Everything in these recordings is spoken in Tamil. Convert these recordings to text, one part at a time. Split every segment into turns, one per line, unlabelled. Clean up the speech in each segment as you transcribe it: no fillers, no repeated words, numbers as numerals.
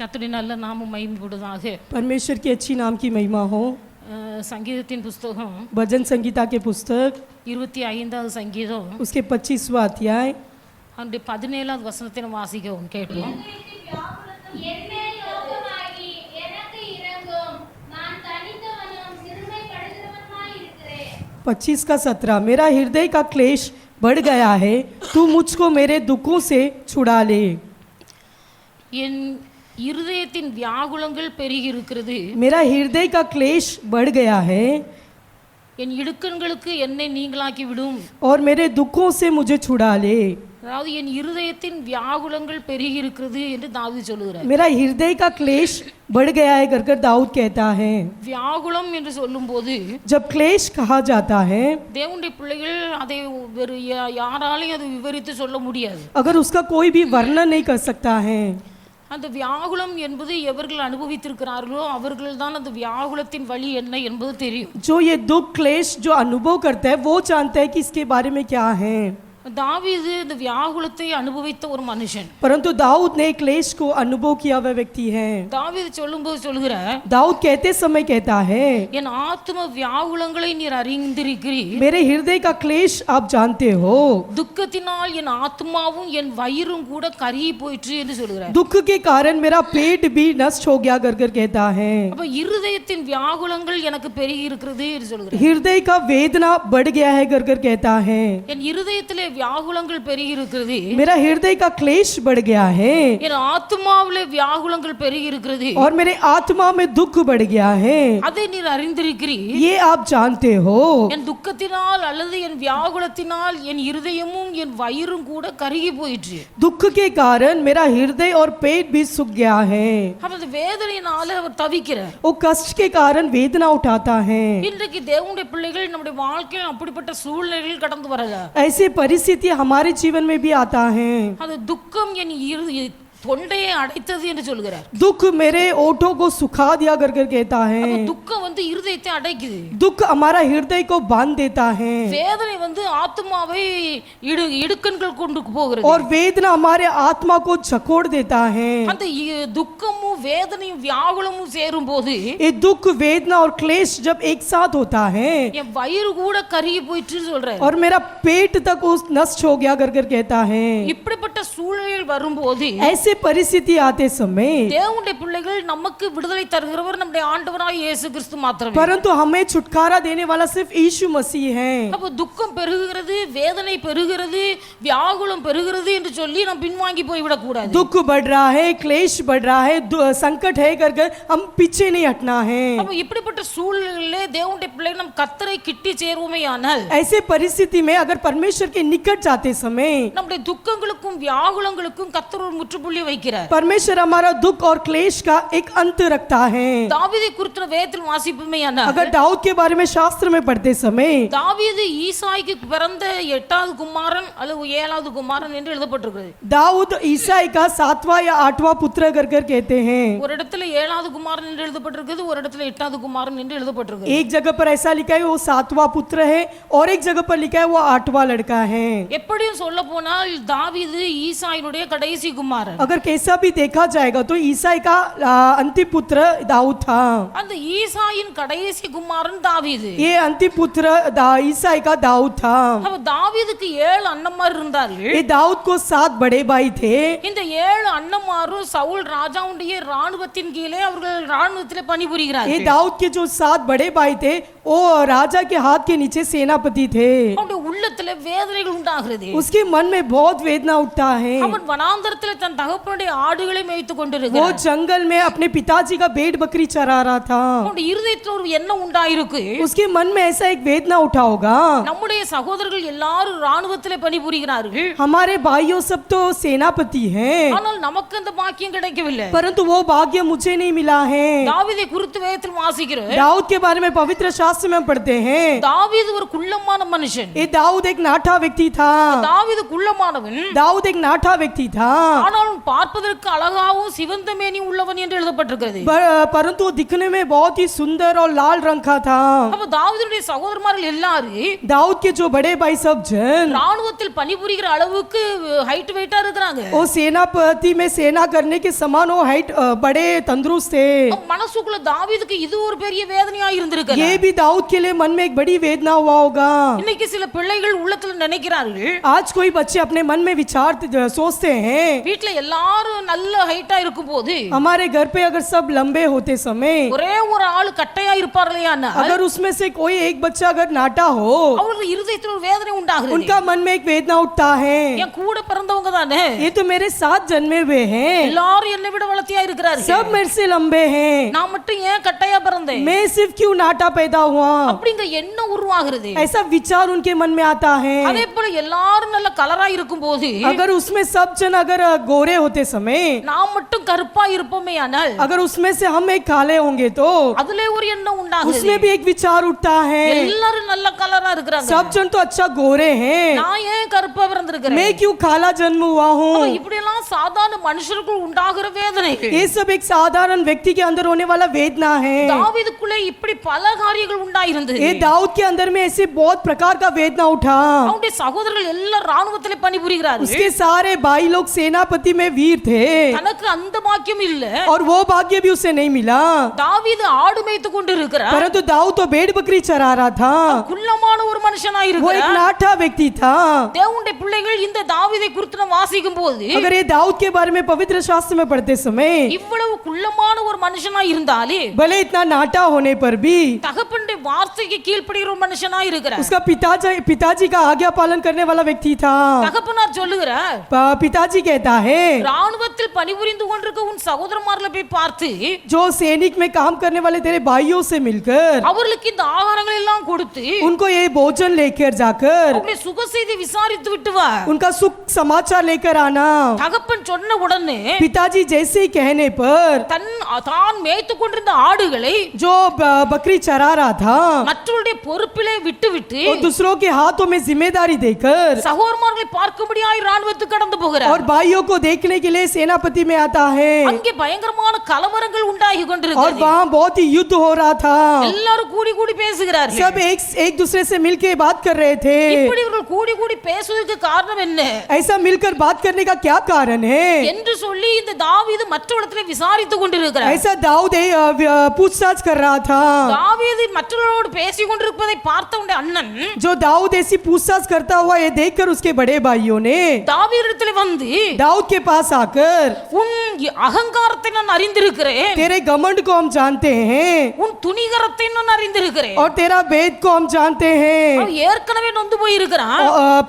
கர்த்தருடைய நல்ல நாமம் மகிமைப்படுவதாக.
परमेश्वर की अच्छी नाम की महिमा हो।
சங்கீதத்தின் புஸ்தகம்
भजन संगीता के पुस्तक
25வது சங்கீதம்
उसके 25वां अध्याय
அவருடைய 17வது வசனத்தை நம்ம வாசிக்கவும் கேட்போம்.
25 का 17 मेरा हृदय का क्लेश बढ़ गया है, तू मुझको मेरे दुखों से छुड़ा ले।
என் இருதயத்தின் வியாகுலங்கள் பெருகி இருக்கிறது,
मेरा हृदय का क्लेश बढ़ गया है
என் இடுக்கண்களுக்கு என்னை நீங்களாக்கி விடும்.
और मेरे दुखों से मुझे छुड़ा ले।
அதாவது என் இருதயத்தின் வியாகுலங்கள் பெருகி இருக்கிறது என்று தாவீது சொல்லுகிறார்.
मेरा हृदय का क्लेश बढ़ गया है कर दाऊद कहता है।
வியாகுலம் என்று சொல்லும்போது
जब क्लेश कहा जाता है,
தேவனுடைய பிள்ளைகள் அதை வேறு யாராலையும் அதை விவரித்து சொல்ல முடியாது.
अगर उसका कोई भी वर्णन नहीं कर सकता है।
அந்த வியாகுலம் என்பது எவர்கள் அனுபவித்திருக்கிறார்களோ அவர்கள் தான் அந்த வியாகுலத்தின் வழி என்ன என்பது தெரியும்.
जो ये दुख क्लेश जो अनुभव करता है वो जानता है कि इसके बारे में क्या है।
தாவீது இந்த வியாகுலத்தை அனுபவித்த ஒரு மனுஷன்.
परंतु दाऊद ने क्लेश को अनुभव किया हुआ व्यक्ति है।
தாவீது சொல்லும்போது சொல்கிறார்,
दाऊद कहते समय कहता है,
என் ஆத்ம வியாகுலங்களை நீர் அறிந்திருக்கிறீர்,
मेरे हृदय का क्लेश आप जानते हो,
துக்கத்தினால் என் ஆத்மாவும் என் வயிறும் கூட கருகி போயிற்று என்று சொல்கிறார்.
दुख के कारण मेरा पेट भी नष्ट हो गया कर कहता है।
அப்ப இருதயத்தின் வியாகுலங்கள் எனக்கு பெருகி இருக்கிறது என்று சொல்கிறார்.
हृदय का वेदना बढ़ गया है कर कहता है,
என் இருதயத்திலே வியாகுலங்கள் பெருகி இருக்கிறது,
मेरा हृदय का क्लेश बढ़ गया है
என் ஆத்மாவிலே வியாகுலங்கள் பெருகி இருக்கிறது,
और मेरे आत्मा में दुख बढ़ गया है,
அதை நீர் அறிந்திருக்கிறீர்.
ये आप जानते हो।
என் துக்கத்தினால் அல்லது என் வியாகுலத்தினால் என் இருதயமும் என் வயிறும் கூட கருகி போயிற்று.
दुख के कारण मेरा हृदय और पेट भी सूख गया है।
அந்த வேதனையினால அவர் தவிக்கிறார்.
वो कष्ट के कारण वेदना उठाता है।
இன்றைக்கு தேவனுடைய பிள்ளைகள் நம்முடைய வாழ்க்கையில் அப்படிப்பட்ட சூழ்நிலைகள் கடந்து வரலாம்.
ऐसे परिस्थिति हमारे जीवन में भी आता है।
அது துக்கம் என் தொண்டையை அடைத்தது என்று சொல்கிறார்.
दुख मेरे ओठों को सुखा दिया कर कहता है।
துக்கம் வந்து இருதயத்தை அடைக்குது,
दुख हमारा हृदय को बांध देता है,
வேதனை வந்து ஆத்மாவை இடுக்கண்கள் கொண்டு போகிறது,
और वेदना हमारे आत्मा को झकोड़ देता है।
அந்த துக்கமும் வேதனையும் வியாகுலமும் சேரும் போது
ये दुख वेदना और क्लेश जब एक साथ होता है,
என் வயிறு கூட கருகி போயிட்டு சொல்றார்,
और मेरा पेट तक उस नष्ट हो गया कर कहता है।
இப்படிப்பட்ட சூழ்நிலைகள் வரும்போது
ऐसे परिस्थिति आते समय
தேவனுடைய பிள்ளைகள் நமக்கு விடுதலை தருகிறவர் நம்முடைய ஆண்டவராகிய இயேசு கிறிஸ்து மாத்திரமே.
परंतु हमें छुटकारा देने वाला सिर्फ यीशु मसीह है।
அப்ப துக்கம் பெருகுகிறது, வேதனை பெருகுகிறது, வியாகுலம் பெருகுகிறது என்று சொல்லி நாம் பின்வாங்கி போய் விட கூடாது.
दुख बढ़ रहा है, क्लेश बढ़ रहा है, संकट है कर हम पीछे नहीं हटना है।
அப்ப இப்படிப்பட்ட சூழ்நிலையிலே தேவனுடைய பிள்ளைகள் நம் கர்த்தரை கிட்டி சேருவோமேயானால்,
ऐसे परिस्थिति में अगर परमेश्वर के निकट जाते समय
நம்முடைய துக்கங்களுக்கும் வியாகுலங்களுக்கும் கர்த்தர் ஒரு முற்றுப்புள்ளி வைக்கிறார்.
परमेश्वर हमारा दुख और क्लेश का एक अंत रखता है।
தாவீதை குறித்த வேதத்தில் வாசிப்போமேயானால்,
अगर दाऊद के बारे में शास्त्र में पढ़ते समय
தாவீது ஈசாய்க்கு பிறந்த 8வது குமாரன் அல்லது 7வது குமாரன் என்று எழுதப்பட்டிருக்கிறது.
दाऊद ईसाई का 7वां या 8वां पुत्र कर कहते हैं।
ஒரு இடத்துல 7வது குமாரன் என்று எழுதப்பட்டிருக்கிறது, ஒரு இடத்துல 8வது குமாரன் என்று எழுதப்பட்டிருக்கிறது.
एक जगह पर ऐसा लिखा है वो 7वां पुत्र है, और एक जगह पर लिखा है वो 8वां लड़का है।
எப்படியும் சொல்ல போனால் தாவீது ஈசாயினுடைய கடைசி குமாரன்.
अगर कैसा भी देखा जाएगा तो ईसाई का अंतिम पुत्र दाऊद था।
அந்த ஈசாயின் கடைசி குமாரன் தாவீது.
ये अंतिम पुत्र ईसाई का दाऊद था।
அப்ப தாவீதுக்கு 7 அண்ணன்மார் இருந்தார்கள்.
ये दाऊद को 7 बड़े भाई थे।
இந்த 7 அண்ணன்மாரும் சவுல் ராஜாவுடைய ராணுவத்தின் கீழே அவர்கள் ராணுவத்திலே பணிபுரிகிறார்கள்.
ये दाऊद के जो 7 बड़े भाई थे वो राजा के हाथ के नीचे सेनापति थे।
அவனுடைய உள்ளத்திலே வேதனைகள் உண்டாகிறது.
उसके मन में बहुत वेदना उठता है।
அவன் வனாந்தரத்திலே தன் தகப்பனுடைய ஆடுகளை மேய்த்து
वो
கொண்டிருக்கிறான்.
जंगल में अपने पिताजी का भेड़ बकरी चरा रहा था।
அவனுடைய இருதயத்தில் ஒரு எண்ணம் உண்டாயிருக்கு,
उसके मन में ऐसा एक वेदना उठा होगा,
நம்முடைய சகோதரர்கள் எல்லாரும் ராணுவத்திலே பணிபுரிகிறார்கள்,
हमारे भाइयों सब तो सेनापति हैं,
ஆனால் நமக்கு அந்த பாக்கியம் கிடைக்கவில்லை.
परंतु वो भाग्य मुझे नहीं मिला है।
தாவீதை குறித்து வேதத்தில் வாசிக்கிறோம்.
दाऊद के बारे में पवित्र शास्त्र में पढ़ते हैं।
தாவீது ஒரு குள்ளமான மனுஷன்.
ये दाऊद एक नाठा व्यक्ति था।
தாவீது குள்ளமானவன்,
दाऊद एक नाठा व्यक्ति था,
ஆனாலும் பார்ப்பதற்கு அழகாவும் சிவந்த மேனி உள்ளவன் என்று எழுதப்பட்டிருக்கிறது.
परंतु वो दिखने में बहुत ही सुंदर और लाल रंग का था।
அப்ப தாவீதுடைய சகோதரமார்கள் எல்லாரும்
दाऊद के जो बड़े भाई सब जन
ராணுவத்தில் பணிபுரிகிற அளவுக்கு ஹைட் வெயிட்டா இருக்கிறாங்க.
वो सेनापति में सेना करने के समान वो हाइट बड़े तंदुरुस्त थे।
மனசுக்குள்ள தாவீதுக்கு இது ஒரு பெரிய வேதனையா இருந்திருக்கு.
ये भी दाऊद के लिए मन में एक बड़ी वेदना हुआ होगा।
இன்னைக்கு சில பிள்ளைகள் உள்ளத்துல நினைக்கிறார்கள்,
आज कोई बच्चे अपने मन में विचार सोचते हैं,
வீட்ல எல்லாரும் நல்ல ஹைட்டா இருக்கும்போது
हमारे घर पे अगर सब लंबे होते समय
ஒரே ஒரு ஆள் கட்டையா இருப்பார்களேன்னா
अगर उसमें से कोई एक बच्चा अगर नाटा हो,
அவங்களுக்கு இருதயத்துல ஒரு வேதனை உண்டாகுது.
उनका मन में एक वेदना उठता है,
என் கூட பிறந்தவங்க தானே,
ये तो मेरे साथ जन्मे हुए हैं,
எல்லாரும் என்னை விட வளர்த்தியா இருக்கிறார்கள்,
सब मेरे से लंबे हैं,
நான் மட்டும் ஏன் கட்டையா பிறந்தேன்,
मैं सिर्फ क्यों नाटा पैदा हुआ,
அப்படிங்க எண்ணம் உருவாகிறது.
ऐसा विचार उनके मन में आता है।
அதே போல எல்லாரும் நல்ல கலரா இருக்கும்போது
अगर उसमें सब जन अगर गोरे होते समय,
நான் மட்டும் கருப்பா இருப்போமே ஆனால்
अगर उसमें से हम एक काले होंगे तो
அதுல ஒரு எண்ணம் உண்டாகுது.
उसमें भी एक विचार उठता है,
எல்லாரும் நல்ல கலரா இருக்கிறாங்க,
सब जन तो अच्छा गोरे हैं,
நான் ஏன் கருப்பா பிறந்திருக்கிறேன்,
मैं क्यों काला जन्म हुआ हूँ।
இப்படி எல்லாம் சாதாரண மனுஷருக்குள் உண்டாகிற வேதனை.
ये सब एक साधारण व्यक्ति के अंदर होने वाला वेदना है।
தாவீதுக்குள்ளே இப்படி பல காரியங்கள் உண்டாயிருந்தது.
ये दाऊद के अंदर में ऐसे बहुत प्रकार का वेदना उठा।
அவனுடைய சகோதரர்கள் எல்லாம் ராணுவத்திலே பணிபுரிகிறார்கள்.
उसके सारे भाई लोग सेनापति में वीर थे
தனக்கு அந்த பாக்கியம் இல்ல.
और वो भाग्य भी उसे नहीं मिला,
தாவீது ஆடு மேய்த்து கொண்டு இருக்கிறார்.
परंतु दाऊद तो भेड़ बकरी चरा रहा था,
குள்ளமான ஒரு மனுஷனா
वो एक
இருக்கிறார்.
नाठा व्यक्ति था।
தேவனுடைய பிள்ளைகள் இந்த தாவீதை குறித்து நாம் வாசிக்கும் போது
अगर ये दाऊद के बारे में पवित्र शास्त्र में पढ़ते समय,
இவ்வளவு குள்ளமான ஒரு மனுஷனா இருந்தாலே
भले इतना नाटा होने पर भी
தகப்பனுடைய வார்த்தைக்கு கீழ்ப்படுகிற ஒரு மனுஷனா இருக்கிறார்.
उसका पिताजी का आज्ञा पालन करने वाला व्यक्ति था।
தகப்பனார் சொல்லுகிறார்,
पिताजी कहता है,
ராணுவத்தில் பணிபுரிந்து கொண்டிருக்க உன் சகோதரமார்களை போய் பார்த்து
जो सैनिक में काम करने वाले तेरे भाइयों से मिलकर
அவர்களுக்கு இந்த ஆகாரங்கள் எல்லாம் கொடுத்து
उनको ये भोजन लेकर जाकर
அவருடைய சுக செய்தி விசாரித்து விட்டு வா.
उनका सुख समाचार लेकर आना।
தகப்பன் சொன்ன உடனே
पिताजी जैसे ही कहने पर
தான் மேய்த்து கொண்டிருந்த ஆடுகளை
जो बकरी चरा रहा था
மற்றவருடைய பொறுப்பிலே விட்டுவிட்டு
और दूसरों के हाथों में जिम्मेदारी देकर
சகோதரமார்களை பார்க்கும்படியாய் ராணுவத்துக்கு கடந்து போகிறார்.
और भाइयों को देखने के लिए सेनापति में आता है
அங்கே பயங்கரமான கலவரங்கள் உண்டாகி
और
கொண்டிருக்கிறது.
वहाँ बहुत ही युद्ध हो रहा था।
எல்லாரும் கூடி கூடி பேசுகிறார்கள்.
सब एक दूसरे से मिलकर बात कर रहे थे।
இப்படி இவர்கள் கூடி கூடி பேசுவதற்கு காரணம் என்ன
ऐसा मिलकर बात करने का क्या कारण है?
என்று சொல்லி இந்த தாவீது மற்றவர்களிடத்தில் விசாரித்துக் கொண்டிருக்கிறார்.
ऐसा दाऊद पूछताछ कर रहा था।
தாவீது மற்றவர்களோடு பேசிக் கொண்டிருப்பதை பார்த்த உடைய அண்ணன்
जो दाऊद ऐसी पूछताछ करता हुआ ये देखकर उसके बड़े भाइयों ने
தாவீதிடத்தில் வந்து
दाऊद के पास आकर,
உன் அகங்காரத்தை நான் அறிந்திருக்கிறேன்,
तेरे घमंड को हम जानते हैं
உன் துணிகரத்தை நான் அறிந்திருக்கிறேன்.
और तेरा वेद को हम जानते हैं।
அவன் ஏற்கனவே நொந்து போயிருக்கிறான்.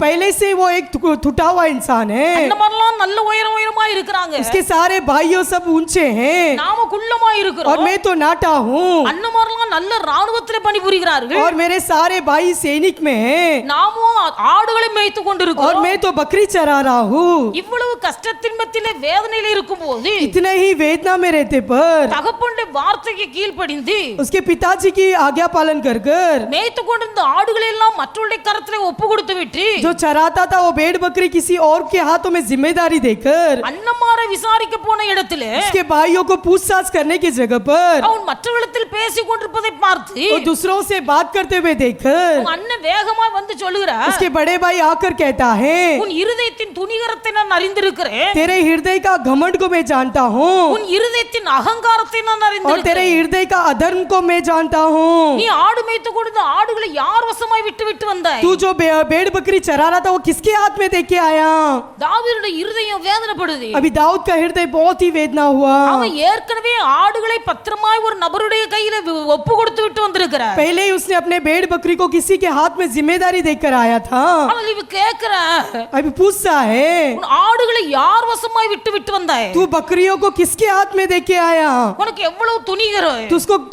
पहले से वो एक टूटा हुआ इंसान है।
அந்த மாதிரிலாம் நல்ல உயரமா இருக்கிறாங்க.
उसके सारे भाइयों सब ऊंचे हैं
நாம குள்ளமா
और
இருக்கிறோம்.
मैं तो नाटा हूँ
அந்த மாதிரிலாம் நல்ல ராணுவத்திலே பணிபுரிகிறார்கள்.
और मेरे सारे भाई सैनिक में हैं
நாமும் ஆடுகளை மேய்த்து
और
கொண்டிருக்கிறோம்.
मैं तो बकरी चरा रहा हूँ।
இவ்வளவு கஷ்டத்தின் மத்தியிலே வேதனையில இருக்கும்போது
इतने ही वेदना में रहते पर
தகப்பனுடைய வார்த்தைக்கு கீழ்ப்படிந்து
उसके पिताजी की आज्ञा पालन कर कर
மேய்த்து கொண்டிருந்த ஆடுகளை எல்லாம் மற்றவருடைய கரத்திலே ஒப்பு கொடுத்து விட்டு
जो चराता था वो भेड़ बकरी किसी और के हाथों में जिम्मेदारी देकर
அன்னமாரை விசாரிக்க போன இடத்துல
उसके भाइयों को पूछताछ करने की जगह पर
அவன் மற்றவர்களிடத்தில் பேசிக் கொண்டிருப்பதை பார்த்து
और दूसरों से बात करते हुए देखकर
உன் அண்ணன் வேகமா வந்து சொல்லுகிறார்,
उसके बड़े भाई आकर कहता है,
உன் இருதயத்தின் துணிகரத்தை நான் அறிந்திருக்கிறேன்,
तेरे हृदय का घमंड को मैं जानता हूँ
உன் இருதயத்தின் அகங்காரத்தை நான்
और तेरे
அறிந்திருக்கிறேன்.
हृदय का अधर्म को मैं जानता हूँ।
நீ ஆடு மேய்த்து கொண்டிருந்த ஆடுகளை யார் வசமாய் விட்டு விட்டு வந்தாய்?
तू जो भेड़ बकरी चरा रहा था वो किसके हाथ में देख के आया?
தாவீதுடைய இருதயம் வேதனைப்படுது.
अभी दाऊद का हृदय बहुत ही वेदना हुआ।
அவன் ஏற்கனவே ஆடுகளை பத்திரமாய் ஒரு நபருடைய கையில ஒப்பு கொடுத்து விட்டு வந்திருக்கிறார்.
पहले ही उसने अपने भेड़ बकरी को किसी के हाथ में जिम्मेदारी देकर आया था।
ஆனால் இவ கேக்குற,
अभी पूछता है,
உன் ஆடுகளை யார் வசமாய் விட்டு விட்டு வந்தாய்?
तू बकरियों को किसके हाथ में देख के आया?
உனக்கு எவ்வளவு துணிகரம்,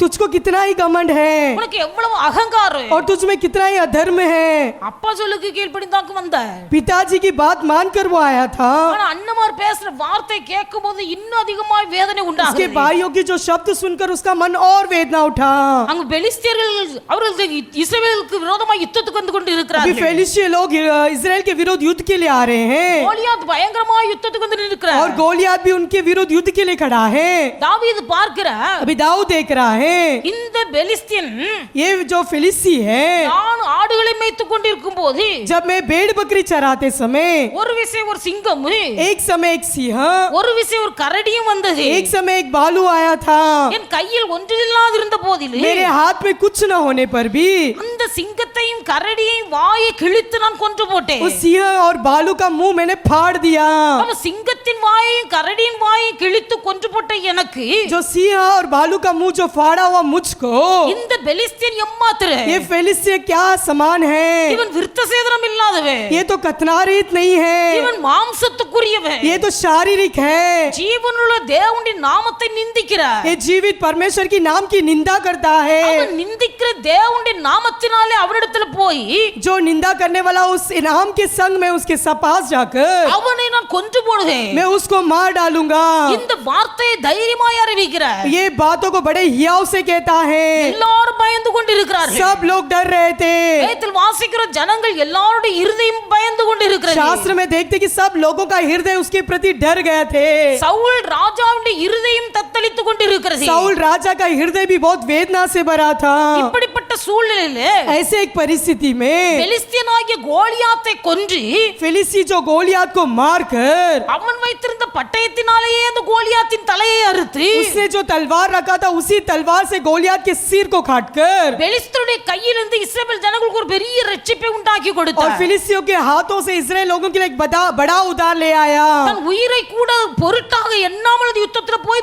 तुझको कितना ही घमंड है
உனக்கு எவ்வளவு அகங்காரம்.
और तुझ में कितना ही अधर्म है।
அப்பா சொல்லுக்கு கீழ்ப்படிந்தாக்கு வந்தாய்.
पिताजी की बात मानकर वो आया था।
ஆனா அண்ணமார் பேசுற வார்த்தை கேட்கும் போது இன்னும் அதிகமாய் வேதனை
उसके
உண்டாகுது.
भाइयों की जो शब्द सुनकर उसका मन और वेदना उठा।
அங்க பெலிஸ்தியர்கள் அவர்கள் இஸ்ரவேலுக்கு விரோதமா யுத்தத்துக்கு வந்து கொண்டு
अभी
இருக்கிறார்கள்
फेलिस्तीय लोग इजराइल के विरुद्ध युद्ध के लिए आ रहे हैं
கோலியாத் பயங்கரமா யுத்தத்துக்கு வந்து நிற்கிறார்
और गोलियात भी उनके विरुद्ध युद्ध के लिए खड़ा है।
தாவீது பார்க்கிறார்
अभी दाऊद देख रहा है
இந்த பெலிஸ்தியன்
ये जो फिलिस्ती है,
நான் ஆடுகளை மேய்த்துக் கொண்டிருக்கும் போது
जब मैं भेड़ बकरी चराते समय
ஒரு விசை ஒரு சிங்கம்
एक समय एक सिंह,
ஒரு விசை ஒரு கரடியும் வந்தது
एक समय एक भालू आया था।
என் கையில் ஒன்றில்லாதிருந்த போதிலும்
मेरे हाथ में कुछ न होने पर भी
அந்த சிங்கத்தையும் கரடியையும் வாயை கிழித்து நான் கொன்று போட்டேன்
उस सिंह और भालू का मुंह मैंने फाड़ दिया।
அவ சிங்கத்தின் வாயையும் கரடியின் வாயை கிழித்து கொன்று போட்ட எனக்கு
जो सिंह और भालू का मुंह जो फाड़ा हुआ मुझको,
இந்த பெலிஸ்தியன் எம்மாத்திர
ये फिलिस्ती क्या समान है?
இவன் விருத்த சேதனம் இல்லாதவன்
ये तो कतनारहित नहीं है,
இவன் மாம்சத்துக்குரியவன்
ये तो शारीरिक है।
ஜீவனுள்ள தேவனுடைய நாமத்தை நிந்திக்கிறார்
ये जीवित परमेश्वर की नाम की निंदा करता है।
அவன் நிந்திக்கிற தேவனுடைய நாமத்தினாலே அவரிடத்துல போய்
जो निंदा करने वाला उस इनाम के संग में उसके पास जाकर
அவனை நான் கொன்று போடுவேன்
मैं उसको मार डालूंगा।
இந்த வார்த்தையை தைரியமாய் அறிவிக்கிறார்
ये बातों को बड़े हियाव से कहता है।
எல்லாரும் பயந்து கொண்டிருக்கிறார்கள்
सब लोग डर रहे थे।
வேதத்தில் வாசிக்கிற ஜனங்கள் எல்லாருடைய இருதயம் பயந்து கொண்டிருக்கிறது
शास्त्र में देखते कि सब लोगों का हृदय उसके प्रति डर गए थे।
சவுல் ராஜாவுடைய இருதயம் தத்தளித்துக் கொண்டிருக்கிறது
साउल राजा का हृदय भी बहुत वेदना से भरा था।
இப்படிப்பட்ட சூழ்நிலையில
ऐसे एक परिस्थिति में
பெலிஸ்தியனாகிய கோலியாத்தை கொன்று
फिलिस्ती जो गोलियात को मारकर
அவன் வைத்திருந்த பட்டயத்தினாலேயே அந்த கோலியாத்தின் தலையை அறுத்து
उसने जो तलवार रखा था उसी तलवार से गोलियात के सिर को काटकर
பெலிஸ்தருடைய கையிலிருந்து இஸ்ரவேல் ஜனங்களுக்கு ஒரு பெரிய ரட்சிப்பை உண்டாக்கி
और
கொடுத்தார்
फिलिस्तियों के हाथों से इस्राएल लोगों के लिए एक बड़ा उद्धार ले आया।
தன் உயிரை கூட பொருட்டாக எண்ணாமல் அந்த யுத்தத்துல போய்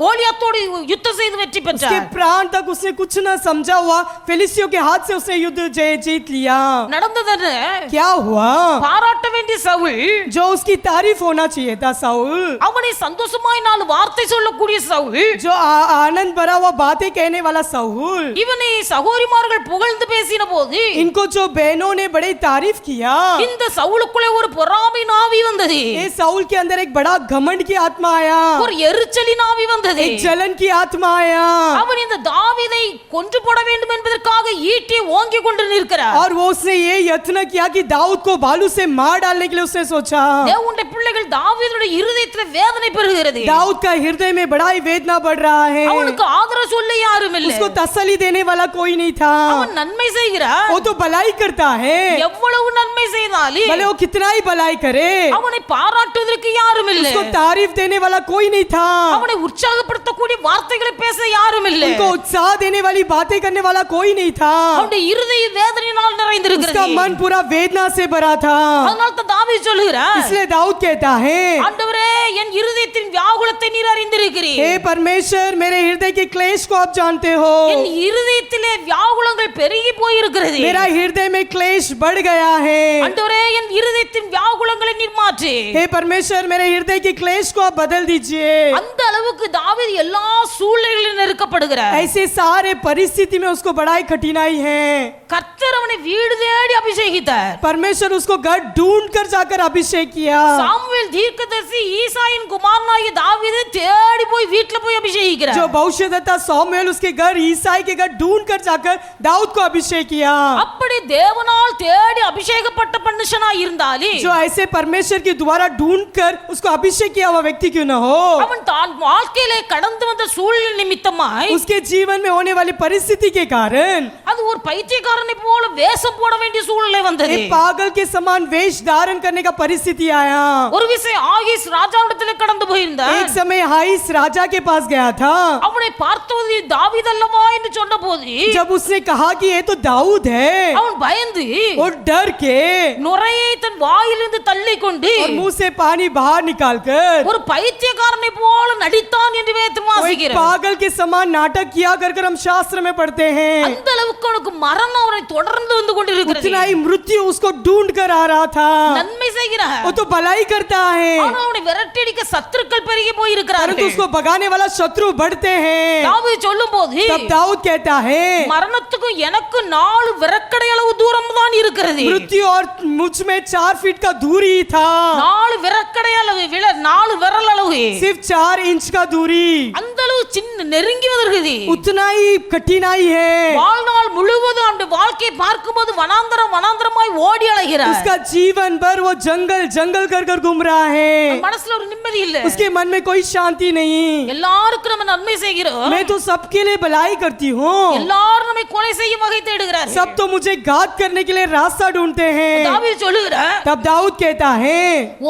கோலியாத்தோடு யுத்தம் செய்து வெற்றி
उसके
பெற்றார்
प्राण तक उसने कुछ न समझा हुआ फिलिस्तियों के हाथ से उसने युद्ध जीत लिया।
நடந்தது
क्या हुआ?
பாராட்ட வேண்டிய சவுல்
जो उसकी तारीफ होना चाहिए था साउल,
அவனை சந்தோஷமாய் நாலு வார்த்தை சொல்லக்கூடிய சவுல்
जो आनंद भरा हुआ बातें कहने वाला साउल,
இவனை சகோதரிமார்கள் புகழ்ந்து பேசின போது
इनको जो बहनों ने बड़ी तारीफ किया,
இந்த சவுலுக்குள்ளே ஒரு பொறாமை நாவி வந்தது
ये साउल के अंदर एक बड़ा घमंड की आत्मा आया,
ஒரு எரிச்சலின் ஆவி வந்தது
एक जलन की आत्मा आया
அவன் இந்த தாவீதை கொன்று போட வேண்டும் என்பதற்காக ஈட்டி ஓங்கி கொண்டு நிற்கிறார்
और वो उसने ये यत्न किया कि दाऊद को भालू से मार डालने के लिए उसने सोचा।
தேவனுடைய பிள்ளைகள் தாவீதுடைய இருதயத்தில் வேதனை பெறுகிறது
दाऊद का हृदय में बड़ा ही वेदना बढ़ रहा है।
அவனுக்கு ஆதரவு சொல்ல யாரும் இல்லை
उसको तसल्ली देने वाला कोई नहीं था।
அவன் நன்மை செய்கிறார்
वो तो भलाई करता है,
எவ்வளவு நன்மை செய்தாலும்
भले वो कितना ही भलाई करे,
அவனை பாராட்டுவதற்கு யாரும் இல்லை
उसको तारीफ देने वाला कोई नहीं था,
அவனை உற்சாகப்படுத்தக்கூடிய வார்த்தைகளை பேச யாரும் இல்லை
उनको उत्साह देने वाली बातें करने वाला कोई नहीं था।
அவனுடைய இருதய வேதனையினால்
उसका
நிறைந்திருக்கிறது
मन पूरा वेदना से भरा था।
அதனால தான் தாவீது சொல்கிறார்
इसलिए दाऊद कहता है,
ஆண்டவரே என் இருதயத்தின் வியாகுலத்தை நீர் அறிந்திருக்கிறீர்
हे परमेश्वर मेरे हृदय के क्लेश को आप जानते हो।
என் இருதயத்திலே வியாகுலங்கள் பெருகி போயிருக்கிறது
मेरा हृदय में क्लेश बढ़ गया है।
ஆண்டவரே என் இருதயத்தின் வியாகுலங்களை நீர் மாற்று
हे परमेश्वर मेरे हृदय के क्लेश को आप बदल दीजिए।
அந்த அளவுக்கு தாவீது எல்லா சூழ்நிலைகளிலும் நெருக்கப்படுகிறார்
ऐसे सारे परिस्थिति में उसको बड़ा ही कठिनाई है।
கர்த்தர் அவனை வீடு தேடி அபிஷேகித்தார்
परमेश्वर उसको घर ढूंढ कर जाकर अभिषेक किया।
சாமுவேல் தீர்க்கதரிசி ஈசாயின் குமாரனாகிய தாவீதை தேடி போய் வீட்ல போய் அபிஷேகிக்கிறார்
जो भविष्यद्वक्ता सामुएल उसके घर ईसाई के घर ढूंढ कर जाकर दाऊद को अभिषेक किया।
அப்படி தேவனால் தேடி அபிஷேகப்பட்ட மனுஷனாய் இருந்தாலே
जो ऐसे परमेश्वर के द्वारा ढूंढ कर उसको अभिषेक किया हुआ व्यक्ति क्यों न हो,
அவன் தான் வாழ்க்கையிலே கடந்து வந்த சூழ்நிலை நிமித்தமாய்
उसके जीवन में होने वाली परिस्थिति के कारण
அது ஒரு பைத்தியக்காரனை போல வேஷம் போட வேண்டிய சூழ்நிலை வந்தது
एक पागल के समान वेश धारण करने का परिस्थिति आया।
ஒரு விசை ஆகீஸ் ராஜாவிடத்தில் கடந்து போயிருந்தார்
एक समय हाइस राजा के पास गया था।
அவனை பார்த்தது தாவீது அல்லவா என்று சொன்னபோது
जब उसने कहा कि ये तो दाऊद है,
அவன் பயந்து
और डर के
நுரையை தன் வாயிலிருந்து தள்ளி கொண்டு
और मुंह से पानी बाहर निकालकर
ஒரு பைத்தியக்காரனை போல நடித்தான் என்று வேதம்
वो एक
வாசிக்கிறோம்
पागल के समान नाटक किया कर हम शास्त्र में पढ़ते हैं।
அந்த அளவுக்கு அவனுக்கு மரணம் அவனை தொடர்ந்து வந்து கொண்டிருக்கிறது
उतना ही मृत्यु उसको ढूंढ कर आ रहा था।
நன்மை செய்கிறார்
वो तो भलाई करता है,
ஆனால் அவனை விரட்டியடிக்க சத்துருக்கள் பெருகி போய்
परंतु
இருக்கிறார்கள்
उसको भगाने वाला शत्रु बढ़ते हैं।
தாவீது சொல்லும்போது
तब दाऊद कहता है,
மரணத்துக்கும் எனக்கு 4 விரக்கடை அளவு தூரம் தான் இருக்கிறது
मृत्यु और मुझ में 4 फीट का दूरी था,
4 விரக்கடை அளவு 4 விரல் அளவு
सिर्फ 4 इंच का दूरी।
அந்த சின்ன நெருங்கி வருகிறது.
उतना ही कठिनाई है.
வாழ்நாள் முழுவதும் அந்த வாழ்க்கையை பார்க்கும்போது வனாந்தரமாய் ஓடி அலைகிறார்.
उसका जीवन भर वो जंगल जंगल कर कर घूम रहा है.
மனசுல ஒரு நிம்மதி இல்ல.
उसके मन में कोई शांति नहीं.
எல்லாருக்கும் நம்ம நன்மை செய்கிறோம்.
मैं तो सबके लिए भलाई करती हूँ.
எல்லாரும் நம்மை கொலை செய்யும் வகை தேடுகிறார்கள்.
सब तो मुझे घात करने के लिए रास्ता ढूंढते हैं.
தாவீது சொல்லுகிறார்,
तब दाऊद कहता है,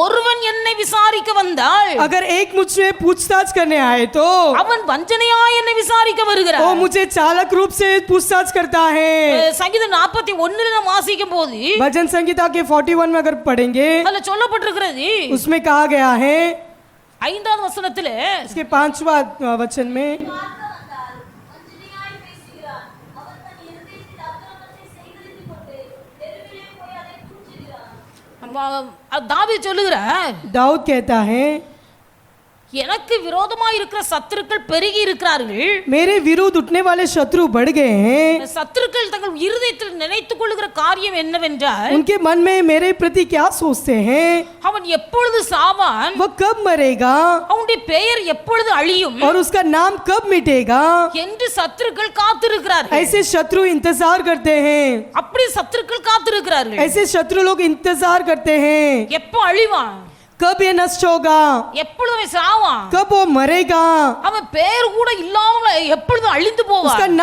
ஒருவன் என்னை விசாரிக்க வந்தால்
अगर एक मुझसे पूछताछ करने आए तो
அவன் வஞ்சனையாய் என்னை விசாரிக்க வருகிறான்.
वो मुझे चालक रूप से पूछताछ करता है.
சங்கீதம் 41 நாம் வாசிக்கும் போது
भजन संहिता के 41 में अगर पढ़ेंगे
அதுல சொல்லப்பட்டிருக்கிறது,
उसमें कहा गया है
5வது வசனத்திலே,
इसके 5वां वचन में,
தாவீது சொல்லுகிறார்,
दाऊद कहता है,
எனக்கு விரோதமாய் இருக்கிற சத்துருக்கள் பெருகி இருக்கிறார்கள்.
मेरे विरुद्ध उठने वाले शत्रु बढ़ गए हैं.
சத்துருக்கள் தங்கள் இருதயத்தில் நினைத்துக் கொள்ளுகிற காரியம் என்னவென்றால்,
उनके मन में मेरे प्रति क्या सोचते हैं?
அவன் எப்பொழுது சாவான்,
वो कब मरेगा
அவனுடைய பெயர் எப்பொழுது அழியும்
और उसका नाम कब मिटेगा?
என்று சத்துருக்கள் காத்திருக்கிறார்கள்.
ऐसे शत्रु इंतजार करते हैं.
அப்படி சத்துருக்கள் காத்திருக்கிறார்கள்.
ऐसे शत्रु लोग इंतजार करते हैं.
எப்போ அழிவான்,
कब ये नष्ट होगा,
எப்பொழுது அவன் சாவான்,
कब वो मरेगा,
அவன் பெயர் கூட இல்லாமல் எப்பொழுது அழிந்து
उसका
போவான்,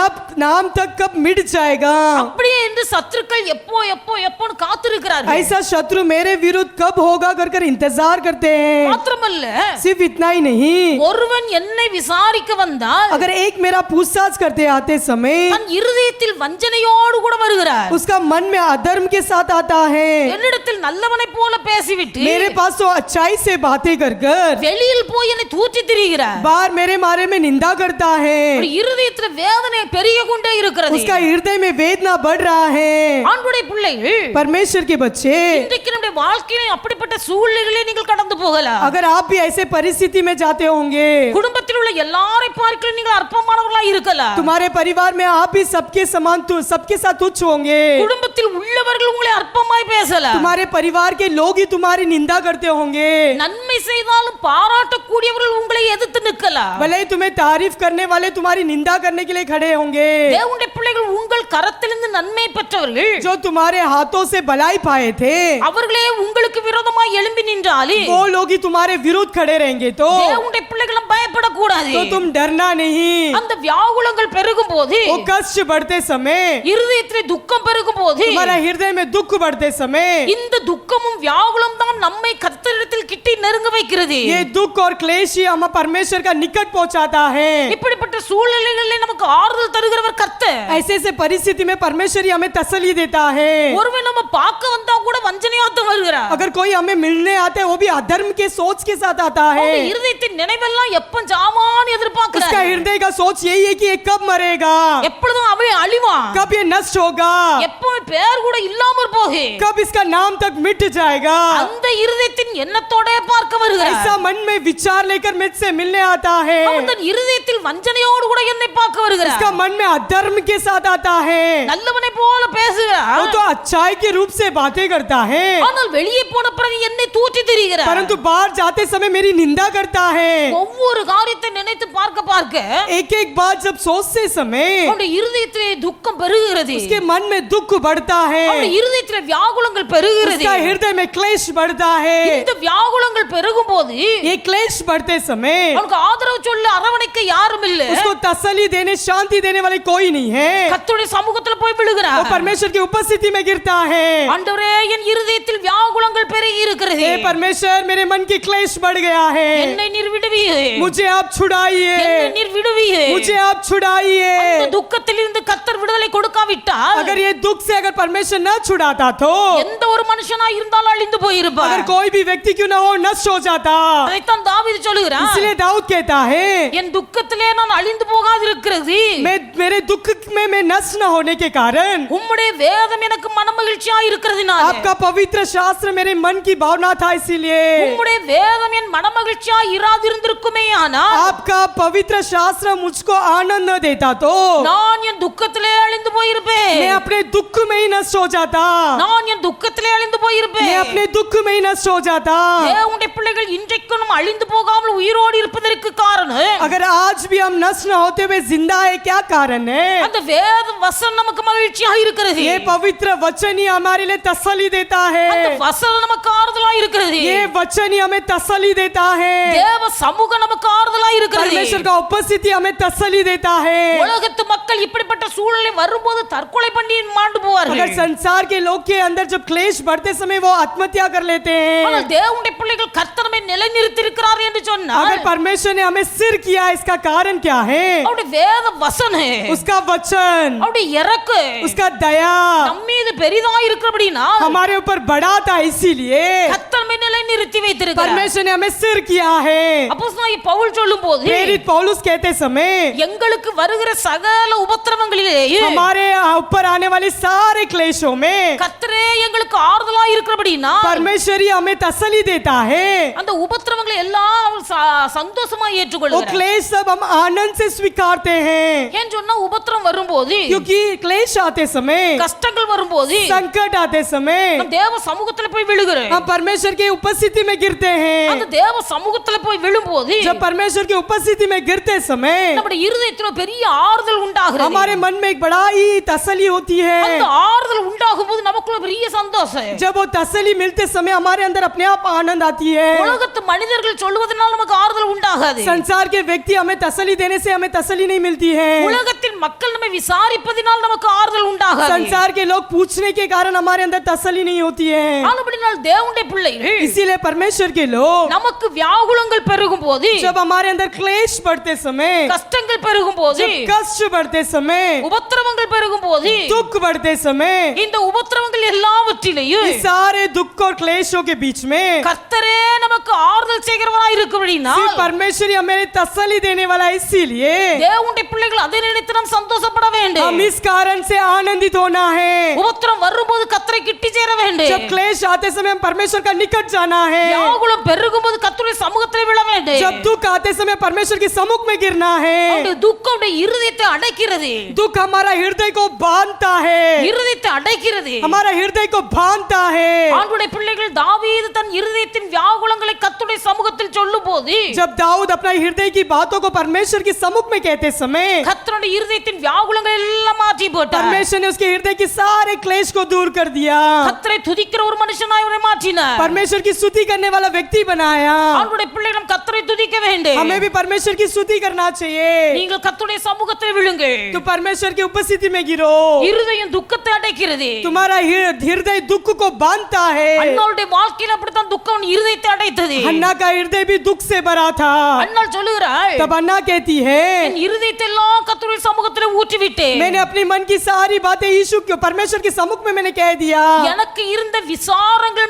नाम तक कब मिट जाएगा.
அப்படியே என்று சத்துருக்கள் எப்போ எப்போ எப்போன்னு காத்திருக்கிறார்கள்.
ऐसा शत्रु मेरे विरुद्ध कब होगा कर कर इंतजार करते हैं.
மாத்திரமல்ல,
सिर्फ इतना ही नहीं,
ஒருவன் என்னை விசாரிக்க வந்தால்
अगर एक मेरा पूछताछ करते आते समय
தன் இருதயத்தில் வஞ்சனையோடு கூட வருகிறார்.
उसका मन में अधर्म के साथ आता है,
என்னிடத்தில் நல்லவனை போல பேசிவிட்டு
मेरे पास तो अच्छाई से बातें कर कर
வெளியில் போய் என்னை தூற்றி திரிகிறார்.
बाहर मेरे बारे में निंदा करता है.
ஒரு இருதயத்தில் வேதனை பெருகிக் கொண்டே இருக்கிறது.
उसका हृदय में वेदना बढ़ रहा है.
ஆண்டுடைய பிள்ளைகள்,
परमेश्वर के बच्चे,
இன்றைக்கு நம்முடைய வாழ்க்கையில அப்படிப்பட்ட சூழ்நிலைகளை நீங்கள் கடந்து போகலாம்.
अगर आप भी ऐसे परिस्थिति में जाते होंगे,
குடும்பத்தில் உள்ள எல்லாரை பார்க்க நீங்கள் அற்பமானவர்களாக இருக்கலாம்.
तुम्हारे परिवार में आप भी सबके समान सबके साथ तुच्छ होंगे.
குடும்பத்தில் உள்ளவர்கள் உங்களை அற்பமாய் பேசலாம்.
तुम्हारे परिवार के लोग ही तुम्हारी निंदा करते होंगे.
நன்மை செய்தாலும் பாராட்டக்கூடியவர்கள் உங்களை எதிர்த்து நிற்கலாம்.
भले ही तुम्हें तारीफ करने वाले तुम्हारी निंदा करने के लिए खड़े होंगे.
தேவனுடைய பிள்ளைகள் உங்கள் கரத்திலிருந்து நன்மை பெற்றவர்கள்,
जो तुम्हारे हाथों से भलाई पाए थे,
அவர்களே உங்களுக்கு விரோதமாய் எழும்பி நின்றாலே
वो लोग ही तुम्हारे विरुद्ध खड़े रहेंगे. तो
தேவனுடைய பிள்ளைகளும் பயப்படக்கூடாது.
तुम डरना नहीं.
அந்த வியாகுலங்கள் பெருகும் போது,
वो कष्ट बढ़ते समय,
இருதயத்திலே துக்கம் பெருகும் போது,
तुम्हारा हृदय में दुख बढ़ते समय,
இந்த துக்கமும் வியாகுலம் தான் நம்மை கர்த்தரிடத்தில் கிட்டி நெருங்க வைக்கிறது.
ये दुख और क्लेश ही हमें परमेश्वर का निकट पहुंचाता है.
இப்படிப்பட்ட சூழ்நிலைகளில் நமக்கு ஆறுதல் தருகிறவர் கர்த்தர்.
ऐसे ऐसे परिस्थिति में परमेश्वर ही हमें तसल्ली देता है.
ஒருவன் நம்ம பார்க்க வந்தா கூட வஞ்சனையாத்தான் வருகிறார்.
अगर कोई हमें मिलने आते हैं, वो भी अधर्म के सोच के साथ आता है.
அவனுடைய இருதயத்தின் நினைவெல்லாம் எப்ப ஜாமான்னு
उसका
எதிர்பார்க்கிறார்.
हृदय का सोच यही है कि ये कब मरेगा,
எப்பொழுதும் அவன் அழிவான்,
कब ये नष्ट होगा,
எப்போ பேர் கூட இல்லாமற் போகு,
कब इसका नाम तक मिट जाएगा.
அந்த இருதயத்தின் எண்ணத்தோட பார்க்க வருகிறார்.
ऐसा मन में विचार लेकर मुझसे मिलने आता है.
அவன் தன் இருதயத்தில் வஞ்சனையோடு கூட என்னை பார்க்க வருகிறார்.
इसका मन में अधर्म के साथ आता है.
நல்லவனை போல
वो
பேசுகிறார்,
तो अच्छाई के रूप से बातें करता है,
ஆனால் வெளியே போன பிறகு என்னை தூற்றி திரிகிறார்.
परंतु बाहर जाते समय मेरी निंदा करता है.
ஒவ்வொரு காரியத்தை நினைத்து பார்க்க பார்க்க
एक एक बात जब सोचते समय
அவனுடைய இருதயத்திலே துக்கம் பெருகிறது.
उसके मन में दुख बढ़ता है.
அவனுடைய இருதயத்திலே வியாகுலங்கள் பெருகிறது.
उसका हृदय में क्लेश बढ़ता है.
இந்த வியாகுலங்கள் பெருகும் போது
ये क्लेश बढ़ते समय
அவனுக்கு ஆதரவு சொல்ல அரவணைக்க யாரும் இல்ல.
उसको तसल्ली देने शांति देने वाले कोई नहीं है.
கர்த்தருடைய சமூகத்துல போய்
वो
விழுகிறார்.
परमेश्वर की उपस्थिति में गिरता है.
ஆண்டவரே, என் இருதயத்தில் வியாகுலங்கள் பெருகி இருக்கிறது.
हे परमेश्वर, मेरे मन की क्लेश बढ़ गया है.
என்னை நீர் விடுவியே,
मुझे आप छुड़ाइए,
என்னை நீர் விடுவியே.
मुझे आप छुड़ाइए.
அந்த துக்கத்திலிருந்து கர்த்தர் விடுதலை கொடுக்காவிட்டால்
अगर ये दुख से अगर परमेश्वर न छुड़ाता तो
எந்த ஒரு மனுஷனா இருந்தாலும் அழிந்து போயிருப்பார்.
अगर कोई भी व्यक्ति क्यों ना हो नष्ट हो जाता.
அதைத்தான் தாவீது சொல்லுகிறான்,
इसलिए दाऊद कहता है,
என் துக்கத்திலே நான் அழிந்து போகாதிருக்கிறது
मेरे दुख में मैं नष्ट न होने के कारण
உம்முடைய வேதம் எனக்கு மனமகிழ்ச்சியா இருக்கிறதுனால,
आपका पवित्र शास्त्र मेरे मन की भावना था. इसीलिए
உம்முடைய வேதம் என் மனமகிழ்ச்சியா இராதிருந்திருக்குமே ஆனால்
आपका पवित्र शास्त्र मुझको आनंद न देता तो
நான் என் துக்கத்திலே அழிந்து போயிருப்பேன்.
मैं अपने दुख में ही नष्ट हो जाता.
நான் என் துக்கத்திலே அழிந்து
मैं
போயிருப்பேன்.
अपने दुख में ही नष्ट हो जाता.
தேவனுடைய பிள்ளைகள் இன்றைக்கும் அழிந்து போகாமல் உயிரோடு இருப்பதற்கு காரணம்
अगर आज भी हम नष्ट न होते हुए जिंदा है, क्या कारण है?
அந்த வேத வசனம் நமக்கு மகிழ்ச்சியா இருக்கிறது.
ये पवित्र वचन ही हमारे लिए तसल्ली देता
அந்த
है।
வசனம் நமக்கு ஆறுதலா இருக்கிறது.
ये वचन ही हमें तसल्ली देता है।
தேவ சமூகம் நமக்கு ஆறுதலா இருக்கிறது.
परमेश्वर का उपस्थिति हमें तसल्ली देता है।
உலகத்து மக்கள் இப்படிப்பட்ட சூழ்நிலை வரும்போது தற்கொலை பண்ணி மாண்டு
अगर
போவார்கள்.
संसार के लोग के अंदर जब क्लेश बढ़ते समय वो आत्महत्या कर लेते
ஆனால்
हैं।
தேவனுடைய பிள்ளைகள் கர்த்தர் நம்மை நிலைநிறுத்தியிருக்கிறார் என்று சொன்னால்
अगर परमेश्वर ने हमें सिर किया, इसका कारण क्या है?
அவருடைய வேத வசனம்,
उसका वचन,
அவருடைய இறக்கு
उसका दया
நம் மீது பெரிதா இருக்கிறபடினா
हमारे ऊपर बड़ा था, इसीलिए
கர்த்தர் நம்மை நிலைநிறுத்தி வைத்திருக்கிறார்.
परमेश्वर ने हमें सिर किया है।
அப்போஸ்தலனாகிய பவுல் சொல்லும்போது
प्रेरित पौलुस कहते समय
எங்களுக்கு வருகிற சகல உபத்திரவங்களிலேயே
हमारे ऊपर आने वाले सारे क्लेशों में
கர்த்தரே எங்களுக்கு ஆறுதலா இருக்கிறபடினா
परमेश्वर ही हमें तसल्ली देता है।
அந்த உபத்திரவங்களை எல்லாம் அவர் சந்தோஷமா
वो
ஏற்றுக்கொள்கிறார்.
क्लेश सब हम आनंद से स्वीकारते हैं,
ஏன் சொன்னா உபத்திரம் வரும்போது,
क्योंकि क्लेश आते समय,
கஷ்டங்கள் வரும்போது
संकट आते समय
நம் தேவ சமூகத்துல போய் விழுகிறோம்.
हम परमेश्वर की उपस्थिति में गिरते
அந்த
हैं।
தேவ சமூகத்துல போய் விழும்போது
जब परमेश्वर की उपस्थिति में गिरते समय
நம்முடைய இருதயத்துல பெரிய ஆறுதல் உண்டாகிறது.
हमारे मन में एक बड़ा ही तसल्ली होती
அந்த
है।
ஆறுதல் உண்டாகும் போது நமக்குள்ள பெரிய சந்தோஷம்.
जब वो तसल्ली मिलते समय हमारे अंदर अपने आप आनंद आती है।
உலகத்து மனிதர்கள் சொல்வதனால் நமக்கு ஆறுதல் உண்டாகாது.
संसार के व्यक्ति हमें तसल्ली देने से हमें तसल्ली नहीं मिलती है।
உலகத்தின் மக்கள் நம்மை விசாரிப்பதினால் நமக்கு ஆறுதல் உண்டாகாது.
संसार के लोग पूछने के कारण हमारे अंदर तसल्ली नहीं होती है।
ஆனபடினால் தேவனுடைய பிள்ளைகள்
इसीलिए परमेश्वर के लोग
நமக்கு வியாகுலங்கள் பெருகும் போது,
जब हमारे अंदर क्लेश बढ़ते समय,
கஷ்டங்கள் பெருகும் போது,
जब कष्ट बढ़ते समय,
உபத்திரவங்கள் பெருகும் போது,
दुख बढ़ते समय,
இந்த உபத்திரவங்கள் எல்லாவற்றிலேயும்
इस सारे दुख और क्लेशों के बीच में
கர்த்தரே நமக்கு ஆறுதல் செய்கிறவராய் இருக்கிறபடினால்
सिर्फ परमेश्वर ही हमें तसल्ली देने वाला है। इसीलिए
தேவனுடைய பிள்ளைகள் அதை நினைத்து நாம் சந்தோஷப்பட வேண்டும்.
हम इस कारण से आनंदित होना है।
உபத்திரம் வரும்போது கர்த்தரை கிட்டி சேர வேண்டும்.
जब क्लेश आते समय हम परमेश्वर का निकट जाना है।
வியாகுலம் பெருகும் போது கர்த்தருடைய சமூகத்தில் விழ வேண்டும்.
जब दुख आते समय परमेश्वर के सम्मुख में गिरना है।
அவருடைய துக்கம் அவருடைய இருதயத்தை அடைக்கிறது.
दुख हमारा हृदय को बांधता है,
இருதயத்தை அடைக்கிறது.
हमारा हृदय को बांधता है।
ஆண்டவருடைய பிள்ளைகள் தாவீது தன் இருதயத்தின் வியாகுலங்களை கர்த்தருடைய சமூகத்தில் சொல்லும்போது,
जब दाऊद अपना हृदय की बातों को परमेश्वर के सम्मुख में कहते समय
கர்த்தருடைய இருதயத்தின் வியாகுலங்களை எல்லாம் மாற்றி போட்டார்.
परमेश्वर ने उसके हृदय के सारे क्लेश को दूर कर दिया।
கர்த்தரை துதிக்கிற ஒரு மனுஷனாய் அவரை மாற்றினார்.
परमेश्वर की स्तुति करने वाला व्यक्ति बनाया।
ஆண்டவருடைய பிள்ளைகள் கர்த்தரை துதிக்க வேண்டும்.
हमें भी परमेश्वर की स्तुति करना चाहिए।
நீங்கள் கர்த்தருடைய சமூகத்தில் விழுங்கள்.
तो परमेश्वर की उपस्थिति में गिरो।
இருதயம் துக்கத்தை அடைக்கிறது.
तुम्हारा हृदय दुख को बांधता है।
அன்னாளுடைய வாழ்க்கையில் அப்படித்தான் துக்கம் இருதயத்தை அடைத்தது.
हन्ना का हृदय भी दुख से भरा था।
அன்னாள் சொல்லுகிறாள்,
तब अन्ना कहती है,
என் இருதயத்தை எல்லாம் கர்த்தருடைய சமூகத்தில் ஊற்றி விட்டேன்.
मैंने अपनी मन की सारी बातें यीशु के परमेश्वर के सम्मुख में मैंने कह दिया।
எனக்கு இருந்த விசாரங்கள்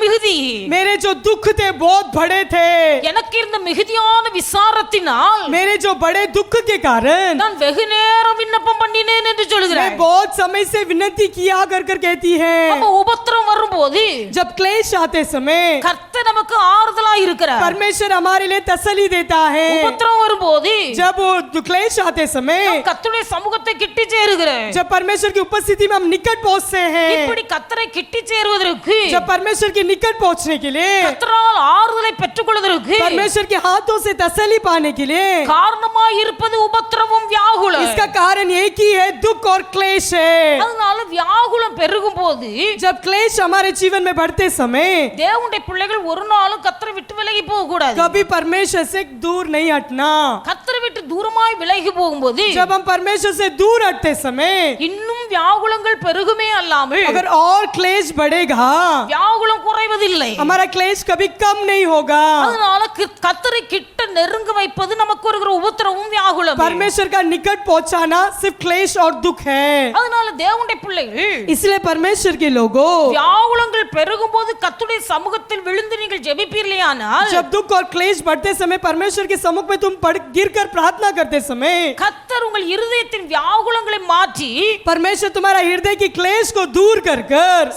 மிகுதி,
मेरे जो दुख थे बहुत बड़े थे।
எனக்கு இருந்த மிகுதியான விசாரத்தினால்
मेरे जो बड़े दुख के कारण
நான் வெகு நேரம் விண்ணப்பம் பண்ணினேன் என்று
मैं
சொல்லுகிறார்.
बहुत समय से विनती किया कर कहती है।
அப்ப உபத்திரம் வரும்போது
जब क्लेश आते समय
கர்த்தர் நமக்கு ஆறுதலா இருக்கிறார்.
परमेश्वर हमारे लिए तसल्ली देता है।
உபத்திரம் வரும்போது
जब वो क्लेश आते समय,
நாம் கர்த்தருடைய சமூகத்தை கிட்டி சேருகிறோம்.
जब परमेश्वर की उपस्थिति में हम निकट पहुंचते हैं,
இப்படி கர்த்தரை கிட்டி சேருவதற்கு,
जब परमेश्वर के निकट पहुंचने के लिए,
கர்த்தரால் ஆறுதலை பெற்றுக்கொள்வதற்கு
परमेश्वर के हाथों से तसल्ली पाने के लिए
காரணமாய் இருப்பது உபத்திரவும் வியாகுலம்.
इसका कारण एक ही है, दुख और क्लेश है।
அதனால வியாகுலம் பெருகும் போது
जब क्लेश हमारे जीवन में बढ़ते समय
தேவனுடைய பிள்ளைகள் ஒரு நாளும் கர்த்தரை விட்டு விலகி போக கூடாது.
कभी परमेश्वर से दूर नहीं हटना।
கர்த்தரை விட்டு தூரமாய் விலகி போகும்போது
जब हम परमेश्वर से दूर हटते समय
இன்னும் வியாகுலங்கள் பெருகுமே அல்லாமல்
अगर और क्लेश बढ़ेगा,
வியாகுலம் குறைவதில்லை.
हमारा क्लेश कभी कम नहीं होगा।
அதனால கர்த்தரை கிட்ட நெருங்க வைப்பது நமக்கு வருகிற உபத்திரவும் வியாகுலம்.
परमेश्वर का निकट पहुंचाना सिर्फ क्लेश और दुख है।
அதனால தேவனுடைய பிள்ளைகள்
इसलिए परमेश्वर के लोगों,
வியாகுலங்கள் பெருகும் போது கர்த்தருடைய சமூகத்தில் விழுந்து நீங்கள் ஜெபிப்பீர்களேயானால்,
जब दुख और क्लेश बढ़ते समय परमेश्वर के सम्मुख में तुम गिरकर प्रार्थना करते समय
கர்த்தர் உங்கள் இருதயத்தின் வியாகுலங்களை மாற்றி
परमेश्वर तुम्हारा हृदय की क्लेश को दूर कर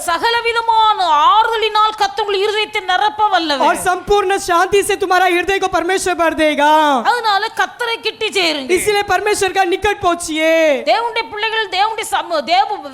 சகலவிதமான ஆறுதலினால் கர்த்தர் உங்கள் இருதயத்தை நிரப்ப
और
வல்லவர்.
संपूर्ण शांति से तुम्हारा हृदय को परमेश्वर भर देगा।
அதனால கர்த்தரை கிட்டி சேருங்க.
इसलिए परमेश्वर का निकट पहुंचिए.
தேவனுடைய பிள்ளைகள் தேவ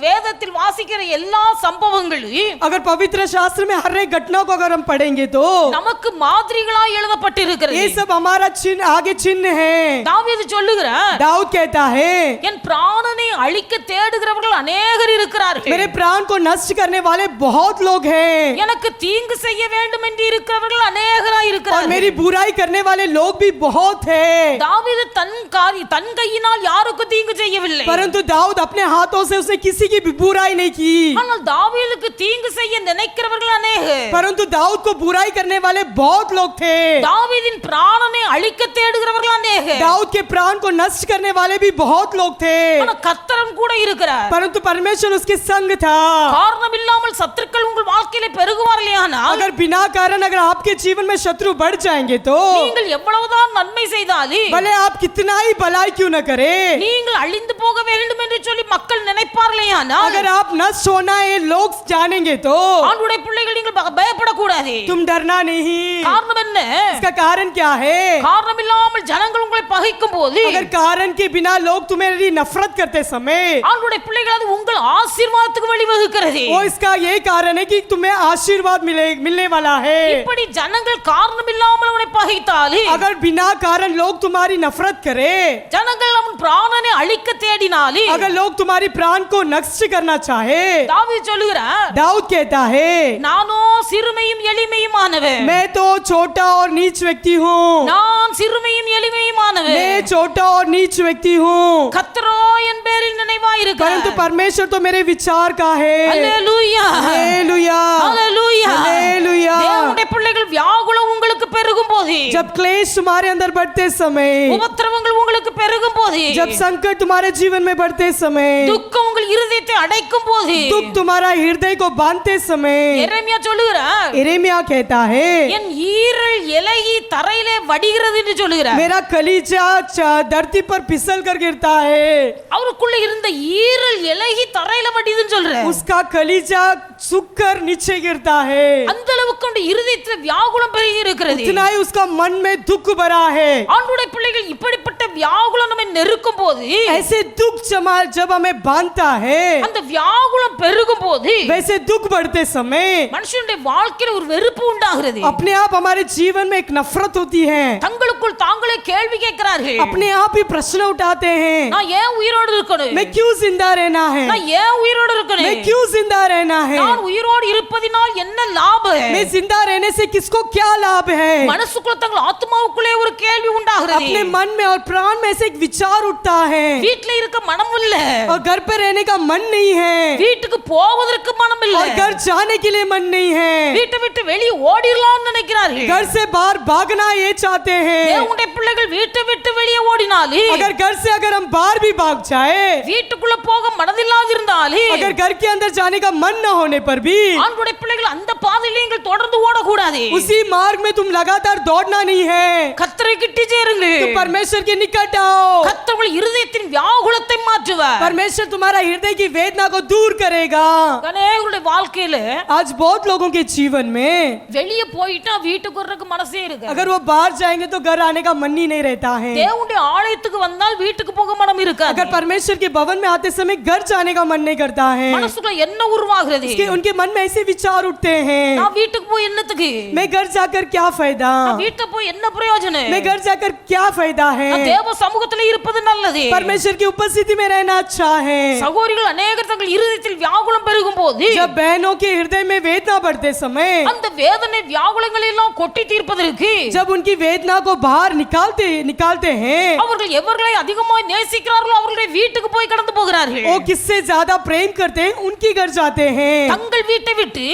வேதத்தில் வாசிக்கிற எல்லா சம்பவங்களும்
अगर पवित्र शास्त्र में हर एक घटना को अगर हम पढ़ेंगे तो
நமக்கு மாதிரிகளாய் எழுதப்பட்டிருக்கிறது.
ये सब हमारा चिन्ह आगे चिन्ह है.
தாவீது சொல்லுகிறார்,
दाऊद कहता है
என் பிராணனை அழிக்க தேடுகிறவர்கள் अनेகர் இருக்கிறார்கள்.
मेरे प्राण को नष्ट करने वाले बहुत लोग हैं
எனக்கு தீங்கு செய்ய வேண்டும் என்று இருக்கிறவர்கள் अनेகராய்
और
இருக்கிறார்கள்.
मेरी बुराई करने वाले लोग भी बहुत हैं.
தாவீது தன் கையினால் யாருக்கும் தீங்கு செய்யவில்லை.
परंतु दाऊद अपने हाथों से उसने किसी की भी बुराई नहीं की.
ஆனால் தாவீதுக்கு தீங்கு செய்ய நினைக்கிறவர்கள் अनेகர்.
परंतु दाऊद को बुराई करने वाले बहुत लोग थे.
தாவீதின் பிராணனை அழிக்க தேடுகிறவர்கள் अनेகர்.
दाऊद के प्राण को नष्ट करने वाले भी बहुत लोग थे.
ஆனால் கர்த்தரும் கூட இருக்கிறார்.
परंतु परमेश्वर उसके संग था.
காரணம் இல்லாமல் சத்துருக்கள் உங்கள் வாழ்க்கையிலே பெருகுவார்களேயானால்
अगर बिना कारण अगर आपके जीवन में शत्रु बढ़ जाएंगे तो
நீங்கள் எவ்வளவுதான் நன்மை செய்தாலும்
भले आप कितना ही भलाई क्यों न करें,
நீங்கள் அழிந்து போக வேண்டும் என்று சொல்லி மக்கள் நினைப்பார்களேயானால்
अगर आप नष्ट होना ये लोग जानेंगे तो
ஆண்டவருடைய பிள்ளைகள் நீங்கள் பயப்படக்கூடாது.
तुम डरना नहीं.
காரணம் என்ன?
इसका कारण क्या है?
காரணம் இல்லாமல் ஜனங்கள் உங்களை பகைக்கும் போது
अगर कारण के बिना लोग तुम्हें नफरत करते समय
ஆண்டவருடைய பிள்ளைகள் அது உங்கள் ஆசீர்வாதத்துக்கு வழிவகுக்கிறது.
वो इसका ये कारण है कि तुम्हें आशीर्वाद मिलने वाला है.
இப்படி ஜனங்கள் காரணம் இல்லாமல் உங்களை பகைத்தாலும்
अगर बिना कारण लोग तुम्हारी नफरत करे,
ஜனங்கள் அவன் பிராணனை அழிக்க தேடினாலும்
अगर लोग तुम्हारी प्राण को नष्ट करना चाहे,
தாவீது சொல்லுகிறார்,
दाऊद कहता है
நானோ சிறுமையும் எளிமையுமானவன்.
मैं तो छोटा और नीच व्यक्ति हूँ.
நான் சிறுமையும் எளிமையுமானவன்.
मैं छोटा और नीच व्यक्ति हूँ.
கர்த்தரோ என் பேரில் நினைவாயிருக்கிறார்.
परंतु परमेश्वर तो मेरे विचार का है.
அல்லேலூயா,
हालेलुया,
அல்லேலூயா.
हालेलुया.
தேவனுடைய பிள்ளைகள் வியாகுலம் உங்களுக்கு பெருகும் போது,
जब क्लेश तुम्हारे अंदर बढ़ते समय,
உபத்திரவங்கள் உங்களுக்கு பெருகும் போது,
जब संकट तुम्हारे जीवन में बढ़ते समय,
துக்கம் உங்கள் இருதயத்தை அடைக்கும் போது,
दुख तुम्हारा हृदय को बांधते समय,
எரேமியா சொல்லுகிறார்,
यिर्मयाह कहता है
என் ஈரல் இலகி தரையிலே வடிகிறது என்று சொல்லுகிறார்.
मेरा कलीजा धरती पर फिसल कर गिरता है.
அவருக்குள்ள இருந்த ஈரல் இலகி தரையில வடிதுன்னு சொல்றார்.
उसका कलीजा सूख कर नीचे गिरता है.
அந்த அளவுக்கு அந்த இருதயத்துல வியாகுலம் பெருகி இருக்கிறது.
इतना ही उसका मन में दुख भरा है.
ஆண்டவருடைய பிள்ளைகள் இப்படிப்பட்ட வியாகுலம் நம்மை நெருக்கும் போது,
ऐसे दुख जब हमें बांधता है,
அந்த வியாகுலம் பெருகும் போது
वैसे दुख बढ़ते समय
மனுஷனுடைய வாழ்க்கையில ஒரு வெறுப்பு உண்டாகிறது.
अपने आप हमारे जीवन में एक नफरत होती है.
தங்களுக்குள் தாங்களே கேள்வி கேட்கிறார்கள்,
अपने आप ही प्रश्न उठाते हैं,
நான் ஏன் உயிரோடு இருக்கணும்?
मैं क्यों जिंदा रहना है?
நான் ஏன் உயிரோடு இருக்கணும்?
मैं क्यों जिंदा रहना है?
நான் உயிரோடு இருப்பதினால் என்ன லாபம்?
मैं जिंदा रहने से किसको क्या लाभ है?
மனசுக்குள்ள தங்கள் ஆத்மாவுக்குள்ளே ஒரு கேள்வி உண்டாகிறது.
अपने मन में और प्राण में से एक विचार उठता है
வீட்ல இருக்க மனம் இல்ல,
और घर पे रहने का मन नहीं है
வீட்டுக்கு போவதற்கு மனம் இல்ல,
और घर जाने के लिए मन नहीं है.
வீட்டை விட்டு வெளியே ஓடிரலாம்னு நினைக்கிறார்கள்.
घर से बाहर भागना ये चाहते हैं.
தேவனுடைய பிள்ளைகள் வீட்டை விட்டு வெளியே ஓடினாலும்,
अगर घर से अगर हम बाहर भी भाग जाए,
வீட்டுக்குள்ள போக மனதில்லாதிருந்தாலும்,
अगर घर के अंदर जाने का मन न होने पर भी
ஆண்டவருடைய பிள்ளைகள் அந்த பாதையிலே நீங்கள் தொடர்ந்து ஓடக்கூடாது.
उसी मार्ग में तुम लगातार दौड़ना नहीं है.
கர்த்தரை கிட்டி சேருங்க.
तुम परमेश्वर के निकट आओ.
கர்த்தர் உங்கள் இருதயத்தின் வியாகுலத்தை மாற்றுவார்.
परमेश्वर तुम्हारा हृदय की वेदना को दूर करेगा.
அநேகருடைய வாழ்க்கையில
आज बहुत लोगों के जीवन में
வெளியே போயிட்டா வீட்டுக்கு வர்றதுக்கு மனசே இருக்கு.
अगर वो बाहर जाएंगे तो घर आने का मन ही नहीं रहता है.
தேவனுடைய ஆலயத்துக்கு வந்தால் வீட்டுக்கு போக மனம் இருக்காது.
अगर परमेश्वर के भवन में आते समय घर जाने का मन नहीं करता है.
மனசுக்குள்ள என்ன உருவாகிறது?
उनके मन में ऐसे विचार उठते हैं,
நான் வீட்டுக்கு போய் என்னத்துக்கு?
मैं घर जाकर क्या फायदा,
நான் வீட்டுக்கு போய் என்ன பிரயோஜனம்?
मैं घर जाकर क्या फायदा है.
நான் தேவ சமூகத்துல இருப்பது நல்லது.
परमेश्वर की उपस्थिति में रहना अच्छा है.
சகோதரிகள் அநேகர் தங்கள் இருதயத்தில் வியாகுலம் பெருகும் போது,
जब बहनों के हृदय में वेदना बढ़ते समय,
அந்த வேதனை வியாகுலங்கள் எல்லாம் கொட்டி தீர்ப்பதற்கு
जब उनकी वेदना को बाहर निकालते हैं,
அவர்கள் எவர்களை அதிகமாய் நேசிக்கிறார்களோ அவர்களுடைய வீட்டுக்கு போய் கடந்து போகிறார்கள்.
वो किससे ज्यादा प्रेम करते हैं उनकी घर जाते हैं.
தங்கள் வீட்டை விட்டு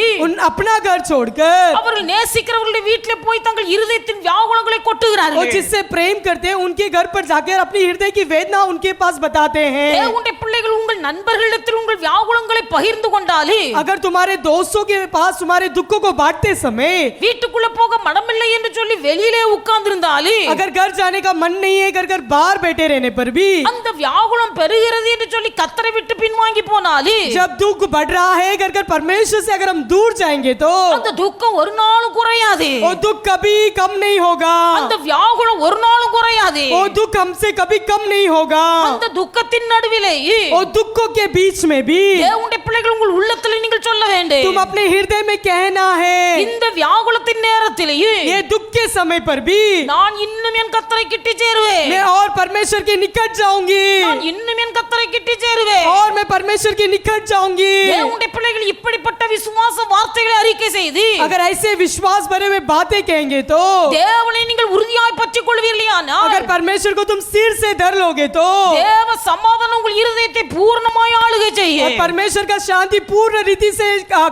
अपना घर छोड़कर
அவர்கள் நேசிக்கிறவர்களுடைய வீட்டிலே போய் தங்கள் இருதயத்தின் வியாகுலங்களை
वो
கொட்டுகிறார்கள்.
जिससे प्रेम करते हैं उनके घर पर जाकर अपनी हृदय की वेदना उनके पास बताते हैं.
தேவனுடைய பிள்ளைகள் உங்கள் நண்பர்களிடத்தில் உங்கள் வியாகுலங்களை பகிர்ந்து கொண்டாலே,
अगर तुम्हारे दोस्तों के पास तुम्हारे दुखों को बांटते समय
வீட்டுக்குள்ள போக மனமில்லை என்று சொல்லி வெளியிலே உட்கார்ந்திருந்தாலே,
अगर घर जाने का मन नहीं है, घर बाहर बैठे रहने पर भी
அந்த வியாகுலம் பெருகிறது என்று சொல்லி கத்தரை விட்டு பின்வாங்கி போனாலே,
जब दुख बढ़ रहा है, घर परमेश्वर से अगर हम दूर जाएंगे तो
அந்த துக்கம் ஒரு நாளும் குறையாது.
वो दुख कभी कम नहीं होगा,
அந்த வியாகுலம் ஒரு நாளும் குறையாது.
वो दुख हमसे कभी कम नहीं होगा।
அந்த துக்கத்தின் நடுவிலே
वो दुखों के बीच में भी
தேவனுடைய பிள்ளைகள் உங்கள் உள்ளத்தில் நீங்கள் சொல்ல வேண்டும்,
तुम अपने हृदय में कहना है,
இந்த வியாகுலத்தின் நேரத்திலேயே
ये दुख के समय पर भी
நான் இன்னும் என் கத்தரை கிட்டி சேருவேன்,
मैं और परमेश्वर के निकट जाऊंगी,
நான் இன்னும் என் கத்தரை கிட்டி சேருவேன்.
और मैं परमेश्वर के निकट जाऊंगी।
தேவனுடைய பிள்ளைகள் இப்படிப்பட்ட விசுவாச வார்த்தைகளை அறிக்கை செய்து
अगर ऐसे विश्वास भरे हुए बातें कहेंगे तो
தேவனை நீங்கள் உறுதியாய் பற்றிக் கொள்வீர்களானால்,
अगर परमेश्वर को तुम सिर से धर लोगे तो
தேவ சமாதானம் உங்கள் இருதயத்தை பூர்ணமாய் ஆளுகை செய்யும்.
और परमेश्वर का शांति पूर्ण रीति से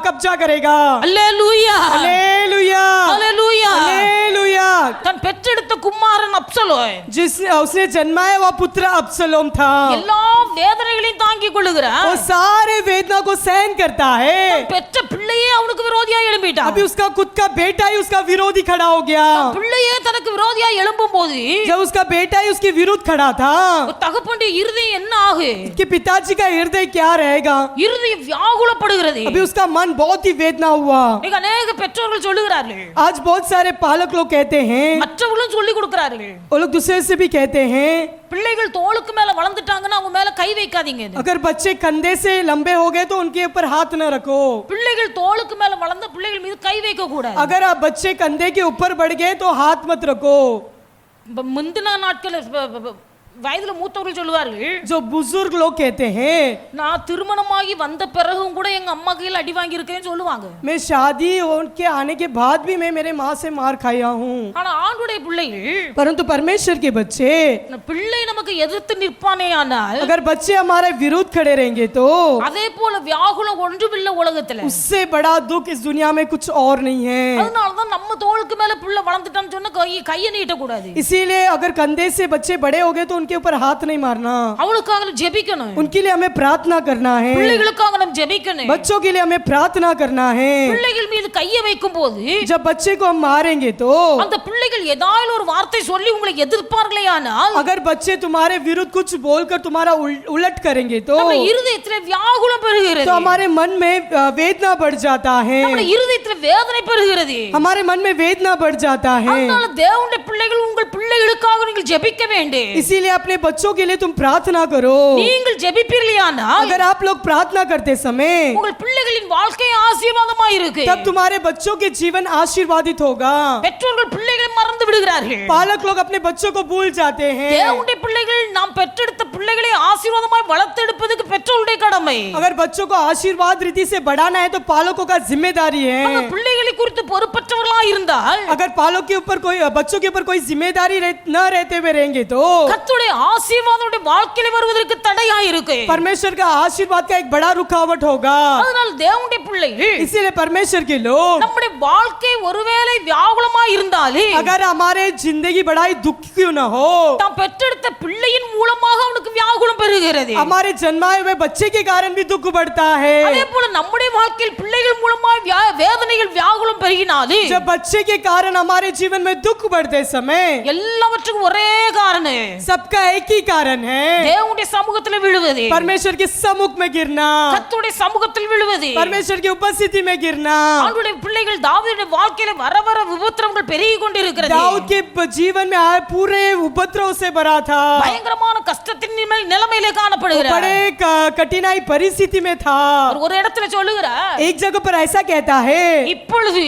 कब्जा करेगा।
அல்லேலூயா,
हालेलुया,
அல்லேலூயா.
हालेलुया।
தன் பெற்றெடுத்த குமாரன் அப்சலோம்
जिस उसने जन्माया वह पुत्र अब्सलोम था,
எல்லா வேதனைகளையும் தாங்கிக் கொள்ளுகிறான்.
वो सारे वेदना को सहन करता है।
பெற்ற பிள்ளையே அவனுக்கு விரோதியா எழும்பிட்டான்.
अभी उसका खुद का बेटा ही उसका विरोधी खड़ा हो गया।
பிள்ளையே தனக்கு விரோதியா எழும்பும் போது
जब उसका बेटा ही उसके विरुद्ध खड़ा था,
தகப்பனுடைய இருதயம் என்ன ஆகு?
कि पिताजी का हृदय क्या रहेगा?
இருதயம் வியாகுலப்படுகிறது.
अभी उसका मन बहुत ही वेदना हुआ।
இன்னைக்கு अनेक பெற்றோர்கள் சொல்லுகிறார்கள்,
आज बहुत सारे पालक लोग कहते हैं,
மற்றவர்களும் சொல்லி கொடுக்கிறார்கள்,
वो लोग दूसरे से भी कहते हैं,
பிள்ளைகள் தோளுக்கு மேல வளர்ந்துட்டாங்கன்னா அவங்க மேல கை வைக்காதீங்க.
अगर बच्चे कंधे से लंबे हो गए तो उनके ऊपर हाथ न रखो।
பிள்ளைகள் தோளுக்கு மேல வளர்ந்த பிள்ளைகள் மீது கை வைக்க கூடாது.
अगर आप बच्चे कंधे के ऊपर बढ़ गए तो हाथ मत रखो।
முந்தின நாட்கள் வயதுல மூத்தவர்கள் சொல்லுவார்கள்,
जो बुजुर्ग लोग कहते हैं,
நான் திருமணமாகி வந்த பிறகும் கூட எங்க அம்மா கையில் அடி வாங்கி இருக்கேன்னு சொல்லுவாங்க.
मैं शादी के आने के बाद भी मैं मेरे माँ से मार खाया हूँ।
ஆனா ஆண்டுடைய பிள்ளைகள்,
परंतु परमेश्वर के बच्चे,
பிள்ளை நமக்கு எதிர்த்து நிற்பானே ஆனால்
अगर बच्चे हमारे विरुद्ध खड़े रहेंगे तो
அதே போல வியாகுலம் ஒன்றுமில்லை உலகத்துல.
उससे बड़ा दुख इस दुनिया में कुछ और नहीं है।
அதனாலதான் நம்ம தோளுக்கு மேல பிள்ளை வளர்ந்துட்டான்னு சொன்னா கையை நீட்ட கூடாது.
इसीलिए अगर कंधे से बच्चे बड़े हो गए तो उनके ऊपर हाथ नहीं मारना।
அவளுக்காக நம்ம ஜெபிக்கணும்,
उनके लिए हमें प्रार्थना करना है,
பிள்ளைகளுக்காக நம்ம ஜெபிக்கணும்.
बच्चों के लिए हमें प्रार्थना करना है।
பிள்ளைகள் மீது கையை வைக்கும் போது
जब बच्चे को हम मारेंगे तो
அந்த பிள்ளைகள் ஏதாவது ஒரு வார்த்தை சொல்லி உங்களை எதிர்ப்பார்களே ஆனால்,
अगर बच्चे तुम्हारे विरुद्ध कुछ बोलकर तुम्हारा उलट करेंगे तो
நம்ம இருதயத்திலே வியாகுலம் பெருகிறது,
तो हमारे मन में वेदना बढ़ जाता है,
நம்ம இருதயத்திலே வேதனை பெருகிறது.
हमारे मन में वेदना बढ़ जाता है।
அதனால தேவனுடைய பிள்ளைகள் உங்கள் பிள்ளைகளுக்காக நீங்கள் ஜெபிக்க வேண்டும்.
इसीलिए अपने बच्चों के लिए तुम प्रार्थना करो।
நீங்கள் ஜெபிப்பீர்களானால்
अगर आप लोग प्रार्थना करते समय
உங்கள் பிள்ளைகளின் வாழ்க்கை ஆசீர்வாதமாய் இருக்கு.
तब तुम्हारे बच्चों के जीवन आशीर्वादित होगा।
பெற்றோர்கள் பிள்ளைகளை மறந்து விடுகிறார்கள்.
पालक लोग अपने बच्चों को भूल जाते हैं।
தேவனுடைய பிள்ளைகள் நாம் பெற்றெடுத்த பிள்ளைகளை ஆசீர்வாதமாய் வளர்த்தெடுப்பதற்கு பெற்றோருடைய கடமை.
अगर बच्चों को आशीर्वाद रीति से बढ़ाना है तो पालकों का जिम्मेदारी
அந்த
है।
பிள்ளைகளை குறித்து பொறுப்பற்றவர்களாய் இருந்தால்
अगर पालक के ऊपर कोई बच्चों के ऊपर कोई जिम्मेदारी न रहते हुए रहेंगे तो
கர்த்தருடைய ஆசீர்வாதம் வாழ்க்கையில வருவதற்கு தடையாய் இருக்கு.
परमेश्वर का आशीर्वाद का एक बड़ा रुकावट होगा।
அதனால தேவனுடைய பிள்ளைகள்,
इसीलिए परमेश्वर के लोग,
நம்முடைய வாழ்க்கை ஒருவேளை வியாகுலமாய் இருந்தாலே,
अगर हमारे जिंदगी बड़ा ही दुख क्यों न हो,
தாம் பெற்றெடுத்த பிள்ளையின் மூலமாக அவனுக்கு வியாகுலம் பெறுகிறது.
हमारे जन्माए हुए बच्चे के कारण भी दुख बढ़ता है।
அதே போல நம்முடைய வாழ்க்கையில் பிள்ளைகள் மூலமாய் வேதனைகள் வியாகுலம் பெருகினாலே,
जब बच्चे के कारण हमारे जीवन में दुख बढ़ते समय
எல்லாவற்றுக்கும் ஒரே காரணம்
सबका एक ही कारण है,
தேவனுடைய சமூகத்தில் விழுவது,
परमेश्वर के सम्मुख में गिरना,
கர்த்தருடைய சமூகத்தில் விழுவது,
परमेश्वर की उपस्थिति में गिरना।
ஆண்டவருடைய பிள்ளைகள் தாவீதுடைய வாழ்க்கையில வர வர விபத்திரங்கள் பெருகி கொண்டிருக்கிறது.
दाऊद के जीवन में आए पूरे उपद्रव से भरा था,
பயங்கரமான கஷ்டத்தின் நிலைமையிலே காணப்படுகிறார்.
बड़े कठिनाई परिस्थिति में था।
ஒரு இடத்துல சொல்லுகிறார்,
एक जगह पर ऐसा कहता है,
இப்பொழுது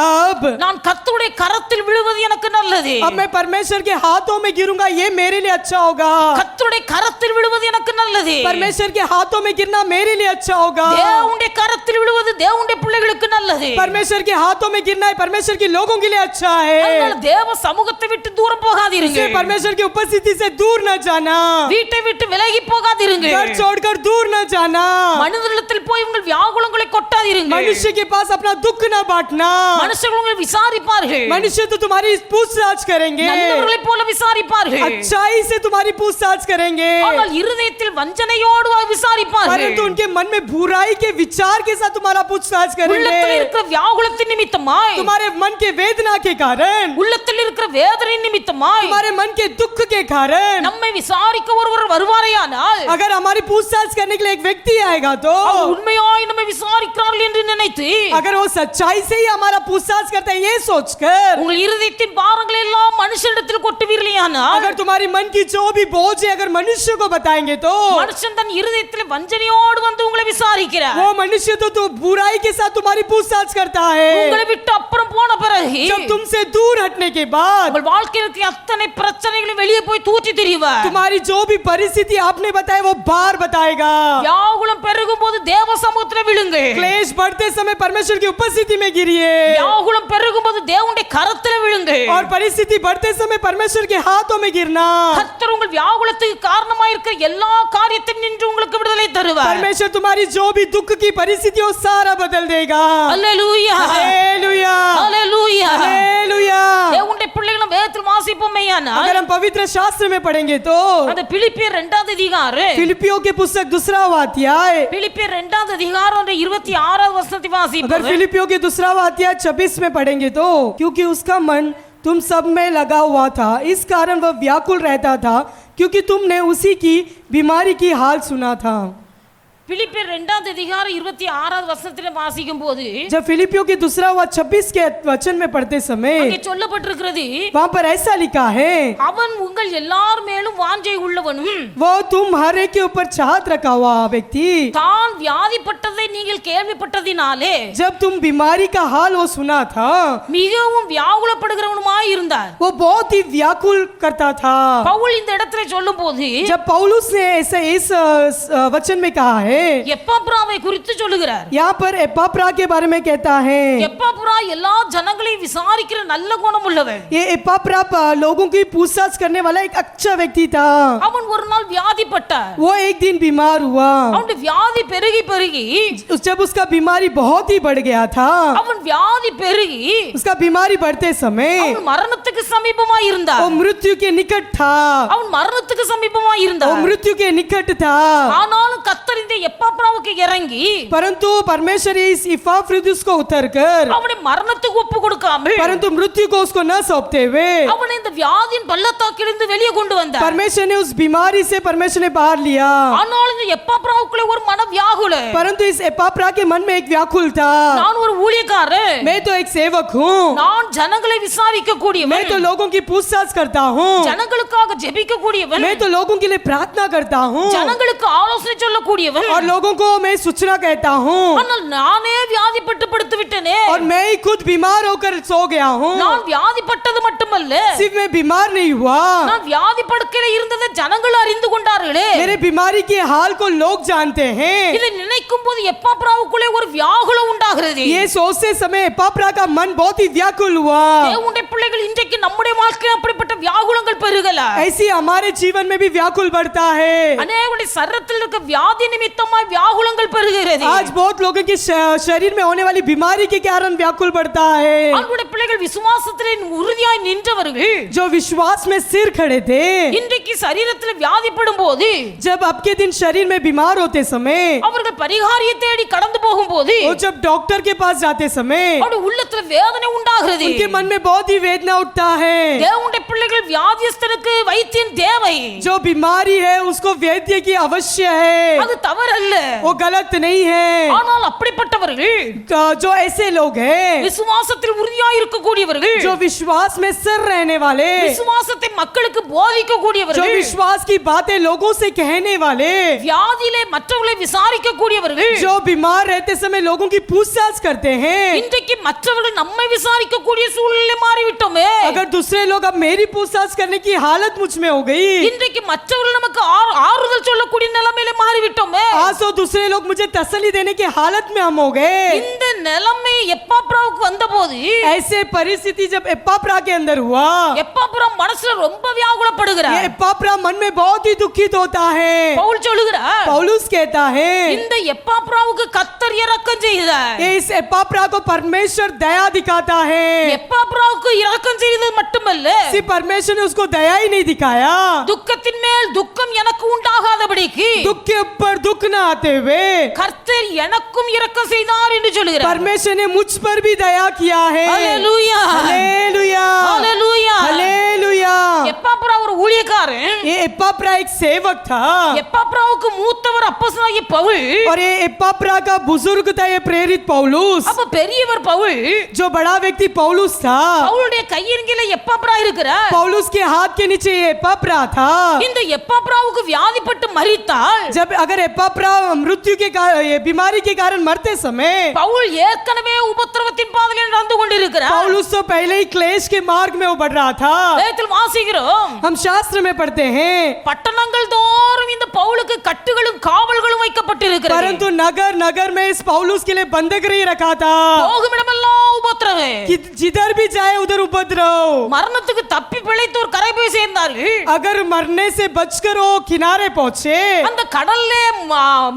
अब
நான் கர்த்தருடைய கரத்தில் விழுவது எனக்கு நல்லது.
अब मैं परमेश्वर के हाथों में गिरूंगा, ये मेरे लिए अच्छा होगा।
கர்த்தருடைய கரத்தில் விழுவது எனக்கு நல்லது.
परमेश्वर के हाथों में गिरना मेरे लिए अच्छा होगा।
தேவனுடைய கரத்தில் விழுவது தேவனுடைய பிள்ளைகளுக்கு நல்லது.
परमेश्वर के हाथों में गिरना है परमेश्वर के लोगों के लिए अच्छा है।
அதனால தேவ சமூகத்தை விட்டு தூரம் போகாதீர்கள்.
परमेश्वर की उपस्थिति से दूर न जाना।
வீட்டை விட்டு விலகி போகாதிருங்கள்.
घर छोड़कर दूर न जाना,
மனிதனிடத்தில் போய் உங்கள் வியாகுலங்களை கொட்டாதிருங்கள்.
मनुष्य के पास अपना दुख न बांटना,
மனுஷர்கள் உங்களை விசாரிப்பார்கள்,
मनुष्य तो तुम्हारी पूछताछ करेंगे,
நல்லவர்களைப் போல விசாரிப்பார்கள்,
अच्छाई से तुम्हारी पूछताछ करेंगे,
ஆனால் இருதயத்தில் வஞ்சனையோடு விசாரிப்பார்கள்.
परंतु उनके मन में बुराई के विचार के साथ तुम्हारा पूछताछ
உள்ளத்தில்
करेंगे।
இருக்கிற வியாகுலத்தின் நிமித்தமாய்,
तुम्हारे मन के वेदना के कारण,
உள்ளத்தில் இருக்கிற வேதனை நிமித்தமாய்,
तुम्हारे मन के दुख के कारण,
நம்மை விசாரிக்க ஒருவர் வருவாரேயானால்,
अगर हमारी पूछताछ करने के लिए एक व्यक्ति आएगा तो,
அவர் உண்மையாய் நம்மை விசாரிக்கிறார்கள் என்று நினைத்து,
अगर वो सच्चाई से ही हमारा पूछताछ करते हैं ये सोचकर,
உங்கள் இருதயத்தின் பாரங்களை எல்லாம் மனுஷனிடத்தில் கொட்டுவீர்களேயானால்,
अगर तुम्हारी मन की जो भी बोझ है अगर मनुष्य को बताएंगे तो,
மனுஷன் தன் இருதயத்தில் வஞ்சனையோடு வந்து உங்களை விசாரிக்கிறார்.
वो मनुष्य तो बुराई के साथ तुम्हारी पूछताछ करता है।
உங்களை விட்டு அப்புறம் போன பிறகு
जब तुमसे दूर हटने के बाद
உங்கள் வாழ்க்கையில் இருக்கிற அத்தனை பிரச்சனைகளும் வெளியே போய் தூற்றி திரிவார்.
तुम्हारी जो भी परिस्थिति आपने बताई वो बार बताएगा।
வியாகுலம் பெருகும் போது தேவ சமூகத்தில் விழுங்கள்.
क्लेश बढ़ते समय परमेश्वर की उपस्थिति में गिरिए,
வியாகுலம் பெருகும் போது தேவனுடைய கரத்தில் விழுங்கள்.
और परिस्थिति बढ़ते समय परमेश्वर के हाथों में गिरना।
கர்த்தர் உங்கள் வியாகுலத்துக்கு காரணமாக இருக்கிற எல்லா காரியத்தையும் நின்று உங்களுக்கு விடுதலை தருவார்.
परमेश्वर तुम्हारी जो भी दुख की परिस्थिति हो सारा बदल देगा।
அல்லேலூயா,
हालेलुया,
அல்லேலூயா.
हालेलुया।
தேவனுடைய பிள்ளைகளும் வேதத்தில் வாசிப்போமேயானால்,
अगर हम पवित्र शास्त्र में पढ़ेंगे तो
அந்த பிலிப்பியர் 2வது அதிகாரம்,
फिलिपियों के पुस्तक 2 अध्याय,
பிலிப்பியர் 2வது அதிகாரம் 26வது வசனத்தை
अगर
வாசிப்போம்.
फिलिपियों के 2 अध्याय 26 में पढ़ेंगे तो, क्योंकि उसका मन तुम सब में लगा हुआ था, इस कारण वह व्याकुल रहता था, क्योंकि तुमने उसी की बीमारी की हाल सुना था।
பிலிப்பியர் 2வது அதிகாரம் 26வது வசனத்திலே வாசிக்கும் போது
जब फिलिपियों के 2:26 के वचन में पढ़ते समय
அங்கே சொல்லப்பட்டிருக்கிறது,
वहां पर ऐसा लिखा है,
அவன் உங்கள் எல்லார் மேலும் வாஞ்சை உள்ளவனும்,
वो तुम हर एक के ऊपर चाहत रखा हुआ व्यक्ति,
தான் வியாதிப்பட்டதை நீங்கள் கேள்விப்பட்டதினாலே
जब तुम बीमारी का हाल वो सुना था,
மிகவும் வியாகுலப்படுகிறவனுமாய் இருந்தார்.
वो बहुत ही व्याकुल करता था।
பவுல் இந்த இடத்துல சொல்லும் போது
जब पौलुस ने ऐसा इस वचन में कहा है,
எப்பாப்ராவை குறித்து சொல்லுகிறார்.
यहाँ पर एपाप्रा के बारे में कहता है,
எப்பாப்ரா எல்லா ஜனங்களையும் விசாரிக்கிற நல்ல குணம் உள்ளவன்.
ये एपाप्रा लोगों की पूछताछ करने वाला एक अच्छा व्यक्ति था।
அவன் ஒரு நாள் வியாதிப்பட்டார்.
वो एक दिन बीमार हुआ,
அவனுடைய வியாதி பெருகி பெருகி
जब उसका बीमारी बहुत ही बढ़ गया था,
அவன் வியாதி பெருகி
उसका बीमारी बढ़ते समय
அவன் மரணத்துக்கு சமீபமா இருந்தார்.
वो मृत्यु के निकट था,
அவன் மரணத்துக்கு சமீபமா
वो
இருந்தார்.
मृत्यु के निकट था।
ஆனாலும் கர்த்தர் இந்த எப்பாப்ராவுக்கு இறங்கி
परंतु परमेश्वर इस इपाफ्रुदितुस को उतरकर,
அவனை மரணத்துக்கு ஒப்பு கொடுக்காமல்
परंतु मृत्यु को उसको न सौंपते हुए,
அவனை இந்த வியாதியின் பள்ளத்தாக்கிலிருந்து வெளியே கொண்டு வந்தார்.
परमेश्वर ने उस बीमारी से परमेश्वर ने बाहर लिया।
ஆனாலும் இந்த எப்பாப்ராவுக்குள்ளே ஒரு மன வியாகுல,
परंतु इस एपाप्रा के मन में एक व्याकुल था,
நான் ஒரு ஊழியக்காரன்,
मैं तो एक सेवक हूँ,
நான் ஜனங்களை விசாரிக்க
मैं
கூடியவன்,
तो लोगों की पूछताछ करता हूँ,
ஜனங்களுக்காக ஜெபிக்க கூடியவன்,
मैं तो लोगों के लिए प्रार्थना करता हूँ,
ஜனங்களுக்கு ஆலோசனை சொல்லக்கூடியவன்.
और लोगों को मैं सूचना कहता हूँ,
ஆனால் நானே வியாதிப்பட்டு படுத்து விட்டேனே.
और मैं ही खुद बीमार होकर सो गया हूँ।
நான் வியாதிப்பட்டது மட்டுமல்ல,
सिर्फ मैं बीमार नहीं हुआ,
நான் வியாதி படுக்கையில இருந்ததை ஜனங்கள் அறிந்து கொண்டார்களே.
मेरे बीमारी के हाल को लोग जानते हैं।
இதை நினைக்கும் போது எப்பாப்ராவுக்குள்ளே ஒரு வியாகுலம் உண்டாகிறது.
ये सोचते समय एपाप्रा का मन बहुत ही व्याकुल हुआ।
தேவனுடைய பிள்ளைகள் இன்றைக்கு நம்முடைய வாழ்க்கையில் அப்படிப்பட்ட வியாகுலங்கள் பெருகலாம்.
ऐसी हमारे जीवन में भी व्याकुल बढ़ता है।
அநேகருடைய சரீரத்தில் இருக்க வியாதி நிமித்தமாய் வியாகுலங்கள் பெருகிறது.
आज बहुत लोगों के शरीर में होने वाली बीमारी के कारण व्याकुल बढ़ता है।
அவருடைய பிள்ளைகள் விசுவாசத்திலே உறுதியாய் நின்றவர்கள்
जो विश्वास में सिर खड़े थे,
இன்றைக்கு சரீரத்தில் வியாதிப்படும் போது,
जब आपके दिन शरीर में बीमार होते समय,
அவர்கள் பரிகாரியை தேடி கடந்து போகும்போது,
वो जब डॉक्टर के पास जाते समय
அவருடைய உள்ளத்துல வேதனை உண்டாகிறது.
उनके मन में बहुत ही वेदना उठता है।
தேவனுடைய பிள்ளைகள் வியாதியஸ்தனுக்கு வைத்தியன் தேவை.
जो बीमारी है उसको वैद्य की अवश्य है,
அது தவறல்ல.
वो गलत नहीं है।
ஆனால் அப்படிப்பட்டவர்கள்,
जो ऐसे लोग हैं,
விசுவாசத்தில் உறுதியாய் இருக்கக்கூடியவர்கள்,
जो विश्वास में सिर रहने वाले,
விசுவாசத்தை மக்களுக்கு போதிக்க
जो
கூடியவர்கள்,
विश्वास की बातें लोगों से कहने वाले,
வியாதியிலே மற்றவர்களை விசாரிக்க கூடியவர்கள்,
जो बीमार रहते समय लोगों की पूछताछ करते हैं।
இன்றைக்கு மற்றவர்கள் நம்மை விசாரிக்க கூடிய சூழ்நிலை மாறிவிட்டோமே.
अगर दूसरे लोग अब मेरी पूछताछ करने की हालत मुझ में हो गई,
இன்றைக்கு மற்றவர்கள் நமக்கு ஆறுதல் சொல்லக்கூடிய நிலைமையில மாறிவிட்டோம். மாறிவிட்டோமே.
आसो दूसरे लोग मुझे तसल्ली देने की हालत में हम हो गए.
இந்த நிலைமை எப்பாப்ராவுக்கு வந்தபோது
ऐसे परिस्थिति जब एप्पाफ्रा के अंदर हुआ,
எப்பாப்ரா மனசுல ரொம்ப
ये
வியாகுலப்படுகிறார்.
एप्पाफ्रा मन में बहुत ही दुखित होता है.
பவுல் சொல்லுகிறார்,
पौलुस कहता है
இந்த எப்பாப்ராவுக்கு கர்த்தர் இரக்கம் செய்தார்.
ये इस एप्पाफ्रा को परमेश्वर दया दिखाता है.
எப்பாப்ராவுக்கு இரக்கம் செய்தது மட்டுமல்ல,
सिर्फ परमेश्वर ने उसको दया ही नहीं दिखाया,
துக்கத்தின் மேல் துக்கம் எனக்கு உண்டாகாதபடிக்கு
दुख के ऊपर दुख न आते हुए
கர்த்தர் எனக்கும் இரக்கம் செய்தார் என்று சொல்லுகிறார்.
परमेश्वर ने मुझ पर भी दया किया है.
ஹalleluya,
हालेलुया,
ஹalleluya.
हालेलुया.
எப்பாப்ரா ஒரு ஊழியக்காரன்.
ये एप्पाफ्रा एक सेवक था
எப்பாப்ராவுக்கு மூத்தவர் அப்போஸ்தலனாகிய பவுல்.
और ये एप्पाफ्रा का बुजुर्ग था ये प्रेरित पौलुस.
அப்ப பெரியவர் பவுல்.
जो बड़ा व्यक्ति पौलुस था,
பவுலுடைய கையின் கீழே எப்பாப்ரா இருக்கிறார்.
पौलुस के हाथ के नीचे ये एप्पाफ्रा था.
இந்த எப்பாப்ராவுக்கு வியாதிப்பட்டு மரித்தால்
जब अगर एप्पाफ्रा मृत्यु के कारण, ये बीमारी के कारण मरते समय,
பவுல் ஏற்கனவே உபத்திரவத்தின் பாதையில் நடந்து கொண்டிருக்கிறார்.
पौलुस तो पहले ही क्लेश के मार्ग में वो बढ़ रहा था.
வேதத்தில் வாசிக்கிறோம்,
हम शास्त्र में पढ़ते हैं,
பட்டணங்கள் தோறும் இந்த பவுலுக்கு கட்டுகளும் காவல்களும் வைக்கப்பட்டிருக்கிறது.
परंतु नगर नगर में इस पौलुस के लिए बंधक नहीं रखा था.
போகுமிடமெல்லாம் உபத்திரவம்.
कि जिधर भी जाए उधर उपद्रव.
மரணத்துக்கு தப்பி பிழைத்தோர் கரை போய் சேர்ந்தார்கள்.
अगर मरने से बचकर वो किनारे पहुंचे,
அந்த கடல்ல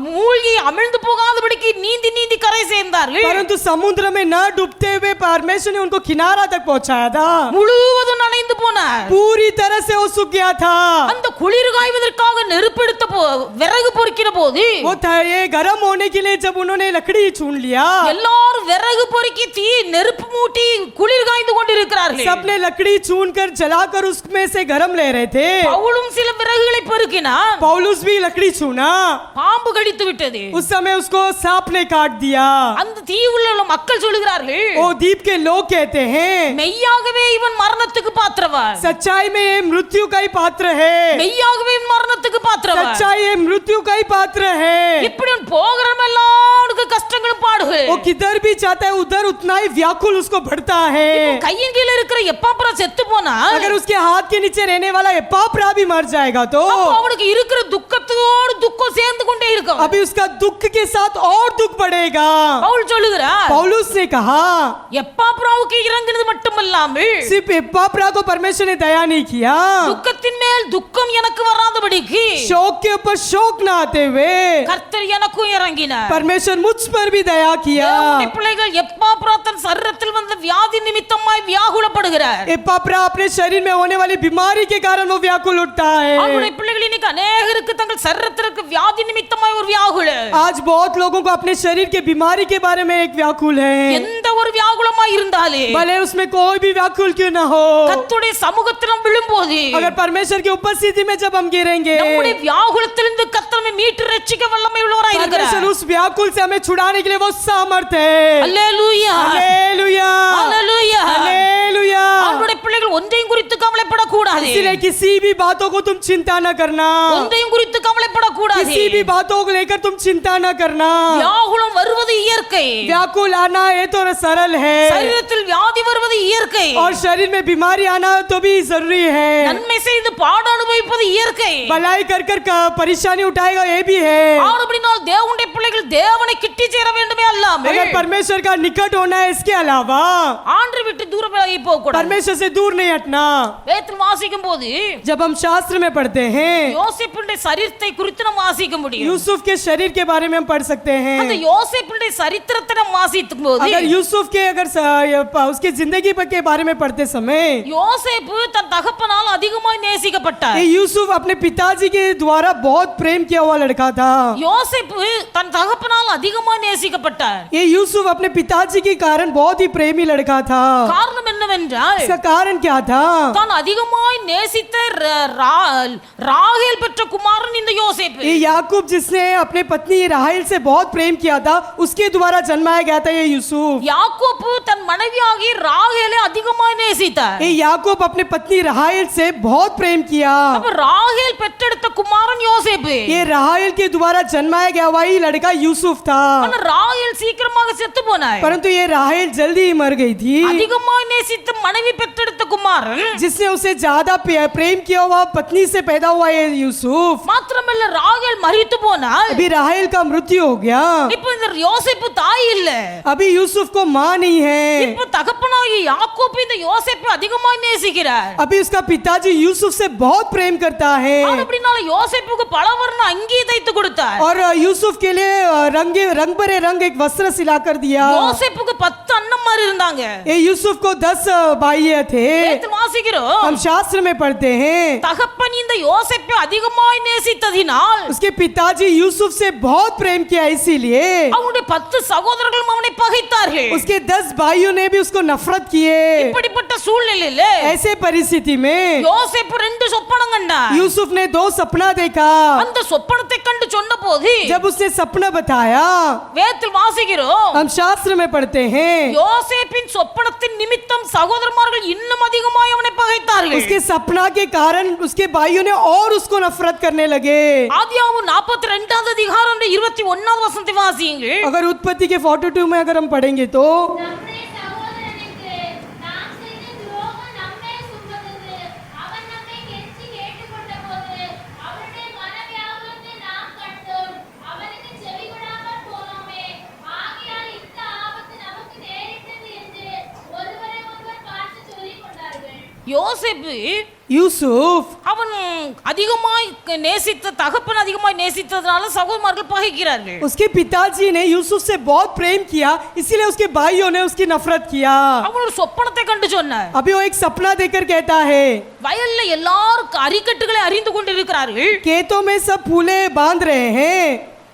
மூழ்கி அமிழ்ந்து போகாதபடிக்கு நீந்தி நீந்தி கரை சேர்ந்தார்கள்.
परंतु समुद्र में न डूबते हुए परमेश्वर ने उनको किनारा तक पहुंचाया था.
முழுவதும் நனைந்து போனார்.
पूरी तरह से वो सूख गया था.
அந்த குளிர் காய்வதற்காக நெருப்பெடுத்த விறகு பொறுக்கிற போது
वो ये गर्म होने के लिए जब उन्होंने लकड़ी चुन लिया,
எல்லாரும் விறகு பொறுக்கி தீ நெருப்பு மூட்டி குளிர் காய்ந்து கொண்டிருக்கிறார்கள்.
सबने लकड़ी चुन कर जलाकर उसमें से गर्म ले रहे थे.
பவுலும் சில விறகுகளை பொறுக்கினார்.
पौलुस भी लकड़ी चुना.
பாம்பு கடித்து விட்டது.
उस समय उसको सांप ने काट दिया.
அந்த தீவுல உள்ள மக்கள் சொல்லுகிறார்கள்,
वो द्वीप के लोग कहते हैं
மெய்யாகவே இவன் மரணத்துக்கு பாத்திரவான்.
सच्चाई में ये मृत्यु का ही पात्र है.
மெய்யாகவே இவன் மரணத்துக்கு பாத்திரவான்.
सच्चाई ये मृत्यु का ही पात्र है.
இப்படி போகிறமெல்லாம் அவனுக்கு கஷ்டங்களும் பாடுகள்.
वो किधर भी जाता है उधर उतना ही व्याकुल उसको बढ़ता है.
கையின் கீழ இருக்கிற எப்பாப்ரா செத்து போனா
अगर उसके हाथ के नीचे रहने वाला एप्पाफ्रा भी मर जाएगा तो
அப்ப அவனுக்கு இருக்கிற துக்கத்தோடு துக்கம் சேர்ந்து கொண்டே இருக்கும்.
अभी उसका दुख के साथ और दुख बढ़ेगा.
பவுல் சொல்லுகிறார்,
पौलुस ने कहा
எப்பாப்ராவுக்கு இறங்கினது மட்டுமல்லாமல்
सिर्फ एप्पाफ्रा को परमेश्वर ने दया नहीं किया,
துக்கத்தின் மேல் துக்கம் எனக்கு வராதபடிக்கு
शोक के ऊपर शोक न आते हुए
கர்த்தர் எனக்கும் இறங்கினார்.
परमेश्वर मुझ पर भी दया किया.
தேவனுடைய பிள்ளைகள் எப்பாப்ரா தன் சரீரத்தில் வந்த வியாதி நிமித்தமாய் வியாகுலப்படுகிறார்.
एप्पाफ्रा अपने शरीर में होने वाली बीमारी के कारण वो व्याकुल उठता है.
அவருடைய பிள்ளைகள் இன்னைக்கு அநேகருக்கு தங்கள் சரீரத்திற்கு வியாதி நிமித்தமாய் ஒரு வியாகுல.
आज बहुत लोगों को अपने शरीर के बीमारी के बारे में एक व्याकुल है.
எந்த ஒரு வியாகுலமாய் இருந்தாலே
भले उसमें कोई भी व्याकुल क्यों ना हो,
கர்த்தருடைய சமூகத்தில் நாம் விழும்போது
अगर परमेश्वर की उपस्थिति में जब हम गिरेंगे,
நம்முடைய வியாகுலத்திலிருந்து கர்த்தர் நம்மை மீட்டு ரட்சிக்க வல்லமை உள்ளவராய்
परमेश्वर
இருக்கிறார்.
उस व्याकुल से हमें छुड़ाने के लिए वो सामर्थ है.
அல்லேலூயா,
हालेलुया,
அல்லேலூயா.
हालेलुया.
அவருடைய பிள்ளைகள் ஒன்றையும் குறித்து கவலைப்படக்கூடாது.
इसलिए किसी भी बातों को तुम चिंता न करना,
ஒன்றையும் குறித்து கவலைப்படக்கூடாது.
किसी भी बातों को लेकर तुम चिंता न करना.
வியாகுலம் வருவது இயற்கை.
व्याकुल आना ये तो सरल है,
சரீரத்தில் வியாதி வருவது இயற்கை.
और शरीर में बीमारी आना तो भी जरूरी है.
நன்மை செய்து பாடு அனுபவிப்பது இயற்கை.
भलाई कर कर परेशानी उठाएगा ये भी है.
ஆனபடினால் தேவனுடைய பிள்ளைகள் தேவனை கிட்டி சேர வேண்டுமே அல்லாமல்
अगर परमेश्वर का निकट होना है, इसके अलावा
ஆண்டரை விட்டு தூரம் விலகி போக கூடாது.
परमेश्वर से दूर नहीं हटना.
வேதத்தில் வாசிக்கும் போது
जब हम शास्त्र में पढ़ते हैं,
யோசேப்புடைய சரீரத்தை குறித்து நாம் வாசிக்க முடியும்.
यूसुफ के शरीर के बारे में हम पढ़ सकते
அந்த
हैं.
யோசேப்புடைய சரித்திரத்தை நாம் வாசிக்கும் போது
अगर यूसुफ के उसकी जिंदगी के बारे में पढ़ते समय,
யோசேப்பு தன் தகப்பனால் அதிகமாய் நேசிக்கப்பட்டார்.
ये यूसुफ अपने पिताजी के द्वारा बहुत प्रेम किया हुआ लड़का था.
யோசேப்பு தன் தகப்பனால் அதிகமாய் நேசிக்கப்பட்டார்.
ये यूसुफ अपने पिताजी के कारण बहुत ही प्रेमी लड़का था.
காரணம் என்னவென்றால்
इसका कारण क्या था?
தான் அதிகமாய் நேசித்த ராகேல் பெற்ற குமாரன் இந்த யோசேப்பு.
ये याकूब जिसने अपने पत्नी राहेल से बहुत प्रेम किया था, उसके द्वारा जन्माया गया था ये यूसुफ.
யாக்கோப்பு தன் மனைவியாகி ராகேலை அதிகமாய் நேசித்தார்.
ये याकूब अपने पत्नी राहेल से बहुत प्रेम किया.
அப்ப ராகேல் பெற்றெடுத்த குமாரன் யோசேப்பு. யோசேப்பு.
ये राहेल के द्वारा जन्माया गया वही लड़का यूसुफ था,
ஆனா ராகேல் சீக்கிரமாக செத்து போனாள்.
परंतु ये राहेल जल्दी ही मर गई थी।
அதிகமாய் நேசித்து மனைவி பெற்றெடுத்த குமாரன்,
जिसने उसे ज्यादा प्रेम किया हुआ पत्नी से पैदा हुआ ये यूसुफ,
மாத்திரமல்ல ராகேல் மரித்து போனாள்.
अभी राहेल का मृत्यु हो गया।
இப்போ இந்த யோசேப்பு தாய் இல்ல.
अभी यूसुफ को माँ नहीं है।
இப்போ தகப்பனாகிய யாக்கோபு இந்த யோசேப்பை அதிகமாய் நேசிக்கிறார்.
अभी उसका पिताजी यूसुफ से बहुत प्रेम करता है
அப்படினால யோசேப்புக்கு பலவர்ண அங்கி தைத்து கொடுத்தார்.
और यूसुफ के लिए रंग भरे रंग एक वस्त्र सिलाकर दिया।
யோசேப்புக்கு 10 அண்ணன்மார் இருந்தாங்க.
ये यूसुफ को 10 भाई थे।
வேதத்தில் வாசிக்கிறோம்,
हम शास्त्र में पढ़ते हैं
தகப்பன் இந்த யோசேப்பை அதிகமாய் நேசித்ததினால்
उसके पिताजी यूसुफ से बहुत प्रेम किया, इसीलिए
அவனுடைய 10 சகோதரர்களும் அவனை பகைத்தார்கள்.
उसके 10 भाइयों ने भी उसको नफरत किए।
இப்படிப்பட்ட சூழ்நிலையில
ऐसे परिस्थिति में
யோசேப்பு 2 சொப்பனம் கண்டார்.
यूसुफ ने 2 सपना देखा।
அந்த சொப்பனத்தை கண்டு சொன்னபோது
जब उसने सपना बताया,
வேதத்தில் வாசிக்கிறோம்,
हम शास्त्र में पढ़ते हैं
யோசேப்பின் சொப்பனத்தின் நிமித்தம் சகோதரமார்கள் இன்னும் அதிகமாய் அவனை பகைத்தார்கள்.
उसके सपना के कारण उसके भाइयों ने और उसको नफरत करने लगे।
ஆதியாகமம் 42வது அதிகாரம் 21வது வசனத்தை வாசியுங்கள்.
अगर उत्पत्ति के 42 में अगर हम पढ़ेंगे तो
நம்முடைய சகோதரனுக்கு நாம் செய்த துரோகம் நம்மேல் சுமந்தது. அவன் நம்மை கெஞ்சி கேட்டுக்கொண்டபோது அவனுடைய மனவியாகுலத்தை நாம் கண்டோம். அவனுக்கு செவிகொடாமல் போனோமே. ஆகையால் இந்த ஆபத்து நமக்கு நேரிட்டது என்று ஒருவரை ஒருவர் பார்த்து சொல்லிக் கொண்டார்கள்.
யோசேப்பு
यूसुफ
அவன் அதிகமாய் நேசித்த தகப்பன் அதிகமாய் நேசித்ததனால சகோதரர்கள் பகைக்கிறார்கள்.
उसके पिताजी ने यूसुफ से बहुत प्रेम किया, इसीलिए उसके भाइयों ने उसकी नफरत किया।
அவன் ஒரு சொப்பனத்தை கண்டு சொன்னார்.
अभी वो एक सपना देखकर कहता है,
வயல்ல எல்லாரும் அரிக்கட்டுகளை அறிந்து கொண்டிருக்கிறார்கள்.
खेतों में सब फूले बांध रहे हैं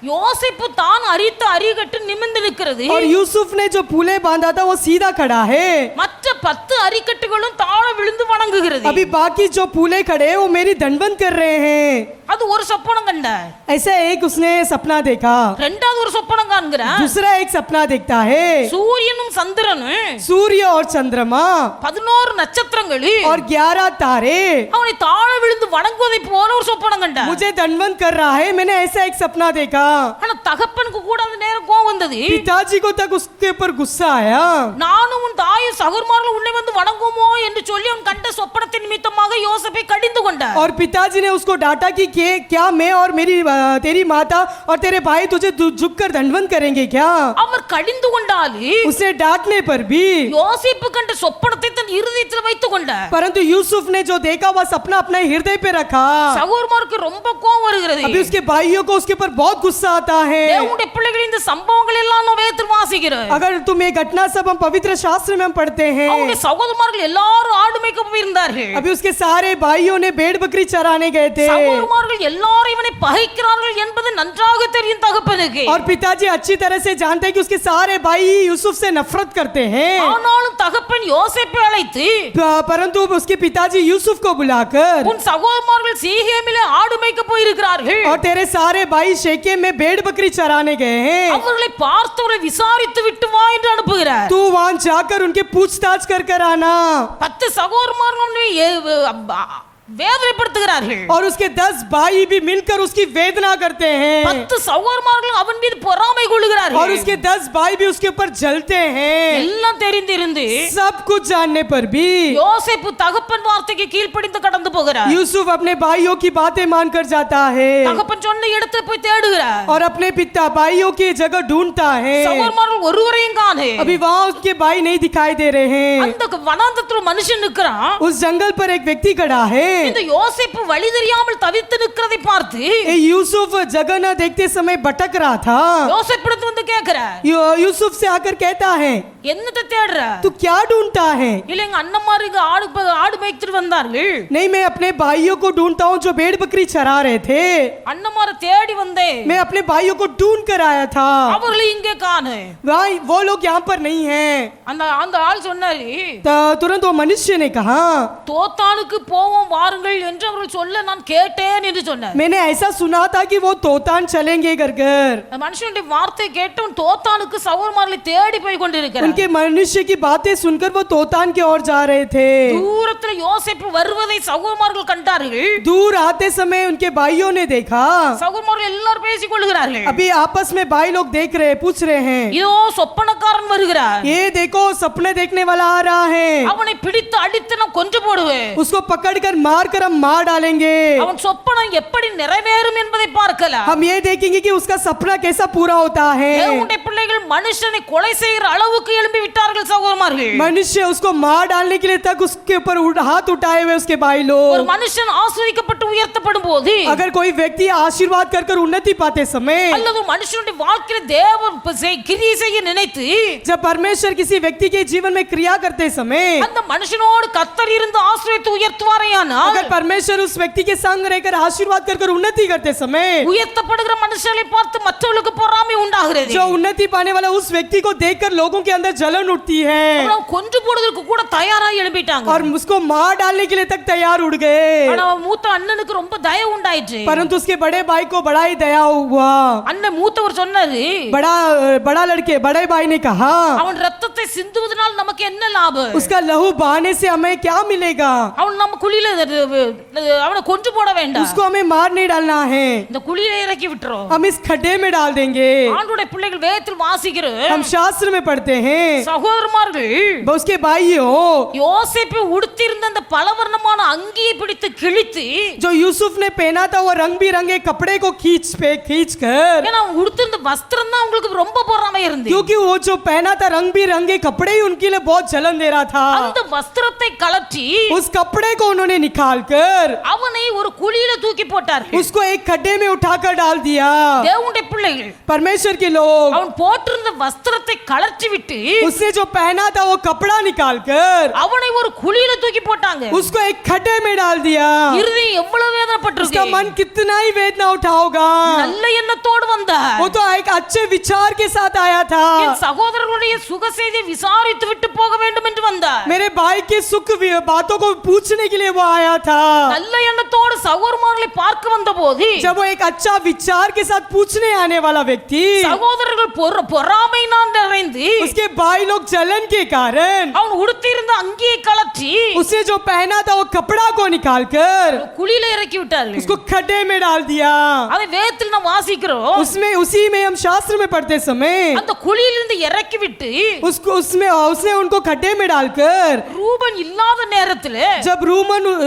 யோசேப்பு தான் அரித்த அரிகட்டு நிமிர்ந்து நிற்கிறது.
और यूसुफ ने जो फूले बांधा था वो सीधा खड़ा है।
மற்ற 10 அரிக்கட்டுகளும் தாழ விழுந்து வணங்குகிறது.
अभी बाकी जो फूले खड़े हैं वो मेरी दंडवत कर रहे हैं।
அது ஒரு சொப்பனம் கண்டார்.
ऐसा एक उसने सपना देखा।
இரண்டாவது ஒரு சொப்பனம் காண்கிறார்.
दूसरा एक सपना देखता है,
சூரியனும் சந்திரனும்
सूर्य और चंद्रमा
11 நட்சத்திரங்கள்
और 11 तारे
அவனை தாழ விழுந்து வணங்குவதை போல ஒரு சொப்பனம் கண்டார்.
मुझे दंडवत कर रहा है। मैंने ऐसा एक सपना देखा।
ஆனா தகப்பனுக்கு கூட அந்த நேரம் கோபம் வந்தது.
पिताजी को तक उसके ऊपर गुस्सा आया।
நானும் உன் தாயும் சகோதரர்களும் உன்னை வந்து வணங்குவோமோ என்று சொல்லி அவன் கண்ட சொப்பனத்தின் நிமித்தமாக யோசேப்பை கடிந்து கொண்டார்.
और पिताजी ने उसको डांटा कि क्या मैं और मेरी तेरी माता और तेरे भाई तुझे झुककर दंडवत करेंगे क्या?
அவர் கடிந்து கொண்டாலே
उसे डांटने पर भी
யோசேப்பு கண்ட சொப்பனத்தை தன் இருதயத்தில் வைத்துக் கொண்டார்.
परंतु यूसुफ ने जो देखा वह सपना अपने हृदय पे रखा।
சகோதரருக்கு ரொம்ப கோபம் வருகிறது.
अभी उसके भाइयों को उसके ऊपर बहुत गुस्सा आता है।
தேவனுடைய பிள்ளைகள் இந்த சம்பவங்கள் எல்லாம் நாம் வேதத்தில் வாசிக்கிறோம்.
अगर तुम ये घटना सब हम पवित्र शास्त्र में हम पढ़ते हैं।
அவருடைய சகோதரர்கள் எல்லாரும் ஆடு மேய்க்க போயிருந்தார்கள்.
अभी उसके सारे भाइयों ने भेड़ बकरी चराने गए थे
சகோதரர்கள் எல்லாரும் இவனை பகைக்கிறார்கள் என்பது நன்றாக தெரியும் தகப்பனுக்கு.
और पिताजी अच्छी तरह से जानते हैं कि उसके सारे भाई यूसुफ से नफरत करते हैं।
ஆனாலும் தகப்பன் யோசேப்பை அழைத்து
परंतु उसके पिताजी यूसुफ को बुलाकर
உன் சகோதரர்கள் சீகேமிலே ஆடு மேய்க்க போயிருக்கிறார்கள்.
और तेरे सारे भाई शेकेम में भेड़ बकरी चराने गए हैं,
அவர்களை பார்த்தவரை விசாரித்து விட்டு வா என்று அனுப்புகிறார்.
तू वहां जाकर उनके पूछताछ कर आना।
10 சகோதரர்கள் வேதனைப்படுத்துகிறார்கள்.
और उसके 10 भाई भी मिलकर उसकी वेदना करते हैं
10 சகோதரர்கள் அவன் மீது பொறாமை
और
கொள்ளுகிறார்கள்.
उसके 10 भाई भी उसके ऊपर जलते हैं।
எல்லாம் தெரிந்திருந்து
सब कुछ जानने पर भी
யோசேப்பு தகப்பன் வார்த்தைக்கு கீழ்ப்படிந்து கடந்து போகிறார்.
यूसुफ अपने भाइयों की बातें मानकर जाता है
தகப்பன் சொன்ன இடத்துல போய் தேடுகிறார்.
और अपने पिता भाइयों की जगह ढूंढता है।
சகோதரர்கள் ஒருவரையும் காணே.
अभी वहाँ उसके भाई नहीं दिखाई दे रहे हैं।
அந்த வனாந்தரத்துல ஒரு மனுஷன் நிற்கிறான்.
उस जंगल पर एक व्यक्ति खड़ा है।
இந்த யோசேப்பு வழி தெரியாமல் தவித்து நிற்கிறதை பார்த்து
ये यूसुफ जगह न देखते समय भटक रहा था।
யோசேப்பிடத்து வந்து கேட்கிறார்,
यूसुफ से आकर कहता है,
என்னத்தை தேடுற?
तू क्या ढूंढता है?
இல்ல எங்க அண்ணன்மாருக்கு ஆடு மேய்ச்சிட்டு வந்தார்கள்.
नहीं, मैं अपने भाइयों को ढूंढता हूँ जो भेड़ बकरी चरा रहे थे।
அண்ணன்மாரை தேடி வந்தேன்.
मैं अपने भाइयों को ढूंढ कर आया था।
அவர்களை இங்கே காணே.
भाई वो लोग यहाँ पर नहीं हैं।
அந்த ஆள் சொன்னாரு,
तुरंत वो मनुष्य ने कहा,
தோத்தானுக்கு போவோம் வா வாருங்கள் என்று அவர்கள் சொல்ல நான் கேட்டேன் என்று சொன்னார்.
मैंने ऐसा सुना था कि वो तोतान चलेंगे घर घर.
அந்த மனுஷனுடைய வார்த்தை கேட்டவன் தோத்தானுக்கு சகோதரமார்களை தேடி போய் கொண்டிருக்கிறார்.
उनके मनुष्य की बातें सुनकर वो तोतान की ओर जा रहे थे.
தூரத்துல யோசேப்பு வருவதை சகோதரமார்கள் கண்டார்கள்.
दूर आते समय उनके भाइयों ने देखा.
சகோதரமார்கள் எல்லாரும் பேசிக் கொள்கிறார்கள்.
अभी आपस में भाई लोग देख रहे हैं, पूछ रहे हैं,
இதோ சொப்பனக்காரன் வருகிறார்.
ये देखो सपने देखने वाला आ रहा है.
அவனை பிடித்து அடித்து நாம் கொன்று போடுவேன்.
उसको पकड़कर मार कर हम मार डालेंगे.
அவன் சொப்பனம் எப்படி நிறைவேறும் என்பதை பார்க்கலாம்.
हम ये देखेंगे कि उसका सपना कैसा पूरा होता है.
தேவனுடைய பிள்ளைகள் மனுஷனை கொலை செய்கிற அளவுக்கு எழும்பி விட்டார்கள் சகோதரமார்கள்.
मनुष्य उसको मार डालने के लिए तक उसके ऊपर हाथ उठाए हुए उसके भाई
ஒரு
लोग.
மனுஷன் ஆசீர்வதிக்கப்பட்டு உயர்த்தப்படும் போது
अगर कोई व्यक्ति आशीर्वाद कर कर उन्नति पाते समय,
அல்லது மனுஷனுடைய வாழ்க்கையில தேவன் கிரியை செய்ய நினைத்து
जब परमेश्वर किसी व्यक्ति के जीवन में क्रिया करते समय,
அந்த மனுஷனோடு கர்த்தர் இருந்து ஆசீர்வதித்து உயர்த்துவாரேயானால்
अगर परमेश्वर उस व्यक्ति के संग रहकर आशीर्वाद कर कर उन्नति करते समय,
உயர்த்தப்படுகிற மனுஷனை பார்த்து மற்றவர்களுக்கு பொறாமை உண்டாகிறது.
जो उन्नति पाने वाला उस व्यक्ति को देखकर लोगों के अंदर जलन उठती है
அவனை கொன்று போடுவதற்கு கூட தயாராக எழும்பிட்டாங்க.
और उसको मार डालने के लिए तक तैयार उड़ गए.
ஆனா அவன் மூத்த அண்ணனுக்கு ரொம்ப தயவு உண்டாயிற்று.
परंतु उसके बड़े भाई को बड़ा ही दया हुआ.
அண்ணன் மூத்தவர் சொன்னாரு,
बड़ा लड़के बड़े भाई ने कहा,
அவன் ரத்தத்தை சிந்துவதனால் நமக்கு என்ன லாபம்?
उसका लहू बहाने से हमें क्या मिलेगा.
அவன் நம்ம குழியில அவனை கொன்று போட வேண்டாம்.
उसको हमें मार नहीं डालना है,
இந்த குழியில இறக்கி விட்டுறோம்.
हम इस खड्डे में डाल देंगे.
ஆண்டவருடைய பிள்ளைகள் வேதத்தில் வாசிக்கிறோம்.
हम शास्त्र में पढ़ते हैं,
சகோதரமார்கள்
उसके भाइयों,
யோசேப்பு உடுத்திருந்த அந்த பலவர்ணமான அங்கியை பிடித்து கிழித்து,
जो यूसुफ ने पहना था वो रंग बिरंगे कपड़े को खींच कर,
ஏன்னா அவன் உடுத்திருந்த வஸ்திரம் தான் அவங்களுக்கு ரொம்ப பொறாமை இருந்தது.
क्योंकि वो जो पहना था रंग बिरंगे कपड़े ही उनके लिए बहुत जलन दे रहा था.
அந்த வஸ்திரத்தை கலற்றி
उस कपड़े को उन्होंने निकाल कर
அவனை ஒரு குழியில தூக்கி போட்டார்கள்.
उसको एक खड्डे में उठाकर डाल दिया.
தேவனுடைய பிள்ளைகள்
परमेश्वर के लोग,
அவன் போட்டிருந்த வஸ்திரத்தை கலற்றி விட்டு
उसने जो पहना था वो कपड़ा निकाल कर
அவனை ஒரு குழியில தூக்கி போட்டாங்க.
उसको एक खड्डे में डाल दिया.
இருதயம் எவ்வளவு
उसका
வேதனைப்பட்டிருக்கு.
मन कितना ही वेदना उठा होगा.
நல்ல எண்ணத்தோடு வந்தார்.
वो तो एक अच्छे विचार के साथ आया था.
என் சகோதரர்களுடைய சுக செய்தியை விசாரித்து விட்டு போக வேண்டும் என்று வந்தார்.
मेरे भाई के सुख बातों को पूछने के लिए वो आया था.
நல்ல எண்ணத்தோடு சகோதரர்களை பார்க்க வந்தபோது
जब वो एक अच्छा विचार के साथ पूछने आने वाला व्यक्ति,
சகோதரர்கள் பொறாமையினால் நிறைந்து
उसके भाई लोग जलन के कारण
அவன் உடுத்தியிருந்த அங்கியை கலற்றி
उसे जो पहना था वो कपड़ा को निकाल कर
குழியில इறக்கி விட்டார்கள்.
उसको खड्डे में डाल दिया.
அதை வேதத்தில் நாம் வாசிக்கிறோம்.
उसी में हम शास्त्र में पढ़ते समय
அந்த குழியிலிருந்து இறக்கி விட்டு
उसने उनको खड्डे में डालकर,
ரூபன் இல்லாத நேரத்தில்
जब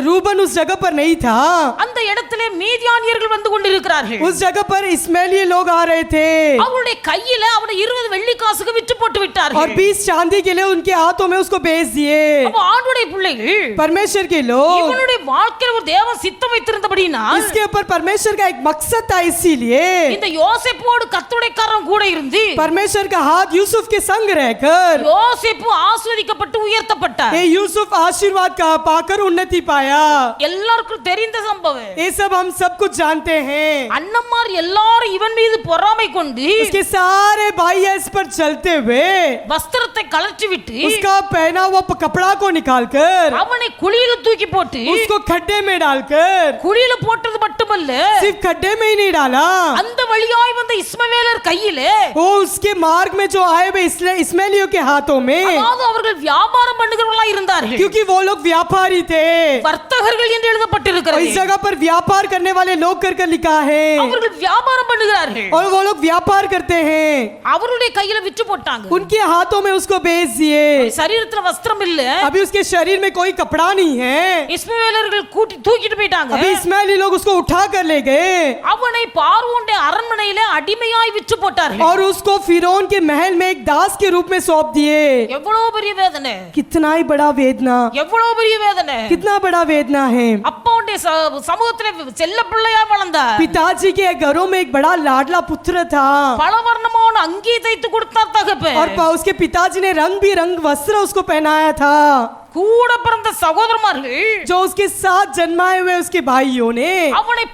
रूबन उस जगह पर नहीं था,
அந்த இடத்திலே மீதியானியர்கள் வந்து கொண்டிருக்கிறார்கள்.
उस जगह पर इस्माइली लोग आ रहे थे
அவருடைய கையில அவனை 20 வெள்ளி காசுக்கு விற்று போட்டு
और
விட்டார்கள்.
20 चांदी के लिए उनके हाथों में उसको बेच दिए.
அப்ப ஆண்டவருடைய பிள்ளைகள்
परमेश्वर के लोग,
இவனுடைய வாழ்க்கையில் ஒரு தேவன் சித்தம் வைத்திருந்தபடினால்
इसके ऊपर परमेश्वर का एक मकसद था, इसीलिए
இந்த யோசேப்போடு கர்த்தருடைய கரம் கூட இருந்து
परमेश्वर का हाथ यूसुफ के संग रहकर
யோசேப்பு ஆசீர்வதிக்கப்பட்டு உயர்த்தப்பட்டார்.
ये यूसुफ आशीर्वाद का पाकर उन्नति पाया.
எல்லாருக்கும் தெரிந்த சம்பவம்.
ये सब हम सब कुछ जानते हैं.
அண்ணன்மார் எல்லாரும் இவன் மீது பொறாமை கொண்டு
उसके सारे भाई इस पर चलते हुए
வஸ்திரத்தை கலற்றி விட்டு
उसका पहना हुआ कपड़ा को निकालकर
அவனை குழியில தூக்கி போட்டு
उसको खड्डे में डालकर,
குழியில போட்டது மட்டுமல்ல,
सिर्फ खड्डे में ही नहीं डाला,
அந்த வழியாய் வந்த இஸ்மவேலர் கையிலே,
वो उसके मार्ग में जो आए हुए इस्माइलियों के हाथों में,
அதாவது அவர்கள் வியாபாரம் பண்ணுகிறவர்களா இருந்தார்கள்.
क्योंकि वो लोग व्यापारी थे.
வர்த்தகர்கள் என்று
और
எழுதப்பட்டிருக்கிறது.
इस जगह पर व्यापार करने वाले लोग कर लिखा है
அவர்கள் வியாபாரம் பண்ணுகிறார்கள்.
और वो लोग व्यापार करते हैं.
அவருடைய கையில விற்று போட்டாங்க.
उनके हाथों में उसको बेच दिए.
சரீரத்துல வஸ்திரம் இல்ல.
अभी उसके शरीर में कोई कपड़ा नहीं है.
இஸ்மவேலர்கள் தூக்கிட்டு போயிட்டாங்க.
अभी इस्माइली लोग उसको उठा कर ले गए
அவனை பார்வோனுடைய அரண்மனையிலே அடிமையாய் விற்று போட்டார்கள்.
और उसको फिरौन के महल में एक दास के रूप में सौंप दिए.
எவ்வளவு பெரிய வேதனை,
कितना ही बड़ा वेदना,
எவ்வளவு பெரிய வேதனை.
कितना बड़ा वेदना है.
அப்பாவுடைய சமூகத்திலே செல்ல பிள்ளையா வளர்ந்தார்.
पिताजी के घरों में एक बड़ा लाडला पुत्र था
பலவர்ணமான அங்கி தைத்து கொடுத்தார் தகப்பன்.
और उसके पिताजी ने रंग बिरंग वस्त्र उसको पहनाया था.
கூட பிறந்த சகோதரமார்கள்
जो उसके साथ जन्माए हुए उसके भाइयों ने
அவனை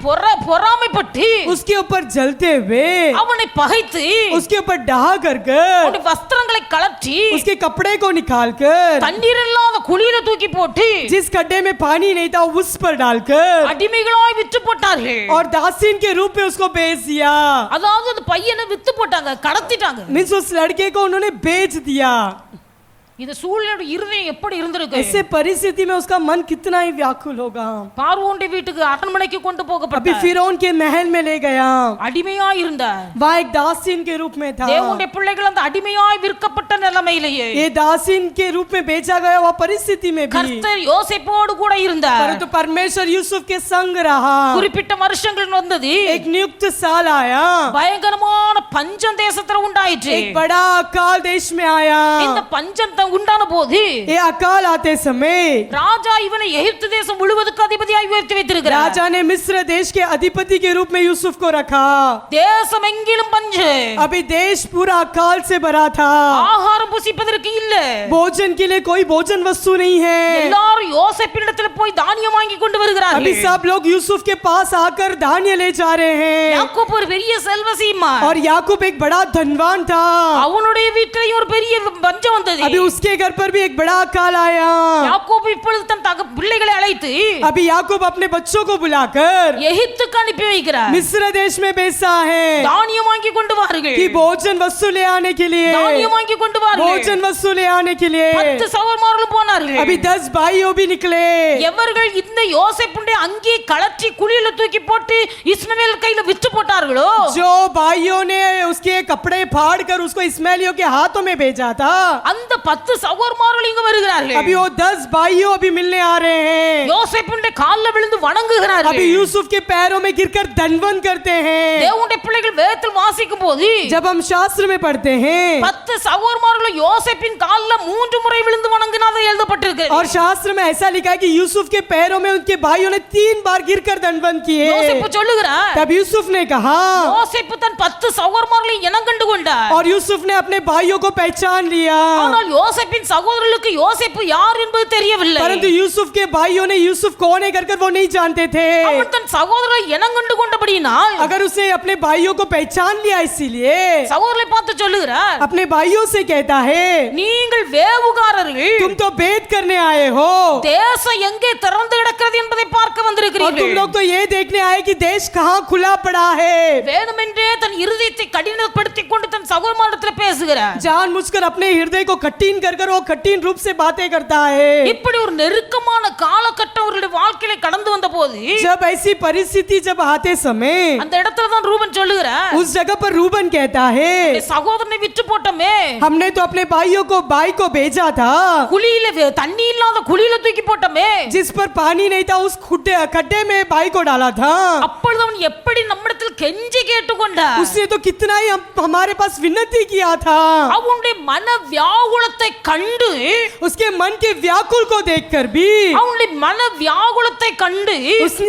பொறாமைப்பட்டு
उसके ऊपर जलते हुए
அவனை பகைத்து
उसके ऊपर डहा कर
அவனுடைய வஸ்திரங்களை கலற்றி
उसके कपड़े को निकाल कर
தண்ணீர் இல்லாத குழியில தூக்கி போட்டு
जिस गड्ढे में पानी नहीं था उस पर डालकर
அடிமைகளாய் விற்று போட்டார்கள்.
और दासीन के रूप में उसको बेच दिया।
அதாவது அந்த பையனை வித்து போட்டாங்க, கடத்திட்டாங்க.
मीन्स उस लड़के को उन्होंने बेच दिया।
இந்த சூழ்நிலையோட இருதயம் எப்படி இருந்திருக்கு?
ऐसे परिस्थिति में उसका मन कितना ही व्याकुल होगा।
பார்வோனுடைய வீட்டுக்கு அரண்மனைக்கு கொண்டு
अभी
போகப்பட்டார்.
फिरौन के महल में ले गया,
அடிமையாய் இருந்தார்.
वहाँ एक दासीन के रूप में था।
தேவனுடைய பிள்ளைகள் அந்த அடிமையாய் விற்கப்பட்ட நிலைமையிலேயே
ये दासीन के रूप में बेचा गया वह परिस्थिति में भी,
கர்த்தர் யோசேப்போடு கூட இருந்தார்.
परंतु परमेश्वर यूसुफ के संग रहा।
குறிப்பிட்ட வருஷங்கள் வந்தது.
एक नियुक्त साल आया,
பயங்கரமான பஞ்சம் தேசத்துல உண்டாயிற்று.
एक बड़ा अकाल देश में आया।
இந்த பஞ்சம் உண்டான போது
ये अकाल आते समय
ராஜா இவனை எகிப்து தேசம் முழுவதுக்கு அதிபதியாய் உயர்த்தி வைத்திருக்கிறார்.
राजा ने मिस्र देश के अधिपति के रूप में यूसुफ को रखा।
தேசம் எங்கிலும் பஞ்சம்.
अभी देश पूरा अकाल से भरा था,
ஆகாரம் புசிப்பதற்கு இல்ல.
भोजन के लिए कोई भोजन वस्तु नहीं है।
எல்லாரும் யோசேப்பினிடத்துல போய் தானியம் வாங்கி கொண்டு
अभी
வருகிறார்கள்.
सब लोग यूसुफ के पास आकर धान्य ले जा रहे हैं।
யாக்கோபு ஒரு பெரிய செல்வசீமான்.
और याकूब एक बड़ा धनवान था।
அவனுடைய வீட்டிலேயும் ஒரு பெரிய பஞ்சம் வந்தது.
अभी उसके घर पर भी एक बड़ा अकाल आया।
யாக்கோபு இப்பொழுது தன் பிள்ளைகளை அழைத்து
अभी याकूब अपने बच्चों को बुलाकर
எகிப்துக்கு அனுப்பி வைக்கிறார்.
मिस्र देश में भेजता है
தானியம் வாங்கி கொண்டு வாருங்கள்.
कि भोजन वस्तु ले आने के लिए,
தானியம் வாங்கி கொண்டு வாருங்கள்.
भोजन वस्तु ले आने के लिए।
10 சகோதரர்களும் போனார்கள்.
अभी 10 भाइयों भी निकले।
எவர்கள் இந்த யோசேப்புடைய அங்கி கலற்றி குழியில தூக்கி போட்டு இஸ்மவேல் கையில விற்று போட்டார்களோ,
जो भाइयों ने उसके कपड़े फाड़ कर उसको इस्माइलियों के हाथों में भेजा था,
அந்த 10 சகோதரர்கள் இங்க வருகிறார்கள்.
अभी वो 10 भाइयों अभी मिलने आ रहे हैं।
யோசேப்புடைய கால்ல விழுந்து வணங்குகிறார்கள்.
अभी यूसुफ के पैरों में गिरकर दंडवत करते हैं।
தேவனுடைய பிள்ளைகள் வேதத்தில் வாசிக்கும் போது
जब हम शास्त्र में पढ़ते हैं
10 சகோதரர்கள் யோசேப்பின் கால்ல 3 முறை விழுந்து வணங்கினாத எழுதப்பட்டிருக்கு.
और शास्त्र में ऐसा लिखा है कि यूसुफ के पैरों में उनके भाइयों ने 3 बार गिरकर दंडवत किए।
யோசேப்பு சொல்லுகிறார்,
तब यूसुफ ने कहा,
யோசேப்பு தன் 10 சகோதரர்களை இனம் கண்டு கொண்டார்.
और यूसुफ ने अपने भाइयों को पहचान लिया।
ஆனால் யோசேப்பின் சகோதரர்களுக்கு யோசேப்பு யார் என்பது தெரியவில்லை.
परंतु यूसुफ के भाइयों ने यूसुफ कौन है कर वो नहीं जानते थे।
அவன் தன் சகோதரரை இனம் கண்டு கொண்டபடியினால்
अगर उसने अपने भाइयों को पहचान लिया, इसीलिए
சகோதரரை பார்த்து சொல்லுகிறார்,
अपने भाइयों से कहता है,
நீங்கள் வேவுகாரர்கள்,
तुम तो भेद करने आए हो
தேசம் எங்கே திறந்து கிடக்கிறது என்பதை பார்க்க
और तुम
வந்திருக்கிறீர்கள்.
लोग तो ये देखने आए कि देश कहाँ खुला पड़ा है।
வேணுமென்றே தன் இருதயத்தை கடினப்படுத்திக் கொண்டு தன் சகோதரனிடத்தில் பேசுகிறார்.
जानबूझकर अपने हृदय को कठिन कर वो कठिन रूप से बातें करता है।
இப்படி ஒரு நெருக்கமான காலகட்டம் அவருடைய வாழ்க்கையில கடந்து வந்த போது
जब ऐसी परिस्थिति जब आते समय
அந்த இடத்துல தான் ரூபன் சொல்லுகிறார்,
उस जगह पर रूबन कहता है,
சகோதரனை விற்று போட்டோமே,
हमने तो अपने भाइयों को भाई को भेजा था,
குழியில தண்ணி இல்லாத குழியில தூக்கி போட்டோமே,
जिस पर पानी नहीं था उस खड्डे में भाई को डाला था।
அப்பொழுது அவன் எப்படி நம்மிடத்தில் கெஞ்சி கேட்டுக்கொண்டார்.
उसने तो कितना ही हमारे पास विनती किया था।
அவனுடைய மன வியாகுலத்தை கண்டு,
उसके मन के व्याकुल को देखकर भी,
அவனுடைய மன வியாகுலத்தை கண்டு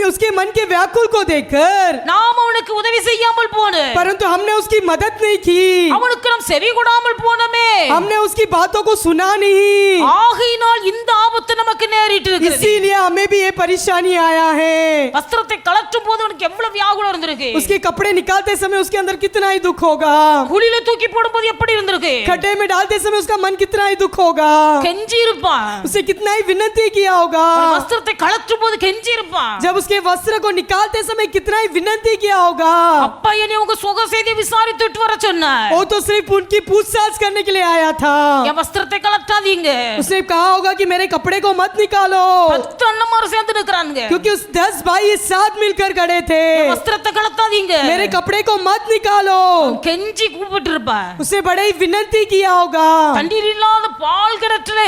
उसके मन के व्याकुल को देखकर,
நாம் அவனுக்கு உதவி செய்யாமல் போனோம்,
परंतु हमने उसकी मदद नहीं की,
அவனுக்கு நாம் செவி கொடாமல் போனோமே,
हमने उसकी बातों को सुना नहीं,
ஆகையினால் இந்த ஆபத்து நமக்கு நேரிட்டு இருக்கிறது.
इसीलिए हमें भी ये परेशानी आया है।
வஸ்திரத்தை கலற்றும் போது அவனுக்கு எவ்வளவு வியாகுலம் இருந்திருக்கு.
उसके कपड़े निकालते समय उसके अंदर कितना ही दुख होगा,
குழியில தூக்கி போடும்போது எப்படி இருந்திருக்கு.
खड्डे में डालते समय उसका मन कितना ही दुख होगा,
கெஞ்சி இருப்பான்.
उसे कितना ही विनती किया होगा,
வஸ்திரத்தை கலற்றும் போது கெஞ்சி இருப்பான்.
जब उसके वस्त्र को निकालते समय कितना ही विनती किया होगा।
அப்பா என்னை உங்க சுக செய்தி விசாரித்துட்டு வர சொன்னார்.
वो तो सिर्फ उनकी पूछताछ करने के लिए आया था।
என் வஸ்திரத்தை கலட்டாதீங்க.
उसने कहा होगा कि मेरे कपड़े को मत निकालो,
10 அண்ணன்மார் சேர்ந்து நிக்கறானுங்க.
क्योंकि उस 10 भाई एक साथ मिलकर खड़े थे।
என் வஸ்திரத்தை கலட்டாதீங்க.
मेरे कपड़े को मत निकालो,
கெஞ்சி கூப்பிட்டு இருப்பான்.
उसे बड़े ही विनती किया होगा।
தண்ணீர் இல்லாத பால் கிணற்றுல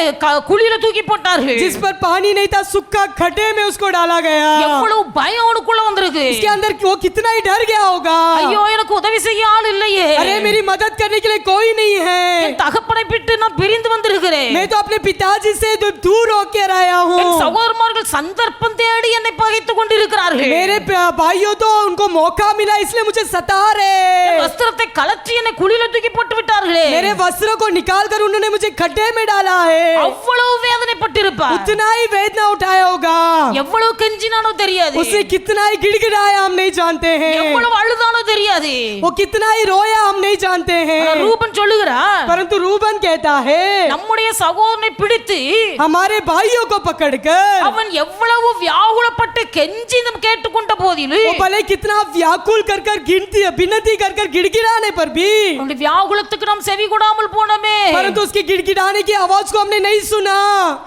குழியில தூக்கி போட்டார்கள்.
जिस पर पानी नहीं था सूखा खड्डे में उसको डाला गया।
எவ்வளவு பயம் அவனுக்குள்ள வந்திருக்கு.
इसके अंदर वो कितना ही डर गया होगा।
ஐயோ எனக்கு உதவி செய்ய ஆள் இல்லையே.
अरे मेरी मदद करने के लिए कोई नहीं है,
என் தகப்பனை விட்டு நான் பிரிந்து வந்திருக்கிறேன்.
मैं तो अपने पिताजी से दूर होकर आया हूँ।
என் சகோதரர்கள் சந்தர்ப்பம் தேடி என்னை பகைத்துக் கொண்டிருக்கிறார்கள்.
मेरे भाइयों तो उनको मौका मिला इसलिए मुझे सता
என்
रहे।
வஸ்திரத்தை கலற்றி என்னை குழியில தூக்கி போட்டு விட்டார்களே.
मेरे वस्त्रों को निकाल कर उन्होंने मुझे खड्डे में डाला है
அவ்வளவு வேதனைப்பட்டிருப்பார்.
उतना ही वेदना उठाया होगा
எவ்வளவு கெஞ்சினானோ தெரியாது,
उसने कितना ही गिड़गिड़ाया हम नहीं जानते हैं
எவ்வளவு அழுதானோ தெரியாது.
वो कितना ही रोया हम नहीं जानते हैं
ஆனா ரூபன் சொல்லுகிறார்,
परंतु रूबन कहता है
நம்முடைய சகோதரனை பிடித்து
हमारे भाइयों को पकड़कर
அவன் எவ்வளவு வியாகுலப்பட்டு கெஞ்சி நம்ம கேட்டுக்கொண்ட போதிலும்
वो भले कितना व्याकुल कर कर गिनती विनती कर कर गिड़गिड़ाने पर भी
அவனுடைய வியாகுலத்துக்கு நாம் செவி கொடாமல் போனோமே,
परंतु उसकी गिड़गिड़ाने की आवाज को हमने नहीं सुना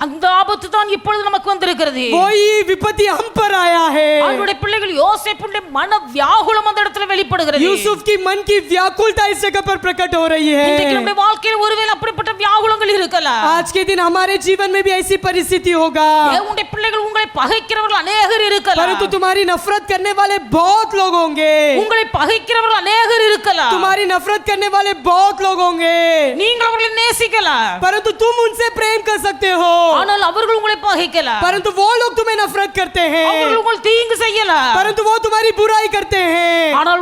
அந்த ஆபத்து தான் இப்பொழுது நமக்கு வந்திருக்கிறது.
वही विपत्ति हम पर आया है
அவருடைய பிள்ளைகள் யோசேப்புடைய மன வியாகுலம் அந்த இடத்துல வெளிப்படுகிறது.
यूसुफ की मन की व्याकुलता इस जगह पर प्रकट हो रही
இன்றைக்கு
है
நம்முடைய வாழ்க்கையில் ஒருவேளை அப்படிப்பட்ட வியாகுலங்கள் இருக்கலாம்.
आज के दिन हमारे जीवन में भी ऐसी परिस्थिति होगा
உங்களுடைய பிள்ளைகள் உங்களை பகைக்கிறவர்கள் अनेகர் இருக்கலாம்.
परंतु तुम्हारी नफरत करने वाले बहुत लोग होंगे
உங்களை பகைக்கிறவர்கள் अनेகர் இருக்கலாம்.
तुम्हारी नफरत करने वाले बहुत लोग होंगे
நீங்கள் அவர்களை நேசிக்கலாம்,
परंतु तुम उनसे प्रेम कर सकते हो
ஆனால் அவர்கள் உங்களை பகைக்கலாம்.
परंतु वो लोग तुम्हें नफरत करते हैं
அவர்கள் உங்களுக்கு தீங்கு செய்யலாம்,
परंतु वो तुम्हारी बुराई करते हैं
ஆனால்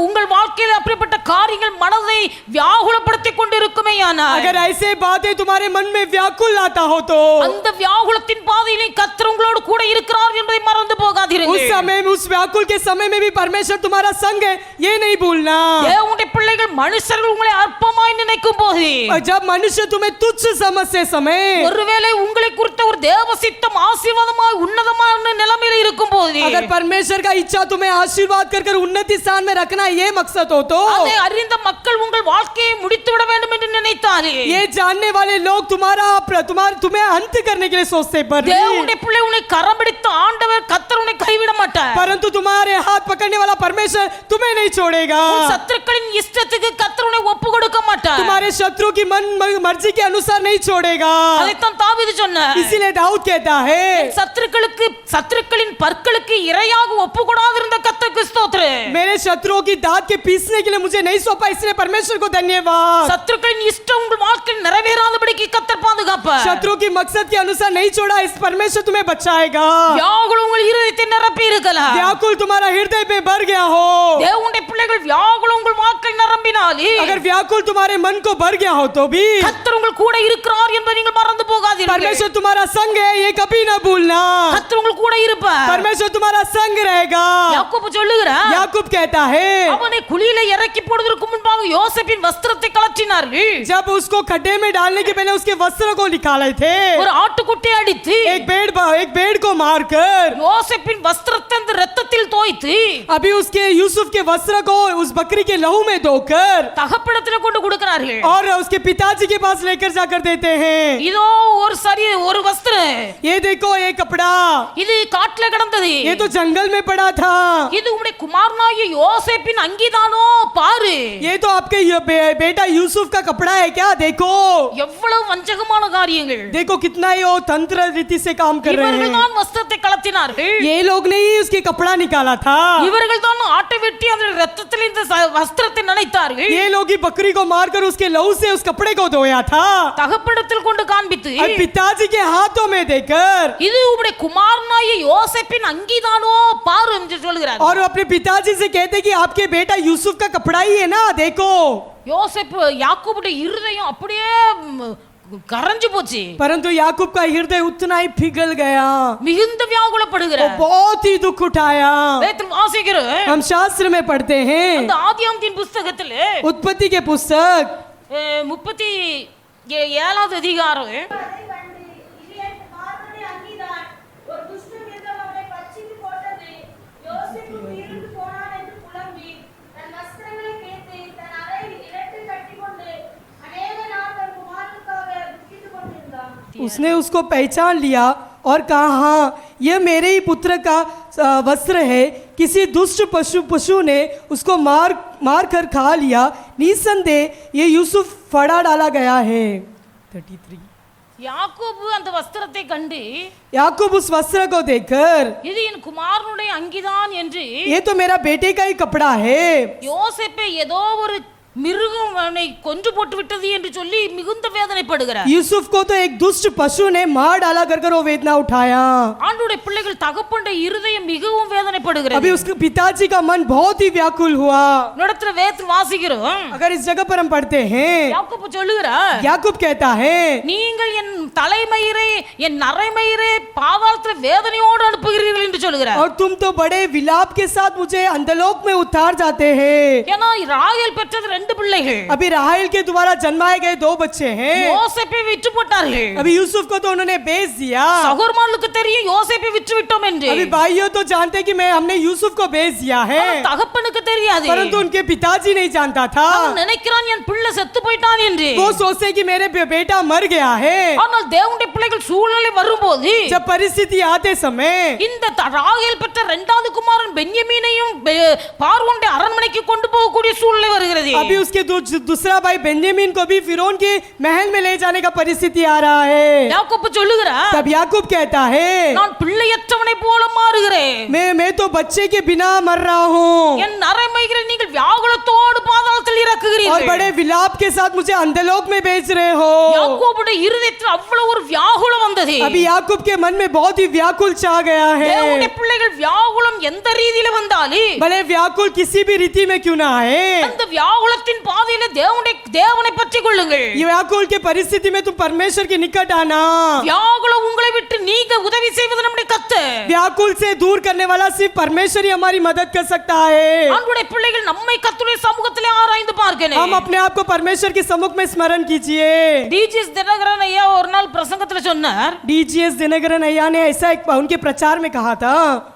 உங்கள் வாழ்க்கையில் அப்படிப்பட்ட காரியங்கள் மனதை வியாகுலப்படுத்திக் கொண்டிருக்குமேயானால்
अगर ऐसे बातें तुम्हारे मन में व्याकुल लाता हो तो
அந்த வியாகுலத்தின் பாதையிலே கர்த்தர் உங்களோடு கூட இருக்கிறார் என்பதை மறந்து
उस
போகாதீர்கள்.
समय उस व्याकुल के समय में भी परमेश्वर तुम्हारा संग है ये नहीं भूलना
தேவனுடைய பிள்ளைகள் மனுஷர்கள் உங்களை அற்பமாய் நினைக்கும் போது,
और जब मनुष्य तुम्हें तुच्छ समझते समय
ஒருவேளை உங்களை குறித்த ஒரு தேவ சித்தம் ஆசீர்வாதமாய் உன்னதமான நிலைமையில இருக்கும் போது,
अगर परमेश्वर का इच्छा तुम्हें आशीर्वाद कर कर उन्नति स्थान में रखना ये मकसद हो तो
அதை அறிந்த மக்கள் உங்கள் வாழ்க்கையை முடித்து விட வேண்டும் என்று நினைத்தாரே,
ये जानने वाले लोग तुम्हें अंत करने के लिए सोचते पर
தேவனுடைய பிள்ளை உன்னை கரம் பிடித்த ஆண்டவர் கர்த்தர் உன்னை கைவிட மாட்டார்.
परंतु तुम्हारे हाथ पकड़ने वाला परमेश्वर तुम्हें नहीं छोड़ेगा
உன் சத்துருக்களின் இஷ்டத்துக்கு கர்த்தர் உன்னை ஒப்பு கொடுக்க மாட்டார்.
तुम्हारे शत्रु की मन मर्जी के अनुसार नहीं छोड़ेगा
அதைத்தான் தாவீது சொன்னார்,
इसीलिए दाऊद कहता है
சத்துருக்களின் பற்களுக்கு இரையாக ஒப்பு கொடாதிருந்த கர்த்தருக்கு ஸ்தோத்திரம்.
मेरे शत्रुओं की दांत के पीसने के लिए मुझे नहीं सौंपा इसलिए परमेश्वर को धन्यवाद
சத்துருக்களின் இஷ்டம் உங்கள் வாழ்க்கையில் நிறைவேறாதபடிக்கு கர்த்தர் பாதுகாப்பார்.
शत्रु की मकसद के अनुसार नहीं छोड़ा इस परमेश्वर तुम्हें बचाएगा
வியாகுலம் உங்கள் இருதயத்தை நிரப்பி இருக்கலாம்.
व्याकुल तुम्हारा हृदय में भर गया हो
தேவனுடைய பிள்ளைகள் வியாகுலம் உங்கள் வாழ்க்கையில் நிரம்பினாலே
अगर व्याकुल तुम्हारे मन को भर गया हो तो भी
கர்த்தர் உங்கள் கூட இருக்கிறார் என்பதை நீங்கள் மறந்து போகாதீர்கள்.
परमेश्वर तुम्हारा संग है ये कभी ना भूलना
கர்த்தர் உங்கள் கூட இருப்பார்.
परमेश्वर तुम्हारा संग रहेगा
யாக்கோபு சொல்லுகிறார்,
याकूब कहता है
அவனை குழியில இறக்கி போடுவதற்கு முன்பாக யோசேப்பின் வஸ்திரத்தை கழற்றினார்கள்.
जब उसको खड्डे में डालने के पहले उसके वस्त्र को निकाले थे
ஒரு ஆட்டுக்குட்டி அடித்து
एक भेड़ को मारकर
யோசேப்பின் வஸ்திரத்தை அந்த இரத்தத்தில் தோய்த்து
अभी उसके यूसुफ के वस्त्र को उस बकरी के लहू में धोकर
தகப்பனிடத்துல கொண்டு கொடுக்கிறார்கள்.
और उसके पिताजी के पास लेकर जाकर देते हैं
இதோ ஒரு வஸ்திரம்,
ये देखो ये कपड़ा
இது காட்டுல கிடந்தது,
ये तो जंगल में पड़ा था
இது உம்முடைய குமாரனாகிய யோசேப்பின் அங்கிதானோ பாரு.
ये तो आपके बेटा यूसुफ का कपड़ा है क्या देखो
எவ்வளவு வஞ்சகமான காரியங்கள்.
देखो कितना ही वो तंत्र रीति से काम कर रहे
இவர்கள்
हैं
தான் வஸ்திரத்தை கலத்தினார்கள்,
ये लोग ने ही उसके कपड़ा निकाला था
இவர்கள் தான் ஆட்டை வெட்டி அந்த இரத்தத்தில் இந்த வஸ்திரத்தை நனைத்தார்கள்.
ये लोग ही बकरी को मारकर उसके लहू से उस कपड़े को धोया था
தகப்பனிடத்தில் கொண்டு காண்பித்து
और पिताजी के हाथों में देकर
இது உம்முடைய குமாரனாகிய யோசேப்பின் அங்கிதானோ பாரு என்று சொல்கிறார்.
और अपने पिताजी से कहते कि आपके बेटा यूसुफ का कपड़ा ही है ना देखो
யோசேப்பு யாக்கோபுடைய இருதயம் அப்படியே கரைஞ்சு போச்சு,
परंतु याकूब का हृदय उतना ही पिघल गया
மிகுந்த
वो
வியாகுலப்படுகிறார்.
बहुत ही दुख उठाया
வேதத்தில் வாசிக்கிறோம்,
हम शास्त्र में पढ़ते हैं
அந்த ஆதியாகமத்தின் புஸ்தகத்திலே
उत्पत्ति के पुस्तक
37வது அதிகாரம்
அதை கண்டு இது என் குமாரனுடைய அங்கிதான் ஒரு துஷ்ட மிருகம் அவனை பட்சித்து போட்டது. யோசேப்பு உயிரிழந்து போனான் என்று புலம்பி தன் வஸ்திரங்களை கிழித்து தன் அறையில் இரட்டு கட்டிக்கொண்டு அநேக நாள் தன் குமாரனுக்காக துக்கித்துக் கொண்டிருந்தான்.
उसने उसको पहचान लिया और कहा हाँ यह मेरे ही पुत्र का वस्त्र है किसी दुष्ट पशु ने उसको मार कर खा लिया निसंदेह ये यूसुफ फड़ा डाला गया है 33
யாக்கோபு அந்த வஸ்திரத்தை கண்டு
याकूब उस वस्त्र को देखकर
இது என் குமாரனுடைய அங்கிதான் என்று
ये तो मेरा बेटे का ही कपड़ा है
யோசேப்பை ஏதோ ஒரு மிருகம் அவனை கொன்று போட்டு விட்டது என்று சொல்லி மிகுந்த வேதனைப்படுகிறார்.
यूसुफ को तो एक दुष्ट पशु ने मार डाला कर वो वेदना उठाया.
ஆண்டவருடைய பிள்ளைகள் தகப்பனுடைய இருதயம் மிகவும் வேதனைப்படுகிறது.
अभी उसके पिताजी का मन बहुत ही व्याकुल हुआ.
நடத்துல வேதத்தில் வாசிக்கிறோம்.
अगर इस जगह पर हम पढ़ते हैं,
யாக்கோபு சொல்லுகிறார்,
याकूब कहता है,
நீங்கள் என் தலைமயிரை என் நரைமயிரை பாதாளத்தில் வேதனையோடு அனுப்புகிறீர்கள் என்று சொல்லுகிறார்.
और तुम तो बड़े विलाप के साथ मुझे अंधलोक में उतार जाते हैं.
ஏன்னா ராகேல் பெற்றது 2 பிள்ளைகள்.
अभी राहेल के द्वारा जन्माए गए 2 बच्चे हैं.
யோசேப்பை விற்று போட்டார்கள்.
अभी यूसुफ को तो उन्होंने बेच दिया.
சகோதரர்களுக்கு தெரியும் யோசேப்பை விற்று விட்டோம் என்று.
अभी भाइयों तो जानते कि हमने यूसुफ को बेच दिया है,
தகப்பனுக்கு தெரியாது.
परंतु उनके पिताजी नहीं जानता था.
அவன் நினைக்கிறான் என் பிள்ளை செத்து போயிட்டான் என்று.
वो सोचते कि मेरे बेटा मर गया है.
ஆனால் தேவனுடைய பிள்ளைகள் சூழ்நிலை வரும்போது,
जब परिस्थिति आते समय
இந்த ராகேல் பெற்ற 2வது குமாரன் பென்யமீனையும் பார்வோனுடைய அரண்மனைக்கு கொண்டு போகக்கூடிய சூழ்நிலை வருகிறது.
अभी उसके दूसरा भाई बेंजामिन को भी फिरौन के महल में ले जाने का परिस्थिति आ रहा है.
யாக்கோபு சொல்லுகிறார்,
तब याकूब कहता है,
நான் பிள்ளையற்றவனை போல மாறுகிறேன்.
मैं तो बच्चे के बिना मर रहा हूँ
என் நரைமயிரை நீங்கள் வியாகுலத்தோடு பாதாளத்தில்
और
இறக்குகிறீர்கள்.
बड़े विलाप के साथ मुझे अंधलोक में बेच रहे हो.
யாக்கோபுடைய இருதயத்தில் அவ்வளவு ஒரு வியாகுலம் வந்தது.
अभी याकूब के मन में बहुत ही व्याकुल छा गया है.
தேவனுடைய பிள்ளைகள் வியாகுலம் எந்த ரீதியில வந்தாலும்,
भले व्याकुल किसी भी रीति में क्यों ना आए,
அந்த வியாகுலத்தின் பாதையில தேவனை பற்றிக் கொள்ளுங்கள்.
ये व्याकुल के परिस्थिति में तुम परमेश्वर के निकट आना.
வியாகுலம் உங்களை விட்டு நீங்க உதவி செய்வது நம்முடைய கர்த்தர்.
व्याकुल से दूर करने वाला सिर्फ परमेश्वर ही हमारी मदद कर सकता है.
ஆண்டவருடைய பிள்ளைகள் நம்மை கர்த்தருடைய சமூகத்திலே ஆராய்ந்து பார்க்கணும்.
हम अपने आप को परमेश्वर के सम्मुख में स्मरण कीजिए.
டிஜிஎஸ் தினகரன் ஐயா ஒரு நாள் பிரசங்கத்துல சொன்னார்,
डीजीएस दिनकरन अय्या ने ऐसा एक उनके प्रचार में कहा था,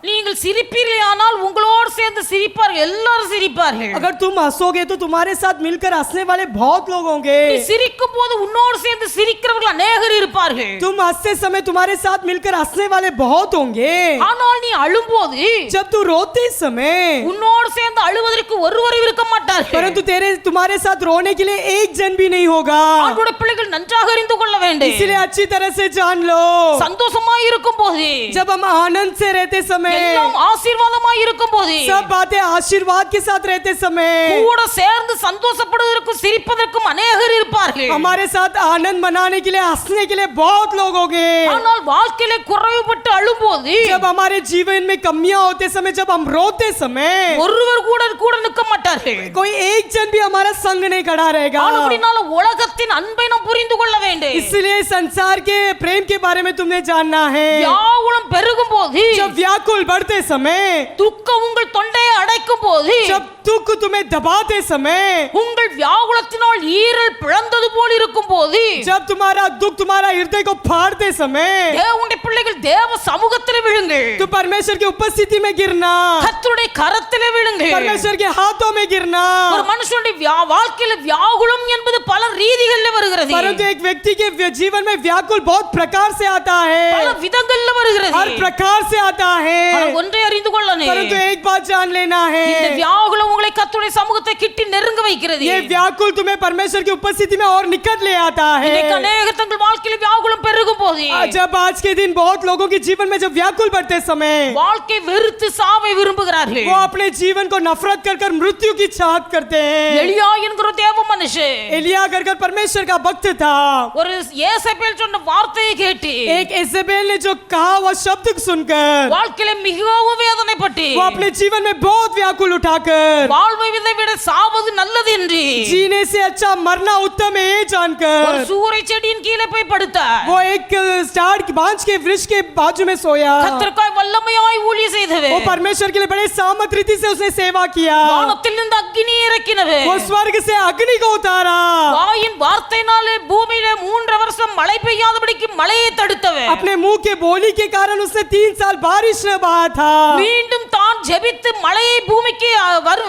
நீங்கள் சிரிப்பீர்களானால் உங்களோடு சேர்ந்து சிரிப்பார்கள், எல்லாரும் சிரிப்பார்கள்.
अगर तुम हंसोगे तो तुम्हारे साथ मिलकर हंसने वाले बहुत लोग होंगे.
நீ சிரிக்கும் போது உன்னோடு சேர்ந்து சிரிக்கிறவர்கள் அநேகர் இருப்பார்கள்.
तुम हंसते समय तुम्हारे साथ मिलकर हंसने वाले बहुत होंगे.
ஆனால் நீ அழும்போது
जब तू रोते समय
உன்னோடு சேர்ந்து அழுவதற்கு ஒருவரும் இருக்க மாட்டார்கள்.
परंतु तुम्हारे साथ रोने के लिए एक जन भी नहीं होगा.
ஆண்டவருடைய பிள்ளைகள் நன்றாக அறிந்து கொள்ள வேண்டும்.
इसलिए अच्छी तरह से जान लो,
சந்தோஷமாய் இருக்கும் போது,
जब हम आनंद से रहते समय,
எல்லாம் ஆசீர்வாதமாய் இருக்கும் போது,
सब बातें आशीर्वाद के साथ रहते समय,
கூட சேர்ந்து சந்தோஷப்படுவதற்கும் சிரிப்பதற்கும் அநேகர் இருப்பார்கள்.
हमारे साथ आनंद मनाने के लिए हंसने के लिए बहुत लोग होंगे.
ஆனால் வாழ்க்கையிலே குறைவுபட்டு அழும்போது
जब हमारे जीवन में कमियां होते समय, जब हम रोते समय,
ஒருவர் கூட கூட நிற்க மாட்டார்கள்.
कोई एक जन भी हमारा संग नहीं खड़ा रहेगा.
அப்படினால உலகத்தின் அன்பை நாம் புரிந்து கொள்ள வேண்டும்.
इसलिए संसार के प्रेम के बारे में तुम्हें जानना है.
வியாகுலம் பெருகும் போது,
जब व्याकुल बढ़ते समय,
துக்கம் உங்கள் தொண்டையை அடைக்கும் போது,
जब दुख तुम्हें दबाते समय,
உங்கள் வியாகுலத்தினால் ஈரல் பிளந்தது போல் இருக்கும் போது,
जब तुम्हारा दुख तुम्हारा हृदय को फाड़ते समय,
தேவனுடைய பிள்ளைகள் தேவ சமூகத்திலே விழுங்கள்.
तो परमेश्वर की उपस्थिति में गिरना,
கர்த்தருடைய கரத்திலே விழுங்கள்.
परमेश्वर के हाथों में गिरना.
ஒரு மனுஷனுடைய வாழ்க்கையில வியாகுலம் என்பது பல ரீதிகளில் வருகிறது.
परंतु एक व्यक्ति के जीवन में व्याकुल बहुत प्रकार से आता
பல
है,
விதங்கள்ல வருகிறது.
हर प्रकार से आता है.
ஆனால் ஒன்றை அறிந்து கொள்ளணும்,
परंतु एक बात जान लेना
இந்த
है,
வியாகுலம் உங்களை கர்த்தருடைய சமூகத்தை கிட்டி நெருங்க வைக்கிறது.
ये व्याकुल तुम्हें परमेश्वर की उपस्थिति में और निकट ले आता
இன்னைக்கு
है.
அநேகர் தங்கள் வாழ்க்கையில வியாகுலம் பெருகும் போது,
जब आज के दिन बहुत लोगों के जीवन में जब व्याकुल बढ़ते समय,
வாழ்க்கை வெறுத்து சாவை விரும்புகிறார்கள்.
वो अपने जीवन को नफरत कर मृत्यु की चाहत करते हैं.
எலியா என்கிற தேவ மனுஷன்
एलिया कर परमेश्वर का भक्त था.
ஒரு ஏசபேல் சொன்ன வார்த்தையை கேட்டு
एक इजेबेल ने जो कहा वह शब्द सुनकर
வாழ்க்கையில மிகவும் வேதனைப்பட்டு
वो अपने जीवन में बहुत व्याकुल उठाकर
வாழ்வை விட சாவது நல்லது என்று
जीने से अच्छा मरना उत्तम है ये
ஒரு
जानकर
சூறை செடியின் கீழே போய் படுத்தார்.
वो एक स्टार बांझ के वृक्ष के बाजू में सोया.
கர்த்தருக்காய் வல்லமையாய் ஊழியம் செய்தவர்.
वो परमेश्वर के लिए बड़े सामर्थ रीति से उसने सेवा किया.
வானத்திலிருந்து அக்கினி இறக்கினவர்.
वो स्वर्ग से अग्नि को उतारा.
வாயின் வார்த்தையினாலே பூமியில 3 வருஷம் மழை பெய்யாதபடிக்கு மழையை தடுத்தவர்.
अपने मुंह के बोली के कारण उसने 3 साल बारिश न बहा था.
மீண்டும் தான் ஜெபித்து மழையை பூமிக்கு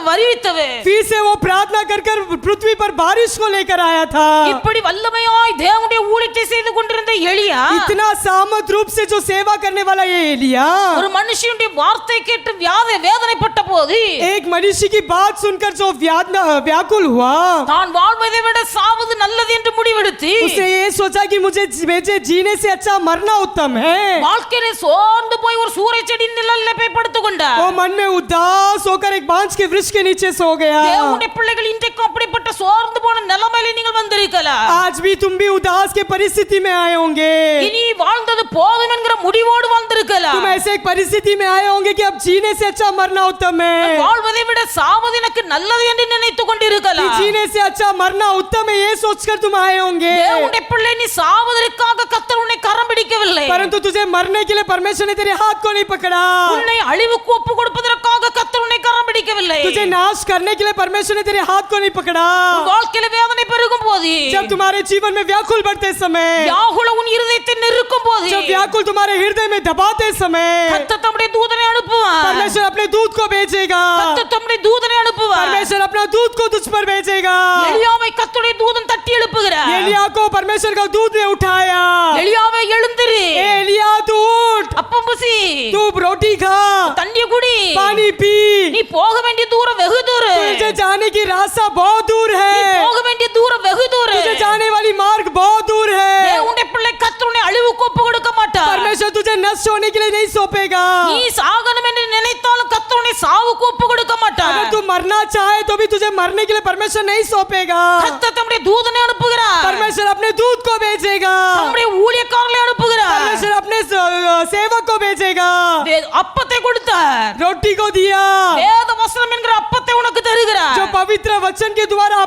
வருவித்தவர்.
फिर से वो प्रार्थना कर पृथ्वी पर बारिश को लेकर आया था.
இப்படி வல்லமையாய் தேவனுடைய ஊழியத்தை செய்து கொண்டிருந்த எலியா
इतना सामर्थ रूप से जो सेवा करने वाला ये एलिया
ஒரு மனுஷனுடைய வார்த்தை கேட்டு வேதனைப்பட்ட போது
एक मनुष्य की बात सुनकर जो व्याकुल हुआ,
தான் வாழ்வதை விட சாவது நல்லது என்று முடிவெடுத்து
उसने ये सोचा कि मुझे जीने से अच्छा मरना उत्तम है.
வாழ்க்கையிலே சோர்ந்து போய் ஒரு சூறை செடி நிழல்ல போய் படுத்துக் கொண்டார்.
वो मन में उदास होकर एक बांज के वृक्ष के नीचे सो गया।
தேவனுடைய பிள்ளைகள் இன்றைக்கு அப்படிப்பட்ட சோர்ந்து போன நிலைமையில நீங்கள் வந்திருக்கலாம்.
आज भी तुम भी उदास के परिस्थिति में आए होंगे।
இனி வாழ்ந்தது போதும் என்கிற முடிவோடு வந்திருக்கலாம்.
तुम ऐसे एक परिस्थिति में आए होंगे कि अब जीने से अच्छा मरना उत्तम है।
வாழ்வதை விட சாவது எனக்கு நல்லது என்று நினைத்துக்
कि
கொண்டிருக்கலாம்.
जीने से अच्छा मरना उत्तम है, ये सोचकर तुम आए होंगे।
தேவனுடைய பிள்ளை நீ சாவதற்காக கர்த்தர் உன்னை கரம் பிடிக்கவில்லை.
परंतु तुझे मरने के लिए परमेश्वर ने तेरे हाथ को नहीं पकड़ा।
உன்னை அழிவுக்கு ஒப்பு கொடுப்பதற்காக கர்த்தர் உன்னை கரம் பிடிக்கவில்லை.
तुझे नाश करने के लिए परमेश्वर ने तेरे हाथ को नहीं पकड़ा।
உன் வாழ்க்கையில வேதனை பெருகும் போது,
जब तुम्हारे जीवन में व्याकुल बढ़ते समय,
வியாகுல உன் இருதயத்தை நெருக்கும் போது,
जब व्याकुल तुम्हारे हृदय में दबाते समय,
கர்த்தர் தம்முடைய தூதனை அனுப்புவார்.
परमेश्वर अपने दूत को भेजेगा।
கர்த்தர் தம்முடைய தூதனை அனுப்புவார்.
परमेश्वर अपना दूत को तुझ पर भेजेगा।
எலியாவை கர்த்தருடைய தூதன் தட்டி எழுப்புகிறார்.
एलिया को परमेश्वर का दूत ने उठाया।
எலியாவே எழுந்திரு,
ए एलिया तू उठ,
அப்பம் புசி,
तू रोटी खा,
தண்ணி குடி,
पानी पी।
நீ போக வேண்டிய தூரம் வெகு தூரம்,
तुझे जाने की रास्ता बहुत दूर
நீ
है।
போக வேண்டிய தூரம் வெகு தூரம்.
तुझे जाने वाली मार्ग बहुत दूर है।
தேவனுடைய பிள்ளை கர்த்தர் உன்னை அழிவுக்கு ஒப்பு கொடுக்க மாட்டார்.
परमेश्वर तुझे नष्ट होने के लिए नहीं सौंपेगा।
நீ சாகணும் என்று நினைத்தாலும் கர்த்தர் உன்னை சாவுக்கு ஒப்பு கொடுக்க மாட்டார்.
अगर तू मरना चाहे तो भी तुझे मरने के लिए परमेश्वर नहीं सौंपेगा।
கர்த்தர் தம்முடைய தூதனை அனுப்புகிறார்.
परमेश्वर अपने दूत को भेजेगा।
தம்முடைய ஊழியக்காரர்களை அனுப்புகிறார்.
परमेश्वर अपने सेवक को भेजेगा।
அப்பத்தை கொடுத்தார்.
रोटी को दिया,
வேத வசனம் என்கிற அப்பத்தை உனக்கு தருகிறார்.
जो पवित्र वचन के द्वारा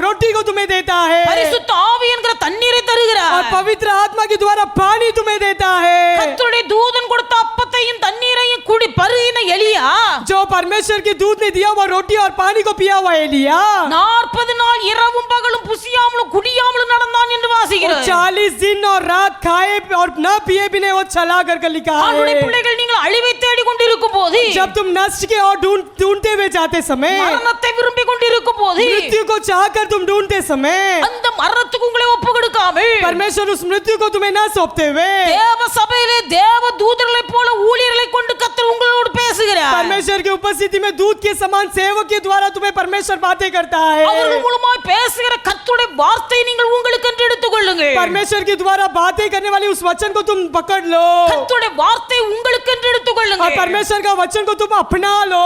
रोटी को तुम्हें देता है,
பரிசுத்த ஆவி என்கிற தண்ணீரை
और
தருகிறார்.
पवित्र आत्मा के द्वारा पानी तुम्हें देता है।
கர்த்தருடைய தூதன் கொடுத்த அப்பத்தையும் தண்ணீரையும் குடி பருகின எலியா
जो परमेश्वर के दूत ने दिया हुआ रोटी और पानी को पिया हुआ एलिया
40 நாள் இரவும் பகலும் புசியாமலும் குடியாமலும் நடந்தான் என்று வாசிக்கிறோம்.
40 दिन और रात खाए और न पिए बिना वो चला कर लिखा
ஆண்டவருடைய
है।
பிள்ளைகள் நீங்கள் அழிவை தேடி கொண்டிருக்கும் போது,
जब तुम नष्ट के और ढूंढते हुए जाते समय,
மரணத்தை விரும்பி கொண்டிருக்கும் போது,
मृत्यु को चाहकर तुम ढूंढते समय,
அந்த மரணத்துக்கு உங்களை ஒப்பு கொடுக்காமல்
परमेश्वर उस मृत्यु को तुम्हें न सौंपते हुए,
தேவ சபையிலே தேவ தூதர்களைப் போல ஊழியர்களை கொண்டு கர்த்தர் உங்களோடு பேசுகிறார்.
परमेश्वर की उपस्थिति में दूत के समान सेवक के द्वारा तुम्हें परमेश्वर बातें करता है।
அவர்கள் மூலமாய் பேசுகிற கர்த்தருடைய வார்த்தையை நீங்கள் உங்களுக்கு என்று எடுத்துக்கொள்ளுங்கள்.
परमेश्वर के द्वारा बातें करने वाली उस वचन को तुम पकड़ लो,
கர்த்தருடைய வார்த்தை உங்களுக்கு என்று
और
எடுத்துக்கொள்ளுங்கள்.
परमेश्वर का वचन को तुम अपना लो।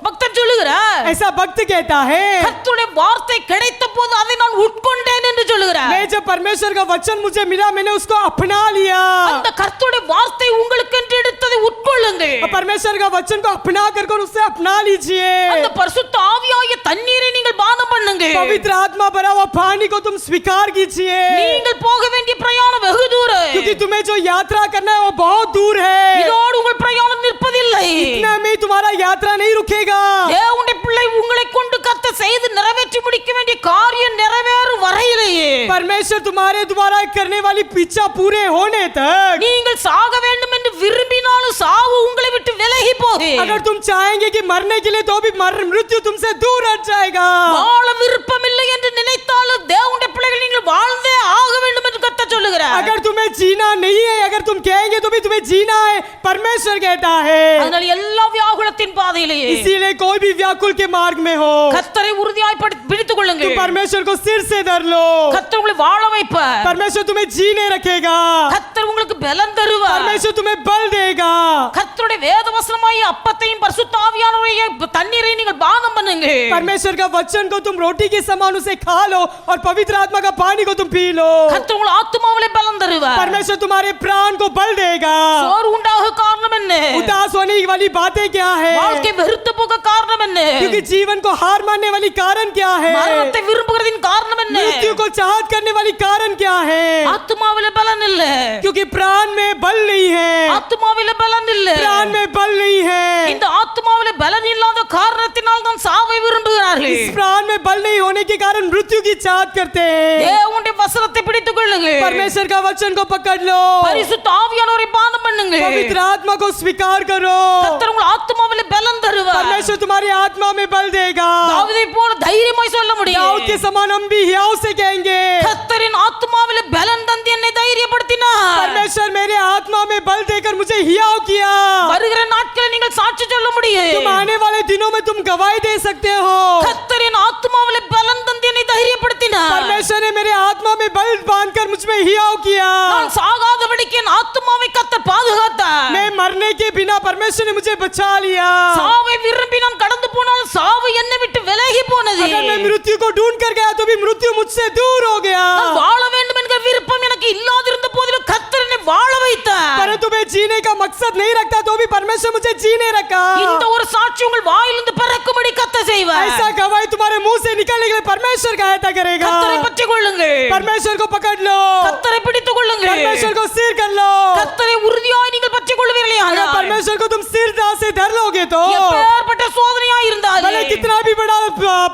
பக்தன் சொல்லுகிறார்,
ऐसा भक्त कहता है,
கர்த்தருடைய வார்த்தை கிடைத்த போது அதை நான் உட்கொண்டேன் என்று சொல்லுகிறார்.
मैं जब परमेश्वर का वचन मुझे मिला मैंने उसको अपना लिया।
அந்த கர்த்தருடைய வார்த்தை உங்களுக்கு என்று எடுத்ததை உட்கொள்ளுங்கள்.
और परमेश्वर का वचन को अपना कर उससे अपना लीजिए।
அந்த பரிசுத்த ஆவியாகிய தண்ணீரை நீங்கள் பானம் பண்ணுங்கள்.
पवित्र आत्मा भरा हुआ पानी को तुम स्वीकार कीजिए,
நீங்கள் போக வேண்டிய பிரயாணம் வெகு தூரம்.
क्योंकि तुम्हें जो यात्रा करना है वो बहुत दूर है।
இதோடு உங்கள் பிரயாணம் நிற்பதில்லை.
इतना में तुम्हारा यात्रा नहीं रुकेगा।
தேவனுடைய பிள்ளை உங்களை கொண்டு கர்த்தர் செய்து நிறைவேற்றி முடிக்க வேண்டிய காரியம் நிறைவேறும் வரையிலேயே
परमेश्वर तुम्हारे द्वारा करने वाली इच्छा पूरे होने तक,
நீங்கள் சாக வேண்டும் என்று விரும்பினாலும் சாவு உங்களை விட்டு விலகி போகும்.
अगर तुम चाहेंगे कि मरने के लिए तो भी मृत्यु तुमसे दूर हट जाएगा।
வாழ விருப்பமில்லை என்று நினைத்தாலும் தேவனுடைய பிள்ளைகள் நீங்கள் வாழ்ந்தே ஆக வேண்டும் என்று கர்த்தர் சொல்லுகிறார்.
अगर तुम्हें जीना नहीं है, अगर तुम कहेंगे तो भी तुम्हें जीना है, परमेश्वर कहता है।
அதனால எல்லா வியாகுலத்தின் பாதையிலேயே
इसीलिए कोई भी व्याकुल के मार्ग में हो,
கர்த்தரை உறுதியாய் பிடித்துக்
तुम
கொள்ளுங்கள்.
परमेश्वर को सिर से धर लो।
கர்த்தர் உங்களை வாழ வைப்பார்.
परमेश्वर तुम्हें जीने रखेगा।
கர்த்தர் உங்களுக்கு பலன் தருவார்.
परमेश्वर तुम्हें बल देगा।
கர்த்தருடைய வேத வசனமாகிய அப்பத்தையும் பரிசுத்த ஆவியானவருடைய தண்ணீரை நீங்கள் பானம் பண்ணுங்கள்.
परमेश्वर का वचन को तुम रोटी के समान उसे खा लो, और पवित्र आत्मा का पानी को तुम पी लो।
கர்த்தர் உங்கள் ஆத்துமாவிலே பலன் தருவார்.
परमेश्वर तुम्हारे प्राण को बल देगा।
சோறு உண்டாக காரணம் என்ன?
उदास होने वाली बातें क्या है?
வாழ்க்கை வெறுத்து போக காரணம் என்ன?
क्योंकि जीवन को हार मानने वाली कारण क्या है?
மரணத்தை விரும்புகிறதின் காரணம் என்ன?
मृत्यु को चाहत करने वाली कारण क्या है?
ஆத்துமாவிலே பலன் இல்ல.
क्योंकि प्राण में बल नहीं है।
ஆத்துமாவிலே பலன் இல்ல.
प्राण में बल नहीं है।
இந்த ஆத்துமாவிலே பலன் இல்லாத காரணத்தினால் தான் சாவை விரும்புகிறார்கள்.
इस प्राण में बल नहीं होने के कारण मृत्यु की चाहत करते हैं।
தேவனுடைய வசனத்தை பிடித்துக் கொள்ளுங்கள்.
परमेश्वर का वचन को पकड़ लो,
பரிசுத்த ஆவியானவரை பானம் பண்ணுங்கள்.
पवित्र आत्मा को स्वीकार करो।
கர்த்தர் உங்கள் ஆத்துமாவிலே பலன் தருவார்.
परमेश्वर तुम्हारी आत्मा में बल देगा।
தாவீதை போல தைரியமாய் சொல்ல
दाऊद
முடியும்.
के समान हम भी हियाव से कहेंगे,
கர்த்தரின் ஆத்துமாவிலே பலன் தந்து என்னை தைரியப்படுத்தினார்.
परमेश्वर मेरे आत्मा में बल देकर मुझे हियाव किया।
வருகிற நாட்களில் நீங்கள் சாட்சி சொல்ல முடியும்.
तुम आने वाले दिनों में तुम गवाही दे सकते हो।
கர்த்தரின் ஆத்துமாவிலே பலன் தந்து என்னை தைரியப்படுத்தினார்.
परमेश्वर ने मेरे आत्मा में बल बांधकर मुझ में हियाव किया।
நான் சாகாதபடிக்கு என் ஆத்துமாவை கர்த்தர் பாதுகாத்தார்.
मैं मरने के बिना परमेश्वर ने मुझे बचा लिया।
சாவை விரும்பி நான் கடந்து போனாலும் சாவு என்னை விட்டு விலகி போனது.
अगर मैं मृत्यु को ढूंढ कर गया तो भी मृत्यु मुझसे दूर हो गया।
நான் வாழ வேண்டும் என்கிற விருப்பம் எனக்கு இல்லாதிருந்த போதிலும் கர்த்தர் என்னை வாழ வைத்தார்.
परंतु मैं जीने का मकसद नहीं रखता तो भी परमेश्वर मुझे जीने रखा।
இந்த ஒரு சாட்சி உங்கள் வாயிலிருந்து பிறக்கும்படி கர்த்தர் செய்வார்.
ऐसा गवाही तुम्हारे मुंह से निकलने के लिए परमेश्वर सहायता करेगा।
கர்த்தரை பற்றிக் கொள்ளுங்கள்.
परमेश्वर को पकड़ लो।
கர்த்தரை பிடித்துக் கொள்ளுங்கள்.
परमेश्वर को सिर कर लो।
கர்த்தரை உறுதியாய் நீங்கள் பற்றிக் கொள்வீர்களே
अगर
ஆனால்
परमेश्वर को तुम सिरदा से धर लोगे तो
எப்பேற்பட்ட சோதனையாய் இருந்தாலும்
भले कितना भी बड़ा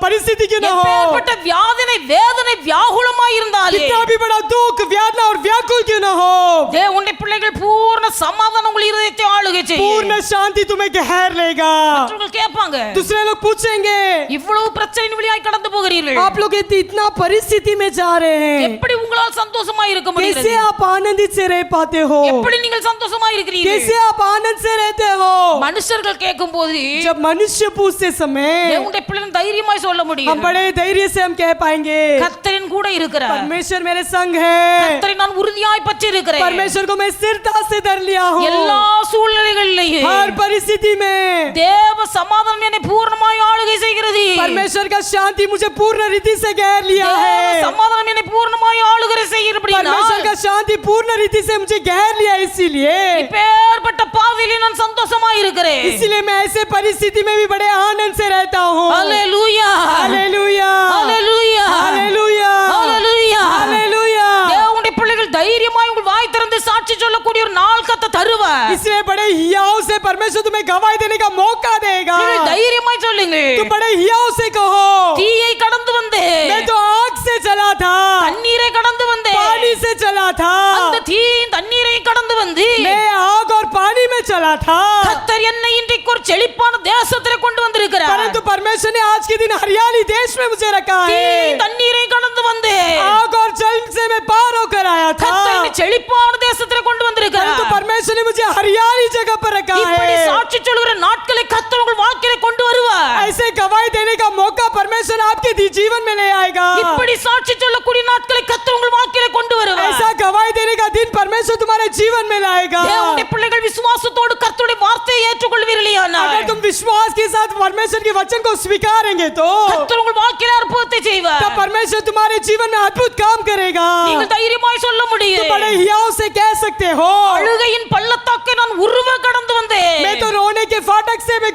परिस्थिति क्यों न हो,
எப்பேற்பட்ட வியாதனை வேதனை வியாகுலமாய் இருந்தாலும்
कितना भी बड़ा दुख व्याधना और व्याकुल क्यों न हो,
தேவனுடைய பிள்ளைகள் பூர்ண சமாதானம் உங்கள் இதயத்தை ஆளுகை செய்யும்.
पूर्ण शांति तुम्हें घेर लेगा।
மற்றவர்கள் கேட்பாங்க,
दूसरे लोग पूछेंगे
இவ்வளவு பிரச்சனை வழியாய் கடந்து போகிறீர்கள்,
आप लोग इतना परिस्थिति में जा रहे हैं,
எப்படி உங்களால் சந்தோஷமாய் இருக்க
कैसे
முடிகிறது?
आप आनंदित से रह पाते हो,
எப்படி நீங்கள் சந்தோஷமாய் இருக்கிறீர்கள்?
कैसे आप आनंद से रहते हो।
மனுஷர்கள் கேட்கும்போது
जब मनुष्य पूछते समय
தேவனுடைய பிள்ளைகள் தைரியமாய் சொல்ல
हम
முடியும்,
बड़े धैर्य से हम कह पाएंगे
கர்த்தரின் கூட இருக்கிறார்,
परमेश्वर मेरे संग है,
கர்த்தரை நான் உறுதியாய் பற்றி இருக்கிறேன்.
परमेश्वर को मैं स्थिरता से धर लिया हूँ।
எல்லா சூழ்நிலைகளிலேயும்
हर परिस्थिति में
தேவ சமாதானம் என்னை பூர்ணமாய் ஆளுகை செய்கிறது.
परमेश्वर का शांति मुझे पूर्ण रीति से घेर लिया
தேவ
है।
சமாதானம் என்னை பூர்ணமாய் ஆளுகை செய்கிறபடியால்
परमेश्वर का शांति पूर्ण रीति से मुझे घेर लिया, इसीलिए
இப்பேற்பட்ட பாதையிலே நான் சந்தோஷமாய் இருக்கிறேன்.
इसलिए मैं ऐसे परिस्थिति में भी बड़े आनंद से रहता हूँ।
ஹல்லேலூயா
हालेलुया
ஹல்லேலூயா
हालेलुया
ஹல்லேலூயா.
हालेलुया।
தேவனுடைய பிள்ளைகள் தைரியமாய் உங்கள் வாய் திறந்து சாட்சி சொல்லக்கூடிய ஒரு நாள் கர்த்தர் தருவார்.
इसलिए बड़े हियाव से परमेश्वर तुम्हें गवाही देने का मौका देगा।
நீங்கள் தைரியமாய் சொல்லுங்க,
तुम बड़े हियाव से कहो,
தீயை கடந்து வந்தேன்,
मैं तो आग से चला था,
தண்ணீரை கடந்து வந்தேன்,
पानी से चला था,
அந்த தீயின் தண்ணீரை கடந்து வந்து
मैं आग और पानी में चला था,
கர்த்தர் என்னை இன்றைக்கு ஒரு செழிப்பான தேசத்திலே கொண்டு வந்திருக்கிறார்.
परंतु परमेश्वर ने आज के दिन हरियाली देश में मुझे रखा है।
தீயின் தண்ணீரை கடந்து வந்தேன்,
आग और जल से मैं पार होकर आया था,
கர்த்தர் என்னை செழிப்பான தேசத்திலே கொண்டு வந்திருக்கிறார்.
परंतु परमेश्वर ने मुझे हरियाली जगह पर रखा
இப்படி
है।
சாட்சி சொல்கிற நாட்களை கர்த்தர் உங்கள் வாழ்க்கையிலே கொண்டு வருவார்.
ऐसे गवाही देने का मौका परमेश्वर आपके जीवन में ले आएगा।
இப்படி சாட்சி சொல்லக்கூடிய நாட்களை கர்த்தர் உங்கள் வாழ்க்கையிலே கொண்டு வருவார்.
ऐसा गवाही देने का दिन परमेश्वर तुम्हारे जीवन में लाएगा।
தேவனுடைய பிள்ளைகள் விசுவாசத்தோடு கர்த்தருடைய வார்த்தையை ஏற்றுக்கொள்வீர்களேயானால்
अगर तुम विश्वास के साथ परमेश्वर के वचन को स्वीकारेंगे तो
கர்த்தர் உங்கள் வாழ்க்கையிலே அற்புதத்தை செய்வார்.
तब परमेश्वर तुम्हारे जीवन में अद्भुत काम करेगा।
நீங்கள் தைரியமாய் சொல்ல
तुम
முடியும்,
बड़े हियाव से कह सकते हो,
அழுகையின் பள்ளத்தாக்கை நான் உருவ கடந்து வந்தேன்.
मैं तो रोने के फाटक से मैं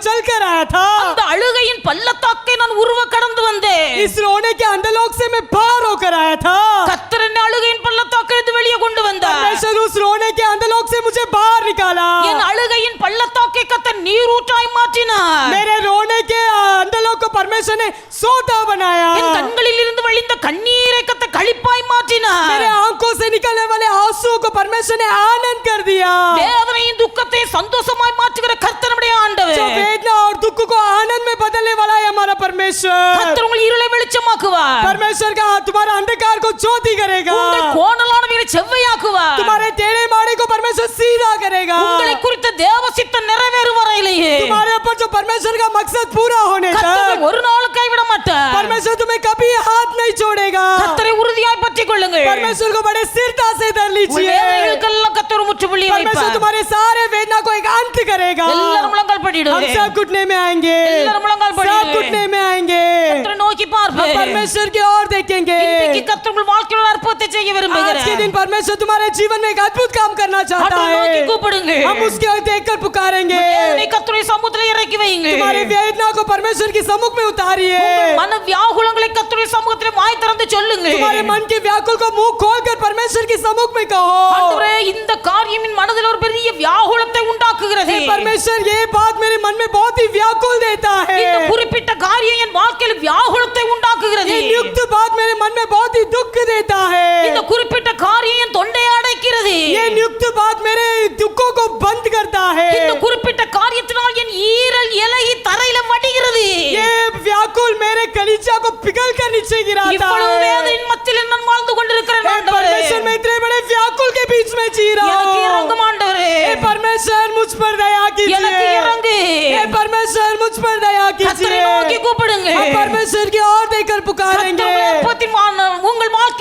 चल कर आया था,
அந்த அழுகையின் பள்ளத்தாக்கை நான் உருவ கடந்து வந்தேன்.
इस रोने के अंधलोक से मैं पार होकर आया था।
கர்த்தர் என்னை அழுகையின் பள்ளத்தாக்கை இருந்து வெளியே கொண்டு வந்தார்.
परमेश्वर उस रोने के अंधलोक से मुझे बाहर निकाला।
என் அழுகையின் பள்ளத்தாக்கை கர்த்தர் நீரூற்றாய் மாற்றினார்.
मेरे रोने के अंधलोक को परमेश्वर ने सोता बनाया।
என் கண்களில் இருந்து வழிந்த கண்ணீரை கர்த்தர் களிப்பாய் மாற்றினார்.
मेरे आंखों से निकलने वाले आंसुओं को परमेश्वर ने आनंद कर दिया।
வேதனையின் துக்கத்தை சந்தோஷமாய் மாற்றுகிற கர்த்தர் நம்முடைய ஆண்டவர்.
जो वेदना और दुख को आनंद में बदलने वाला है हमारा परमेश्वर।
கர்த்தர் உங்கள் இருளை வெளிச்சமாக்குவார்.
परमेश्वर का तुम्हारा अंधकार को ज्योति करेगा।
உங்கள் கோணலானவைகளை செவ்வையாக்குவார்.
तुम्हारे टेढ़े माड़े को परमेश्वर सीधा करेगा।
உங்களை குறித்த தேவ சித்தம் நிறைவேறும் வரையிலேயே
तुम्हारे ऊपर जो परमेश्वर का मकसद पूरा होने
கர்த்தர்
तक
ஒரு நாள் கைவிட மாட்டார்.
परमेश्वर तुम्हें कभी हाथ नहीं छोड़ेगा।
கர்த்தரை உறுதியாய் பற்றிக் கொள்ளுங்கள்.
परमेश्वर को बड़े स्थिरता से धर
உங்கள்
लीजिए।
வேதனைகளுக்கெல்லாம் கர்த்தர் முற்றுப்புள்ளி
परमेश्वर
வைப்பார்.
तुम्हारे सारे वेदना को एक अंत करेगा।
எல்லாரும் முழங்கால்
हम
படிடுவோம்.
सब घुटने में आएंगे,
எல்லாரும் முழங்கால்
सब
படிடுவோம்.
घुटने में आएंगे,
கர்த்தரை நோக்கி
हम
பார்ப்போம்.
परमेश्वर की ओर देखेंगे।
இன்றைக்கு கர்த்தர் உங்கள் வாழ்க்கையில் ஒரு அற்புதத்தை செய்ய
आज के
விரும்புகிறார்.
दिन परमेश्वर तुम्हारे जीवन में एक अद्भुत काम करना चाहता
ஆண்டவரை நோக்கி
है।
கூப்பிடுங்க.
हम उसके ओर देखकर पुकारेंगे।
வேதனை கர்த்தருடைய சமூகத்தில் இறக்கி வையுங்க.
तुम्हारी वेदना को परमेश्वर के सम्मुख में उतारिए।
உங்கள் மன வியாகுலங்களை கர்த்தருடைய சமூகத்தில் வாய் திறந்து சொல்லுங்க.
तुम्हारे मन के व्याकुल को मुंह खोलकर परमेश्वर के सम्मुख में कहो,
ஆண்டவரே, இந்த காரியம் என் மனதில் ஒரு பெரிய வியாகுலத்தை உண்டாக்குகிறது.
हे परमेश्वर ये बात मेरे मन में बहुत ही व्याकुल देता
இந்த
है।
குறிப்பிட்ட காரியம் என் வாழ்க்கையில் வியாகுலத்தை உண்டாக்குகிறது.
ये नियुक्त बात मेरे मन में बहुत ही दुख देता
இந்த
है।
குறிப்பிட்ட காரியம் என் தொண்டையை அடைக்கிறது.
ये नियुक्त बात मेरे दुखों को बंद करता
இந்த
है।
குறிப்பிட்ட காரியத்தினால் என் ஈரல் இலகி தரையில வடிகிறது.
ये व्याकुल मेरे कलीजा को पिघल कर नीचे गिराता
இவ்வளவு
है।
வேதனையின் மத்தியில் நான் வாழ்ந்து கொண்டிருக்கிறேன்
हे
ஆண்டவரே.
परमेश्वर मैं इतने बड़े व्याकुल के बीच में जी रहा
எனக்கு
हूँ।
இறங்கும் ஆண்டவரே.
हे परमेश्वर मुझ पर दया
எனக்கு
कीजिए।
இறங்கு.
हे परमेश्वर मुझ पर दया
கர்த்தரை நோக்கி
कीजिए।
கூப்பிடுங்க.
हम परमेश्वर की ओर देकर
கர்த்தருடைய
पुकारेंगे।
அற்புதத்தின் உங்கள் வாழ்க்கையில்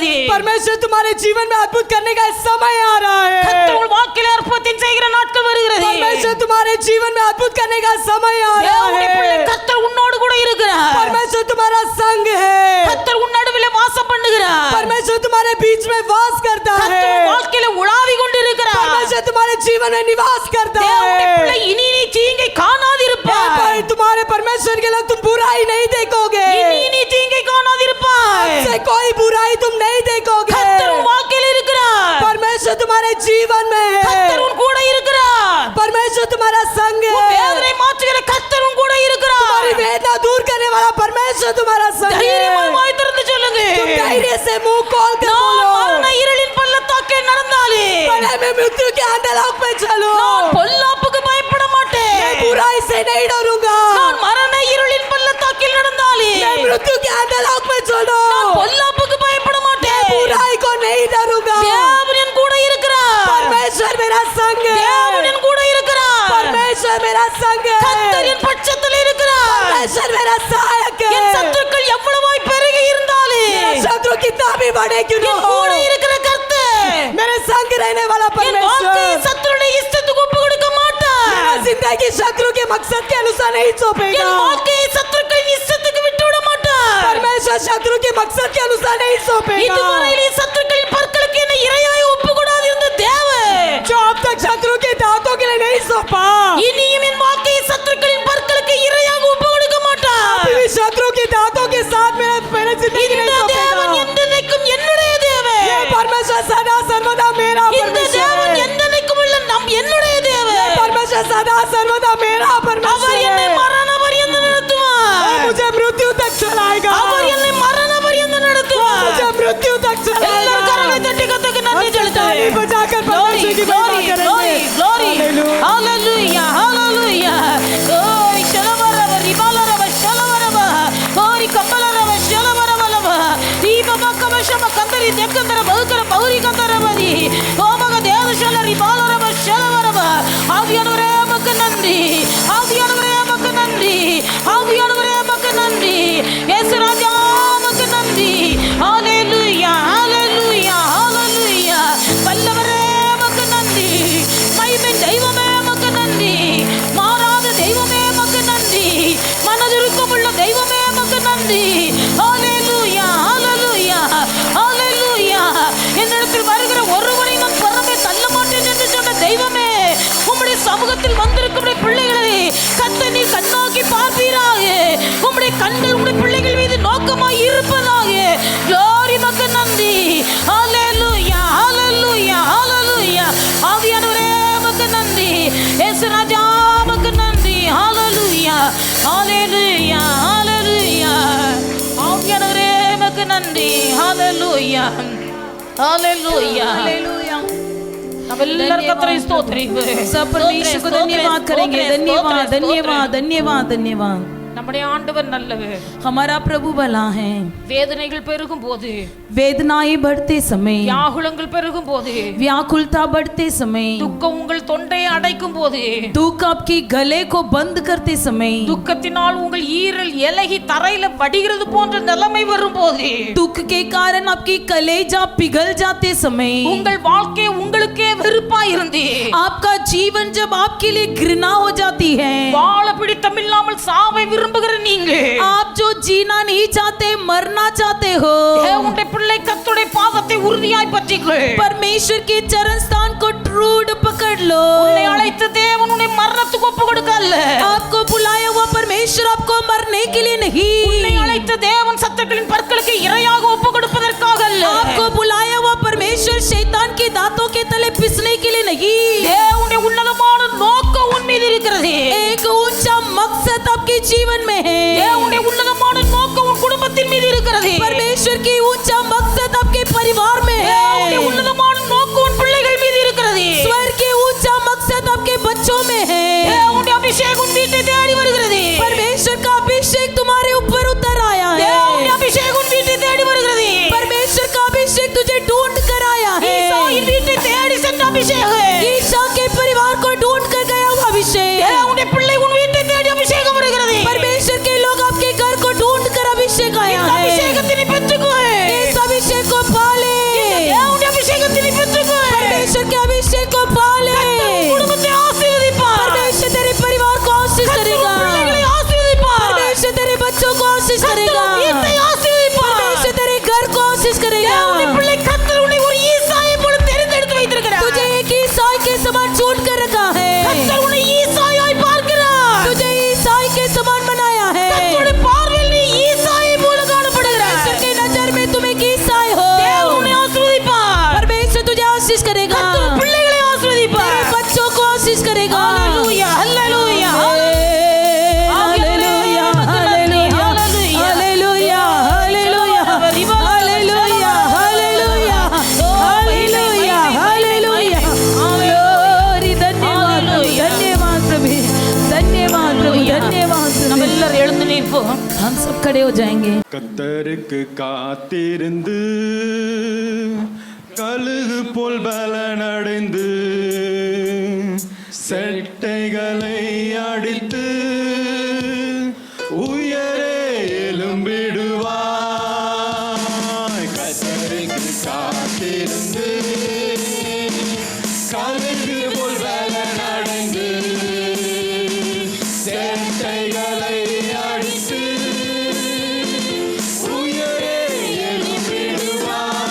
வருகிறது.
परमेश्वर तुम्हारे जीवन में अद्भुत करने का समय आ रहा है.
கர்த்தர் உங்கள் வாழ்க்கையில அற்புதம் செய்கிற நாட்கள் வருகிறது.
परमेश्वर तुम्हारे जीवन में अद्भुत करने का समय आ रहा
தேவனுடைய பிள்ளை
है.
கர்த்தர் உன்னோடு கூட இருக்கிறார்.
परमेश्वर तुम्हारा संग है.
கர்த்தர் உன் நடுவிலே வாசம் பண்ணுகிறார்.
परमेश्वर तुम्हारे बीच में वास करता
கர்த்தர்
है.
உன் வாழ்க்கையில உலாவி கொண்டிருக்கிறார்.
परमेश्वर तुम्हारे जीवन में निवास करता
தேவனுடைய
है.
பிள்ளை இனி நீ தீங்கை காணாதிருப்பாய்.
पर तुम्हारे परमेश्वर के लोग तुम बुराई नहीं देखोगे.
இனி நீ தீங்கை காணாதிருப்பாய்.
से कोई बुराई तुम नहीं देखोगे.
கர்த்தர் உன் வாழ்க்கையில இருக்கிறார்.
परमेश्वर तुम्हारे जीवन में
கர்த்தர்
है.
உன் கூட இருக்கிறார்.
परमेश्वर तुम्हारा संग
உன்
है.
வேதனை மாற்றுகிற கர்த்தர் உன் கூட இருக்கிறார்.
तुम्हारी वेदना दूर करने वाला परमेश्वर तुम्हारा संग
தைரியமாய்
है.
வாய் திறந்து சொல்லுங்க.
तुम धैर्य से मुंह खोल कर
நான்
बोलो.
மரண இருளின் பள்ளத்தாக்கில் நடந்தாலே
भले मैं मृत्यु के अंधलोक में चलूं,
நான் பொல்லாப்புக்கு பயப்பட
मैं
மாட்டேன்.
बुराई से नहीं डरूंगा.
நான் மரண இருளின் பள்ளத்தாக்கில் நடந்தாலே
मैं मृत्यु के अंधलोक में चलूं,
நான் பொல்லாப்புக்கு பயப்பட
मैं
மாட்டேன்.
बुराई को नहीं डरूंगा.
தேவன் என் கூட இருக்கிறார்.
परमेश्वर मेरा संग
தேவன்
है.
என் கூட இருக்கிறார்.
परमेश्वर मेरा संग
கர்த்தர்
है.
என் பட்சத்தில் இருக்கிறார்.
परमेश्वर मेरा सहायक
என்
है.
சத்துருக்கள் எவ்வளவாய் பெருகி இருந்தாலே
शत्रु कितना भी बढ़े क्यों न
என்
हो,
கூட இருக்கிற கர்த்தர்
मेरे संग रहने वाला
என் வாழ்க்கையை
परमेश्वर
சத்துருடைய இஷ்டத்துக்கு ஒப்பு கொடுக்க மாட்டார்.
मेरा जिंदगी शत्रु के मकसद के अनुसार नहीं सौंपेगा.
என் வாழ்க்கையை சத்துருக்களின் இஷ்டத்துக்கு விட்டு விட மாட்டார்.
परमेश्वर शत्रु के मकसद के अनुसार नहीं सौंपेगा.
இதுவரையிலே சத்துருக்களின் பற்களுக்கு என்னை இரையாய் ஒப்பு கொடாதிருந்த தேவன்
जो अब तक शत्रु के दांतों के लिए नहीं सौंपा,
இனியும் என் வாழ்க்கையை சத்துருக்களின் பற்களுக்கு இரையாக ஒப்பு கொடுக்க மாட்டார்.
अभी भी शत्रु के दांतों के साथ मेरा जिंदगी
இந்த
नहीं
தேவன்
सौंपेगा.
என்றென்றைக்கும் என்னுடைய
ये
தேவன்.
परमेश्वर सदा सर्वदा मेरा
இந்த
परमेश्वर
தேவன்
है.
என்றென்றைக்கும் உள்ள என்னுடைய தேவன்.
परमेश्वर सदा सर्वदा मेरा
அவர்
परमेश्वर
என்னை
है.
மரண பரியந்தம் நடத்துவார்.
मुझे मृत्यु तक चलाएगा.
அவர் என்னை மரண பரியந்தம் நடத்துவார்.
मुझे मृत्यु तक
எல்லாரும் கரங்களை
चलाएगा.
தட்டி கர்த்தருக்கு நன்றி செலுத்துங்க.
ताली बजाकर
Glory,
परमेश्वर की
glory,
महिमा
glory,
करेंगे.
glory.
Hallelujah.
Hallelujah, hallelujah. ஓய் ஷலவரவ ரிபாலரவ ஷலவரவ ஓரி கம்பலரவ ஷலவரவலவ தீபமக்கவ ஷம கந்தரி தெக்கந்தர பௌக்கர பௌரி கந்தரவதி ஓமக தேவஷல ரிபாலரவ ஷலவரவ ஆவியானவரே உமக்கு நன்றி. ஆவியானவரே உமக்கு நன்றி. ஆவியானவரே உமக்கு நன்றி. இயேசு ராஜா உமக்கு நன்றி. ஹalleluya ஹalleluya ஹalleluya. வல்லவரே உமக்கு நன்றி. மகிமை தெய்வமே உமக்கு நன்றி. மாறாத தெய்வமே உமக்கு நன்றி. மனதுருக்கமுள்ள தெய்வமே உமக்கு நன்றி. ஹalleluya ஹalleluya ஹalleluya. என்னிடத்தில் வருகிற ஒருவனை நான் புறமே தள்ள மாட்டேன் என்று சொன்ன தெய்வமே, உம்முடைய சமூகத்தில் வந்திருக்கும் பிள்ளைகளை கர்த்தர் நீர் கண்ணோக்கி பார்ப்பீராக. உம்முடைய கண்கள் உம்முடைய பிள்ளைகள் மீது நோக்கமாய் இருப்பதாக. glory உமக்கு நன்றி. ஹalleluya ஹalleluya ஹalleluya. ஆவியானவரே உமக்கு நன்றி. இயேசு ராஜா உமக்கு நன்றி. ஹalleluya ஹalleluya ஹalleluya. ஆவியானவரே உமக்கு நன்றி. ஹalleluya ஹalleluya ஹalleluya. நம்ம எல்லாரும் கர்த்தரை ஸ்தோத்திரிப்போம்.
सब परमेश्वर को धन्यवाद करेंगे. धन्यवाद धन्यवाद धन्यवाद धन्यवाद.
நம்முடைய ஆண்டவர் நல்லவர்.
हमारा प्रभु भला है.
வேதனைகள் பெருகும் போது,
वेदनाएं बढ़ते समय,
வியாகுலங்கள் பெருகும் போது,
व्याकुलता बढ़ते समय,
துக்கம் உங்கள் தொண்டையை அடைக்கும் போது,
दुख आपकी गले को बंद करते समय,
துக்கத்தினால் உங்கள் ஈரல் இலகி தரையில வடிகிறது போன்ற நிலைமை வரும்போது,
दुख के कारण आपकी कलेजा पिघल जाते समय,
உங்கள் வாழ்க்கை உங்களுக்கே வெறுப்பாய் இருந்து,
आपका जीवन जब आपके लिए घृणा हो जाती है,
வாழ பிடித்தமில்லாமல் சாவை விரும்புகிற நீங்கள்,
आप जो जीना नहीं चाहते मरना चाहते हो,
தேவனுடைய பிள்ளை கர்த்தருடைய பாதத்தை உறுதியாய் பற்றிக்கொள்.
परमेश्वर के चरण स्थान को ट्रूड पकड़ लो.
உன்னை அழைத்த தேவன் உன்னை மரணத்துக்கு ஒப்பு கொடுக்கல.
आपको बुलाया हुआ परमेश्वर आपको मरने के लिए नहीं,
உன்னை அழைத்த தேவன் சத்துருக்களின் பற்களுக்கு இரையாக ஒப்பு கொடுப்பதற்காக அல்ல.
आपको बुलाया हुआ परमेश्वर शैतान के दांतों के तले पिसने के लिए नहीं.
தேவனுடைய உன்னதமான நோக்கம் உன் மீது இருக்கிறது.
एक ऊंचा मकसद आपके जीवन में है.
தேவனுடைய உன்னதமான நோக்கம் உன் குடும்பத்தின் மீது இருக்கிறது.
परमेश्वर की ऊंचा मकसद आपके परिवार में
தேவனுடைய
है.
உன்னதமான நோக்கம் உன் பிள்ளைகள் மீது இருக்கிறது.
स्वर्ग के ऊंचा मकसद आपके बच्चों में है.
தேவனுடைய அபிஷேகம் உன் வீட்டை தேடி வருகிறது.
परमेश्वर का अभिषेक तुम्हारे ऊपर उतर आया
தேவனுடைய
है.
அபிஷேகம் உன் வீட்டை தேடி வருகிறது.
परमेश्वर का अभिषेक तुझे ढूंढ कर आया है.
ஈசாயின் வீட்டை தேடி சென்ற அபிஷேகம்.
ईशा के परिवार को ढूंढ कर गया हुआ अभिषेक.
தேவனுடைய பிள்ளை உன் வீட்டை தேடி அபிஷேகம் வருகிறது.
परमेश्वर के लोग आपके घर को ढूंढ कर अभिषेक आया
இந்த
है.
அபிஷேகத்தை நீ பெற்றுக்கொள்.
इस
எழுந்து நிற்போம்.
हम सब खड़े हो जाएंगे.
கத்தருக்கு காத்திருந்து கழுகு போல் பலனடைந்து செட்டைகளை அடித்து உயரே எழும்பிடுவாய். கத்தருக்கு காத்திருந்து கழுகு போல் பலனடைந்து செட்டைகளை அடித்து உயரே எழும்பிடுவாய்.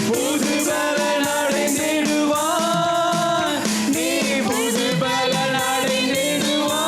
புது பலன் அடைந்திடுவாய். நீ புது பலன் அடைந்திடுவாய்.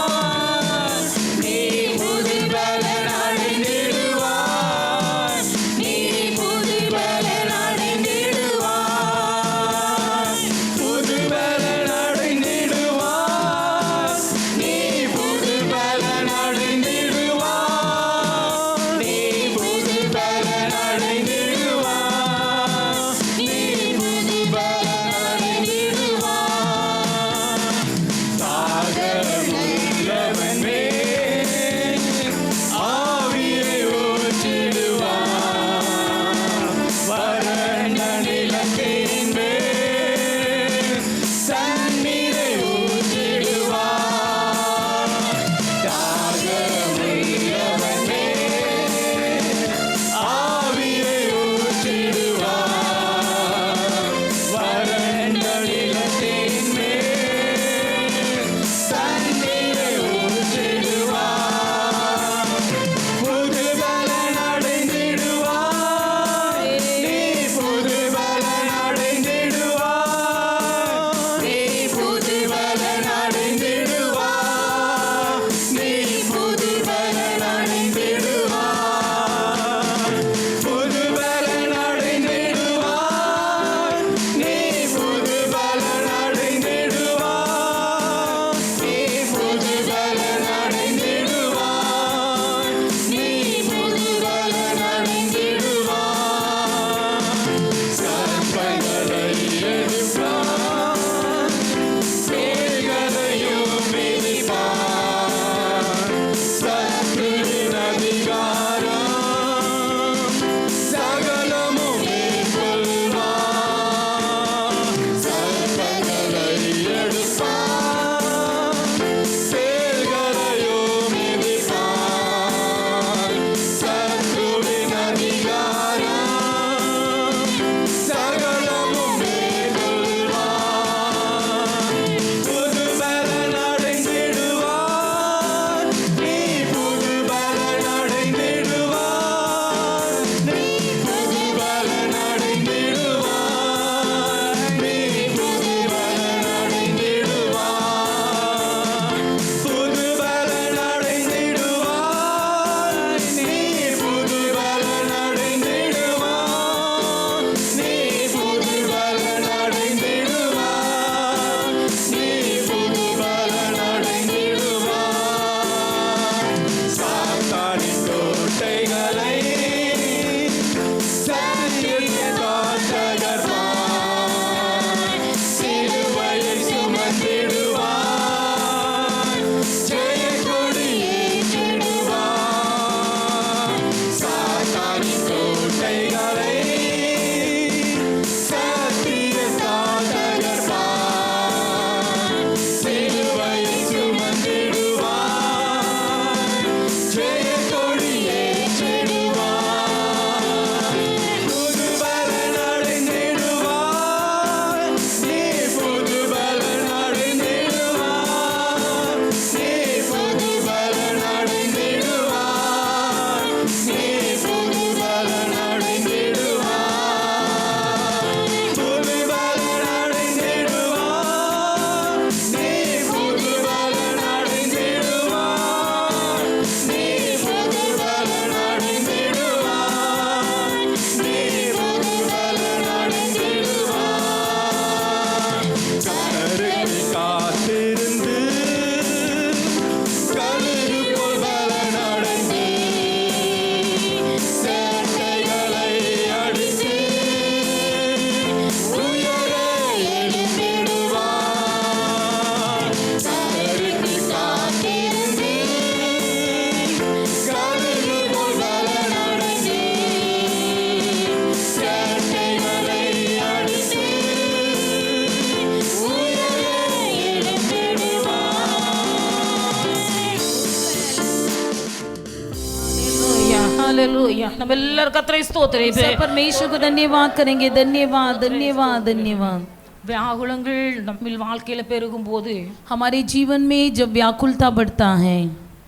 ஹalleluya. நம்ம எல்லாரும் கர்த்தரை ஸ்தோத்திரிப்போம்.
सब परमेश्वर को धन्यवाद करेंगे। धन्यवाद धन्यवाद धन्यवाद।
வியாகுலங்கள் நம்மில் வாழ்க்கையில பெருகும் போது
हमारे जीवन में जब व्याकुलता बढ़ता है,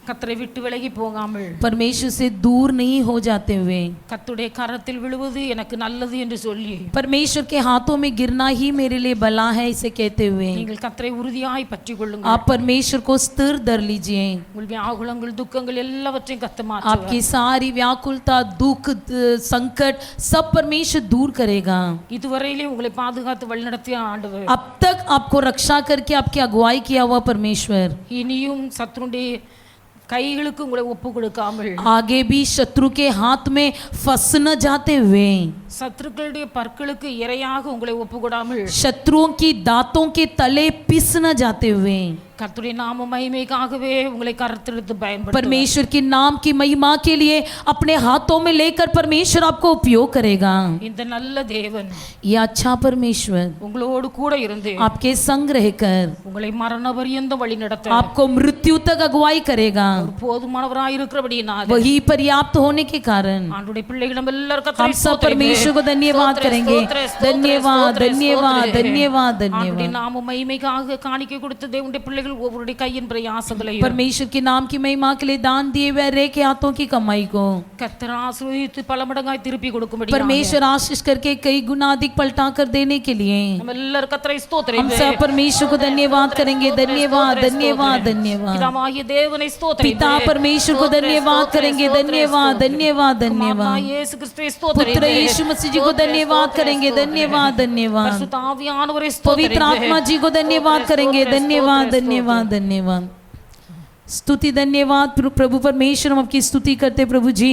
கர்த்தரை விட்டு விலகி போகாமல்
परमेश्वर से दूर नहीं हो जाते हुए,
கர்த்தருடைய கரத்தில் விழுவது எனக்கு நல்லது என்று சொல்லி
परमेश्वर के हाथों में गिरना ही मेरे लिए भला है इसे कहते हुए,
நீங்கள் கர்த்தரை உறுதியாய் பற்றிக் கொள்ளுங்கள்.
आप परमेश्वर को स्थिर धर लीजिए।
உங்கள் வியாகுலங்கள் துக்கங்கள் எல்லாவற்றையும் கர்த்தர் மாற்றுவார்.
आपकी सारी व्याकुलता, दुख, संकट सब परमेश्वर दूर करेगा।
இதுவரையிலே உங்களை பாதுகாத்து வழிநடத்திய ஆண்டவர்
अब तक आपको रक्षा करके आपकी अगुवाई किया हुआ परमेश्वर
இனியும் சத்துருடைய கைகளுக்கு உங்களை ஒப்பு கொடுக்காமல்
आगे भी शत्रु के हाथ में फंस न जाते हुए,
சத்துருக்களுடைய பற்களுக்கு இரையாக உங்களை ஒப்பு கொடாமல்
शत्रुओं की दांतों के तले पिस न जाते हुए,
கர்த்தருடைய நாம மகிமைக்காகவே உங்களை கரத்தெடுத்து பயன்படுத்துவார்.
परमेश्वर के नाम की महिमा के लिए अपने हाथों में लेकर परमेश्वर आपको उपयोग करेगा।
இந்த நல்ல தேவன்
ये अच्छा परमेश्वर
உங்களோடு கூட இருந்து
आपके संग रहकर
உங்களை மரண பரியந்தம் வழி நடத்த
आपको मृत्यु तक अगुवाई करेगा।
போதுமானவராய் இருக்கிறபடியினால்
वही पर्याप्त होने के कारण
ஆண்டவருடைய பிள்ளைகளிடம் எல்லாரும்
हम
கர்த்தரை
सब परमेश्वर को धन्यवाद करेंगे। धन्यवाद धन्यवाद धन्यवाद
ஆண்டவருடைய
धन्यवाद।
நாம மகிமைக்காக காணிக்கை கொடுத்த தேவனுடைய பிள்ளைகள் ஒவ்வொருடைய கையின் பிரயாசங்களை
परमेश्वर के नाम की महिमा के लिए दान दिए हुए रे के हाथों की कमाई को
கர்த்தர் ஆசீர்வதித்து பல மடங்காய் திருப்பி கொடுக்கும்படி
परमेश्वर आशीष करके कई गुना अधिक पलटा कर देने के लिए
நம்ம எல்லாரும் கர்த்தரை
हम
ஸ்தோத்திரிப்போம்.
सब परमेश्वर को धन्यवाद करेंगे। धन्यवाद धन्यवाद धन्यवाद।
பிதாவாகிய தேவனை ஸ்தோத்திரிப்போம்.
पिता परमेश्वर को धन्यवाद करेंगे। धन्यवाद धन्यवाद धन्यवाद।
இயேசு கிறிஸ்துவை
पुत्र
ஸ்தோத்திரிப்போம்.
यीशु मसीह जी को धन्यवाद करेंगे। धन्यवाद धन्यवाद।
பரிசுத்த ஆவியானவரை
पवित्र
ஸ்தோத்திரிப்போம்.
आत्मा जी को धन्यवाद करेंगे। धन्यवाद धन्यवाद धन्यवाद। स्तुति धन्यवाद प्रभु परमेश्वर, हम आपकी स्तुति करते प्रभु जी।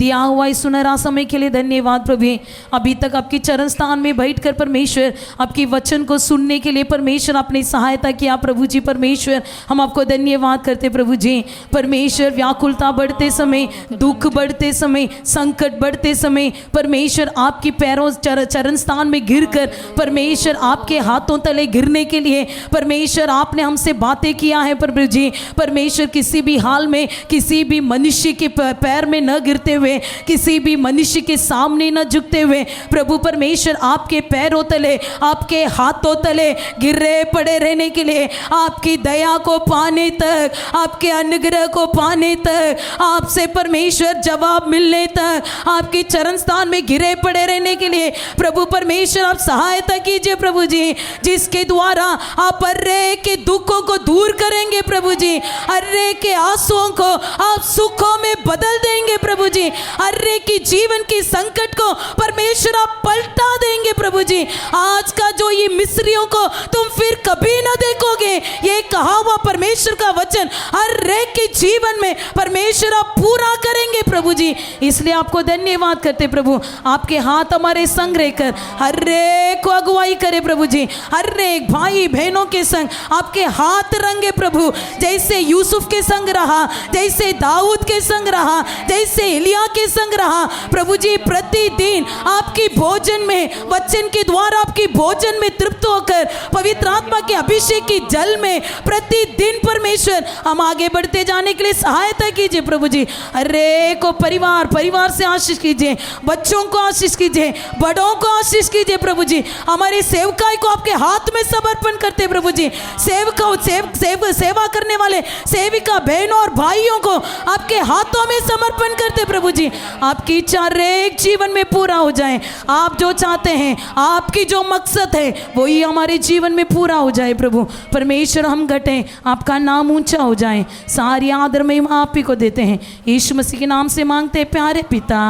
दिया हुआ इस सुनहरा समय के लिए धन्यवाद प्रभु। अभी तक आपके चरण स्थान में बैठकर परमेश्वर आपकी वचन को सुनने के लिए परमेश्वर आपने सहायता किया प्रभु जी। परमेश्वर हम आपको धन्यवाद करते प्रभु जी। परमेश्वर व्याकुलता बढ़ते समय, दुख बढ़ते समय, संकट बढ़ते समय परमेश्वर आपकी पैरों चरण स्थान में गिर कर परमेश्वर आपके हाथों तले गिरने के लिए परमेश्वर आपने हमसे बातें किया है प्रभु जी। परमेश्वर किसी भी हाल में किसी भी मनुष्य के पैर में न गिरते हुए, किसी भी मनुष्य के सामने न झुकते हुए प्रभु परमेश्वर आपके पैरों तले, आपके हाथों तले गिरे पड़े रहने के लिए, आपकी दया को पाने तक, आपके अनुग्रह को पाने तक, आपसे परमेश्वर जवाब मिलने तक, आपके चरण स्थान में गिरे पड़े रहने के लिए प्रभु परमेश्वर आप सहायता कीजिए प्रभु जी। जिसके द्वारा आप अर्रे के दुखों को दूर करेंगे प्रभु जी, अर्रे के आंसुओं को आप सुखों में बदल देंगे प्रभु जी, अर्रे की जीवन की संकट को परमेश्वर आप पलटा देंगे प्रभु जी। आज का जो ये मिस्रियों को तुम फिर कभी ना देखोगे, ये कहा हुआ परमेश्वर का वचन अर्रे के जीवन में परमेश्वर आप पूरा करेंगे प्रभु जी। इसलिए आपको धन्यवाद करते प्रभु। आपके हाथ हमारे संग रहकर हर एक को अगुवाई करे प्रभु जी। हर एक भाई बहनों के संग आपके हाथ रंगे प्रभु। जैसे यूसुफ के संग रहा, जैसे दाऊद के संग रहा, जैसे एलिया के संग रहा प्रभु जी। प्रतिदिन आपकी भोजन में, वचन के द्वारा आपकी भोजन में तृप्त होकर पवित्र आत्मा के अभिषेक की जल में प्रतिदिन परमेश्वर हम आगे बढ़ते जाने के लिए सहायता कीजिए प्रभु जी। अरे को परिवार से आशीष कीजिए, बच्चों को आशीष कीजिए, बड़ों को आशीष कीजिए प्रभु जी। हमारी सेवकाई को आपके हाथ में समर्पण करते प्रभु जी। सेवा करने वाले सेविका बहनों और भाइयों को आपके हाथों में समर्पण करते प्रभु जी। आपकी इच्छा एक जीवन में पूरा हो जाए। आप जो चाहते हैं, आपकी जो मकसद है वही हमारे जीवन में पूरा हो जाए प्रभु परमेश्वर। हम घटे, आपका नाम ऊंचा हो जाए। सारी आदर महिमा आप ही को देते हैं, यीशु मसीह के नाम से मांगते हैं प्यारे पिता,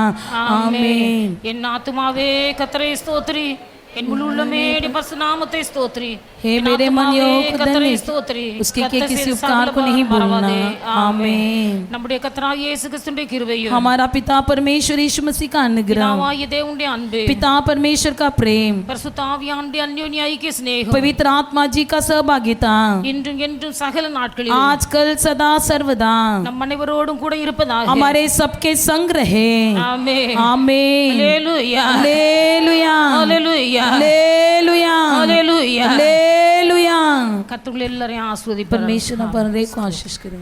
आमीन।
என் ஆத்துமாவே கர்த்தரை ஸ்தோத்திரி, என் முழு உள்ளமே பரிசுநாமத்தை ஸ்தோத்திரி।
हे मेरे मन योग धन्य उसके के किसी उपकार को नहीं भूलना, आमीन।
நம்முடைய கர்த்தராகிய இயேசு கிறிஸ்துவின் கிருபையும்,
हमारा पिता परमेश्वर यीशु मसीह का अनुग्रह,
பிதாவாகிய தேவனுடைய அன்பு,
पिता परमेश्वर का प्रेम,
பரிசுத்த ஆவியானவருடைய அந்யோன்ய ஐக்கிய சிநேகம்,
पवित्र आत्मा जी का सहभागिता
இன்றும் என்றும் சகல நாட்களிலும்
आजकल सदा सर्वदा
நம் அனைவரோடும் கூட இருப்பதாக
हमारे सबके संग रहे,
ஆமென்
आमीन।
ஹalleluya
हालेलुया
ஹalleluya
हालेलुया
ஹalleluya
हालेलुया।
கர்த்தர் எல்லாரையும் ஆசீர்வதிப்பார்।
परमेश्वर पर को आशीष करें।